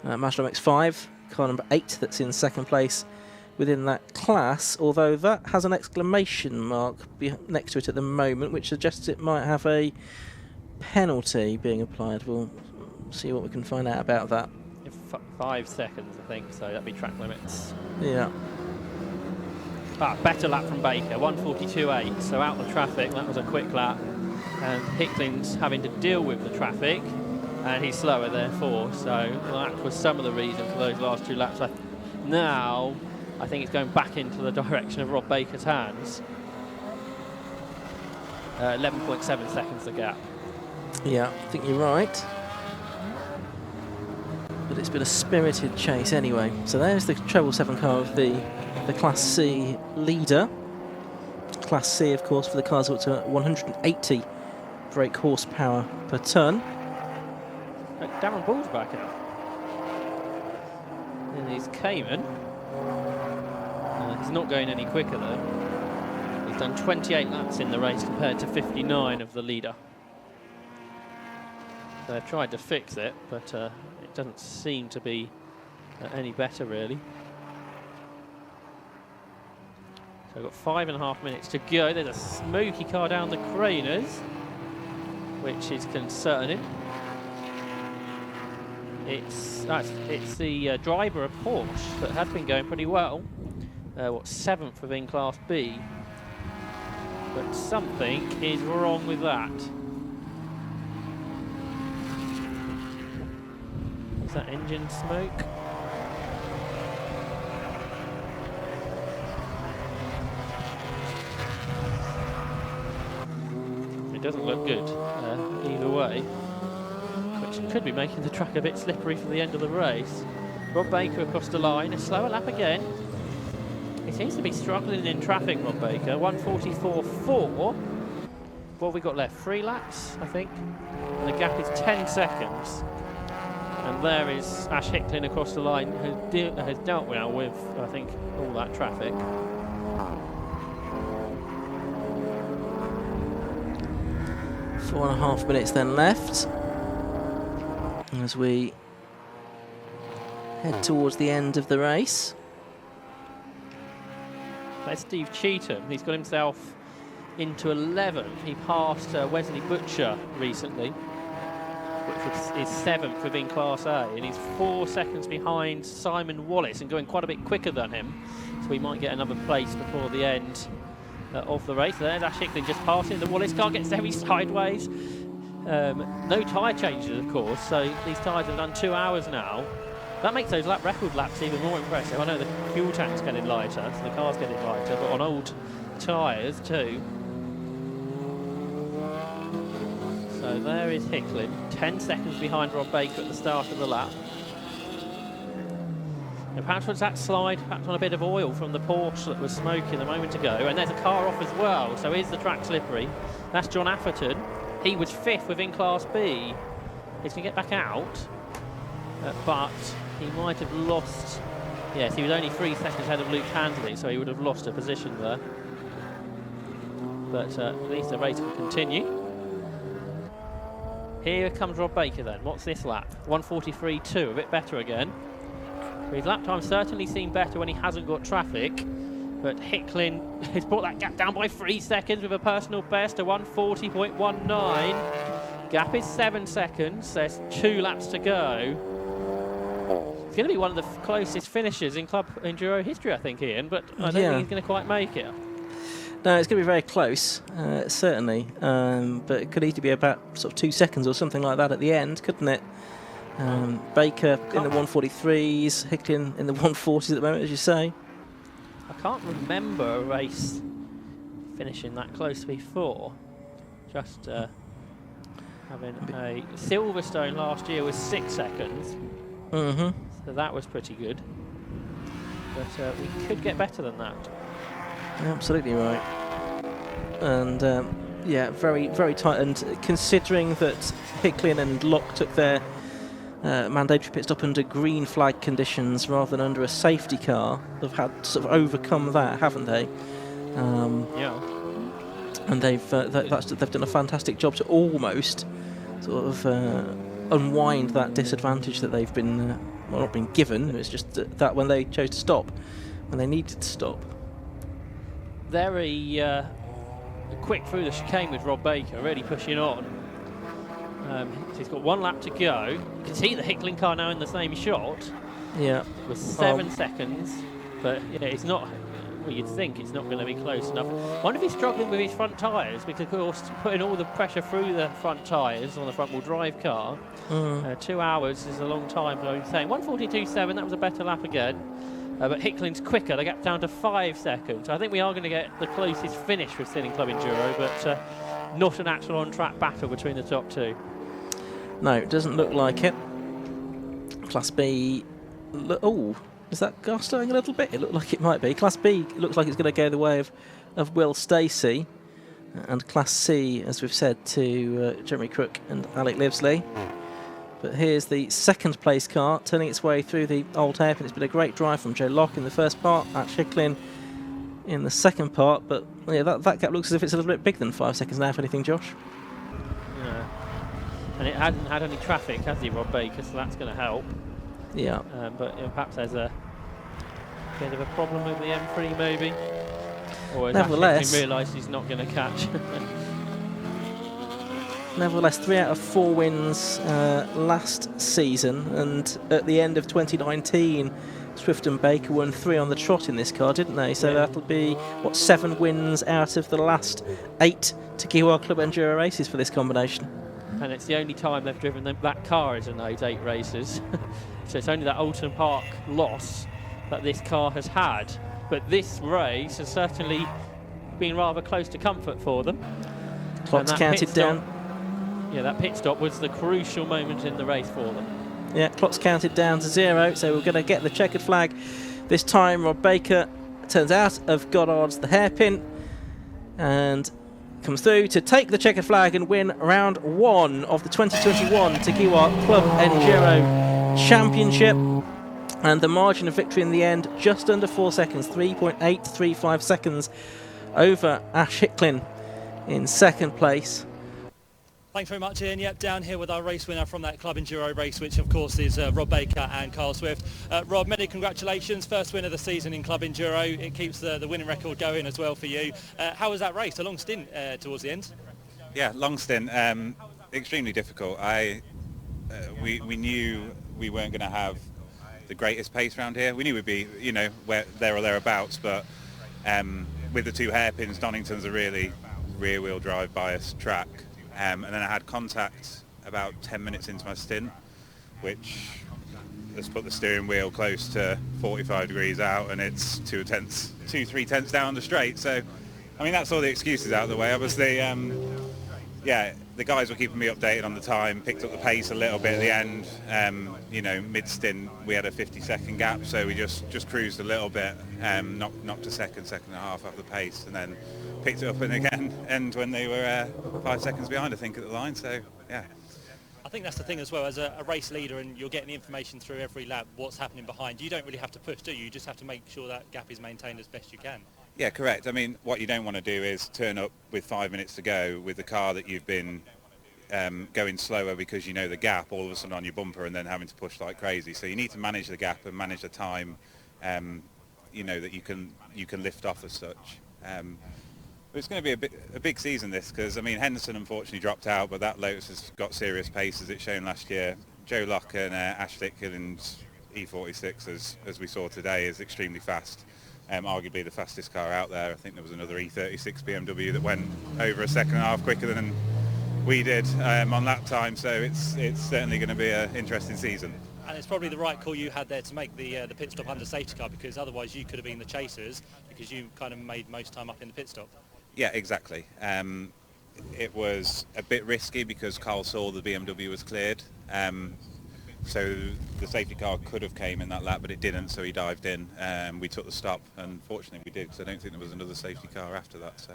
Speaker 1: Mazda MX-5, car number 8 that's in second place within that class, although that has an exclamation mark next to it at the moment, which suggests it might have a penalty being applied. We'll see what we can find out about that.
Speaker 2: 5 seconds, I think, so that'd be track limits.
Speaker 1: Yeah.
Speaker 2: Better lap from Baker, 1:42.8, so out the traffic. That was a quick lap, and Hicklin's having to deal with the traffic, and he's slower therefore, so that was some of the reason for those last 2 laps. Now I think it's going back into the direction of Rob Baker's hands. 11.7 seconds the gap.
Speaker 1: Yeah, I think you're right. But it's been a spirited chase anyway. So there's the treble 7 car of the Class C leader. Class C, of course, for the cars up to 180 brake horsepower per tonne.
Speaker 2: Darren Ball's back out. And he's Cayman. He's not going any quicker though. He's done 28 laps in the race compared to 59 of the leader. So they've tried to fix it, but it doesn't seem to be any better really. So we've got 5.5 minutes to go. There's a smoky car down the Craners, which is concerning. It's the driver of Porsche that had been going pretty well. 7th within Class B. But something is wrong with that. Is that engine smoke? It doesn't look good either way, which could be making the track a bit slippery for the end of the race. Rob Baker across the line, a slower lap again. He seems to be struggling in traffic, Rob Baker. 1:44.4. What have we got left? 3 laps, I think. And the gap is 10 seconds. And there is Ash Hicklin across the line, who has dealt well with, I think, all that traffic.
Speaker 1: Four and a half minutes then left as we head towards the end of the race.
Speaker 2: There's Steve Cheetham. He's got himself into 11th. He passed Wesley Butcher recently, which is 7th within Class A, and he's 4 seconds behind Simon Wallace and going quite a bit quicker than him. So we might get another place before the end of the race. There's Ash Hicklin just passing. The Wallace car gets very sideways. No tyre changes, of course, so these tyres have done 2 hours now. That makes those record laps even more impressive. I know the fuel tank's getting lighter, so the car's getting lighter, but on old tyres too. So there is Hicklin, 10 seconds behind Rob Baker at the start of the lap. And perhaps was that slide, perhaps on a bit of oil from the Porsche that was smoking a moment ago. And there's a car off as well, so is the track slippery? That's John Atherton. He was 5th within Class B. He's going to get back out, but he might have lost. Yes, he was only 3 seconds ahead of Luke Handley, so he would have lost a position there. But at least the race will continue. Here comes Rob Baker then. What's this lap? 1:43.2, a bit better again. His lap time certainly seemed better when he hasn't got traffic, but Hicklin has brought that gap down by 3 seconds with a personal best to 1:40.19. Gap is 7 seconds. There's 2 laps to go. It's going to be one of the closest finishes in Club Enduro history, I think, Ian, but I don't think he's going to quite make it.
Speaker 1: No, it's going to be very close, certainly, but it could easily be about sort of 2 seconds or something like that at the end, couldn't it? Baker in the 1:43s, Hicklin in the 1:40s at the moment, as you say.
Speaker 2: I can't remember a race finishing that close before. Just having a Silverstone last year was 6 seconds. So that was pretty good. But we could get better than that.
Speaker 1: Absolutely right. And yeah, very, very tight. And considering that Hicklin and Locke took their mandatory pit stop under green flag conditions rather than under a safety car, they've had to sort of overcome that, haven't they?
Speaker 2: Yeah.
Speaker 1: And they've done a fantastic job to almost sort of unwind that disadvantage that they've been well, not been given. It's just that when they chose to stop, when they needed to stop.
Speaker 2: Very quick through the chicane with Rob Baker, really pushing on. So he's got 1 lap to go. You can see the Hicklin car now in the same shot.
Speaker 1: Yeah.
Speaker 2: With 7 seconds, but yeah, it's not. Well, you'd think it's not going to be close enough. I wonder if he's struggling with his front tyres, because of course putting all the pressure through the front tyres on the front-wheel drive car. 2 hours is a long time. So I'm saying 1:42.7. That was a better lap again. But Hicklin's quicker. The gap's down to 5 seconds. I think we are going to get the closest finish with Sailing Club Enduro, but not an actual on-track battle between the top two.
Speaker 1: No, it doesn't look like it. Class B. Oh, is that car slowing a little bit? It looked like it might be. Class B looks like it's going to go the way of Will Stacey. And Class C, as we've said, to Jeremy Crook and Alec Livesley. But here's the second place car turning its way through the old hairpin. It's been a great drive from Joe Locke in the first part, Ash Hicklin in the second part, but yeah, that gap looks as if it's a little bit bigger than 5 seconds now, if anything, Josh.
Speaker 2: Yeah. And it hadn't had any traffic, has he, Rob Baker, so that's going to help.
Speaker 1: Yeah.
Speaker 2: But perhaps there's a bit of a problem with the M3 maybe. Or has
Speaker 1: Nevertheless,
Speaker 2: Ash Hicklin realised he's not going to catch?
Speaker 1: Nevertheless, 3 out of 4 wins last season, and at the end of 2019, Swift and Baker won 3 on the trot in this car, didn't they? So that'll be, what, 7 wins out of the last 8 TEGIWA Club Enduro races for this combination.
Speaker 2: And it's the only time they've driven that car is in those 8 races. So it's only that Alton Park loss that this car has had. But this race has certainly been rather close to comfort for them.
Speaker 1: Clock's counted down.
Speaker 2: Yeah, that pit stop was the crucial moment in the race for them.
Speaker 1: Yeah, clock's counted down to 0, so we're going to get the checkered flag. This time, Rob Baker turns out of Goddard's the hairpin and comes through to take the checkered flag and win round 1 of the 2021 TEGIWA Club Enduro Championship. And the margin of victory in the end, just under 4 seconds, 3.835 seconds over Ash Hicklin in second place.
Speaker 3: Thanks very much, Ian. Yep, down here with our race winner from that Club Enduro race, which of course is Rob Baker and Carl Swift. Rob, many congratulations. First win of the season in Club Enduro. It keeps the winning record going as well for you. How was that race? A long stint towards the end?
Speaker 6: Yeah, long stint. Extremely difficult. We knew we weren't going to have the greatest pace around here. We knew we'd be, there or thereabouts, but with the 2 hairpins, Donington's a really rear-wheel drive biased track. And then I had contact about 10 minutes into my stint, which has put the steering wheel close to 45 degrees out, and it's 3 tenths down the straight. So, I mean, that's all the excuses out of the way. Obviously, the guys were keeping me updated on the time, picked up the pace a little bit at the end. Mid-stint, we had a 50-second gap, so we just cruised a little bit, knocked a second and a half off the pace, and then picked it up and again, and when they were 5 seconds behind, I think, at the line. So, yeah.
Speaker 3: I think that's the thing as well, as a race leader, and you're getting the information through every lap, what's happening behind. You don't really have to push, do you? You just have to make sure that gap is maintained as best you can.
Speaker 6: Yeah, correct. I mean, what you don't want to do is turn up with 5 minutes to go with the car that you've been going slower because you know the gap, all of a sudden on your bumper, and then having to push like crazy. So you need to manage the gap and manage the time, that you can lift off as such. But it's going to be a big season, this, because, I mean, Henderson unfortunately dropped out, but that Lotus has got serious pace, as it's shown last year. Joe Locke and Ash Hicklin's E46, as we saw today, is extremely fast. Arguably the fastest car out there. I think there was another E36 BMW that went over a second and a half quicker than we did on lap time, so it's certainly going to be an interesting season.
Speaker 3: And it's probably the right call you had there to make the pit stop under safety car, because otherwise you could have been the chasers, because you kind of made most time up in the pit stop.
Speaker 6: Yeah, exactly. It was a bit risky because Carl saw the BMW was cleared. So the safety car could have came in that lap, but it didn't, so he dived in. We took the stop, and fortunately we did, because I don't think there was another safety car after that. So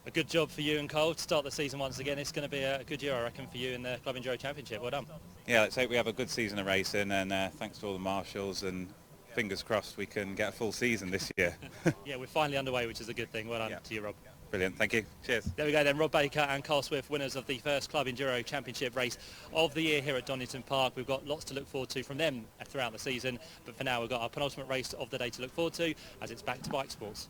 Speaker 3: a good job for you and Carl to start the season once again. It's going to be a good year, I reckon, for you in the Club Enduro Championship. Well done.
Speaker 6: Yeah, let's hope we have a good season of racing, and thanks to all the marshals, and fingers crossed we can get a full season this year.
Speaker 3: Yeah, we're finally underway, which is a good thing. Well done to you, Rob.
Speaker 6: Brilliant, thank you. Cheers.
Speaker 3: There we go then, Rob Baker and Carl Swift, winners of the first Club Enduro Championship race of the year here at Donington Park. We've got lots to look forward to from them throughout the season, but for now we've got our penultimate race of the day to look forward to, as it's back to bike sports.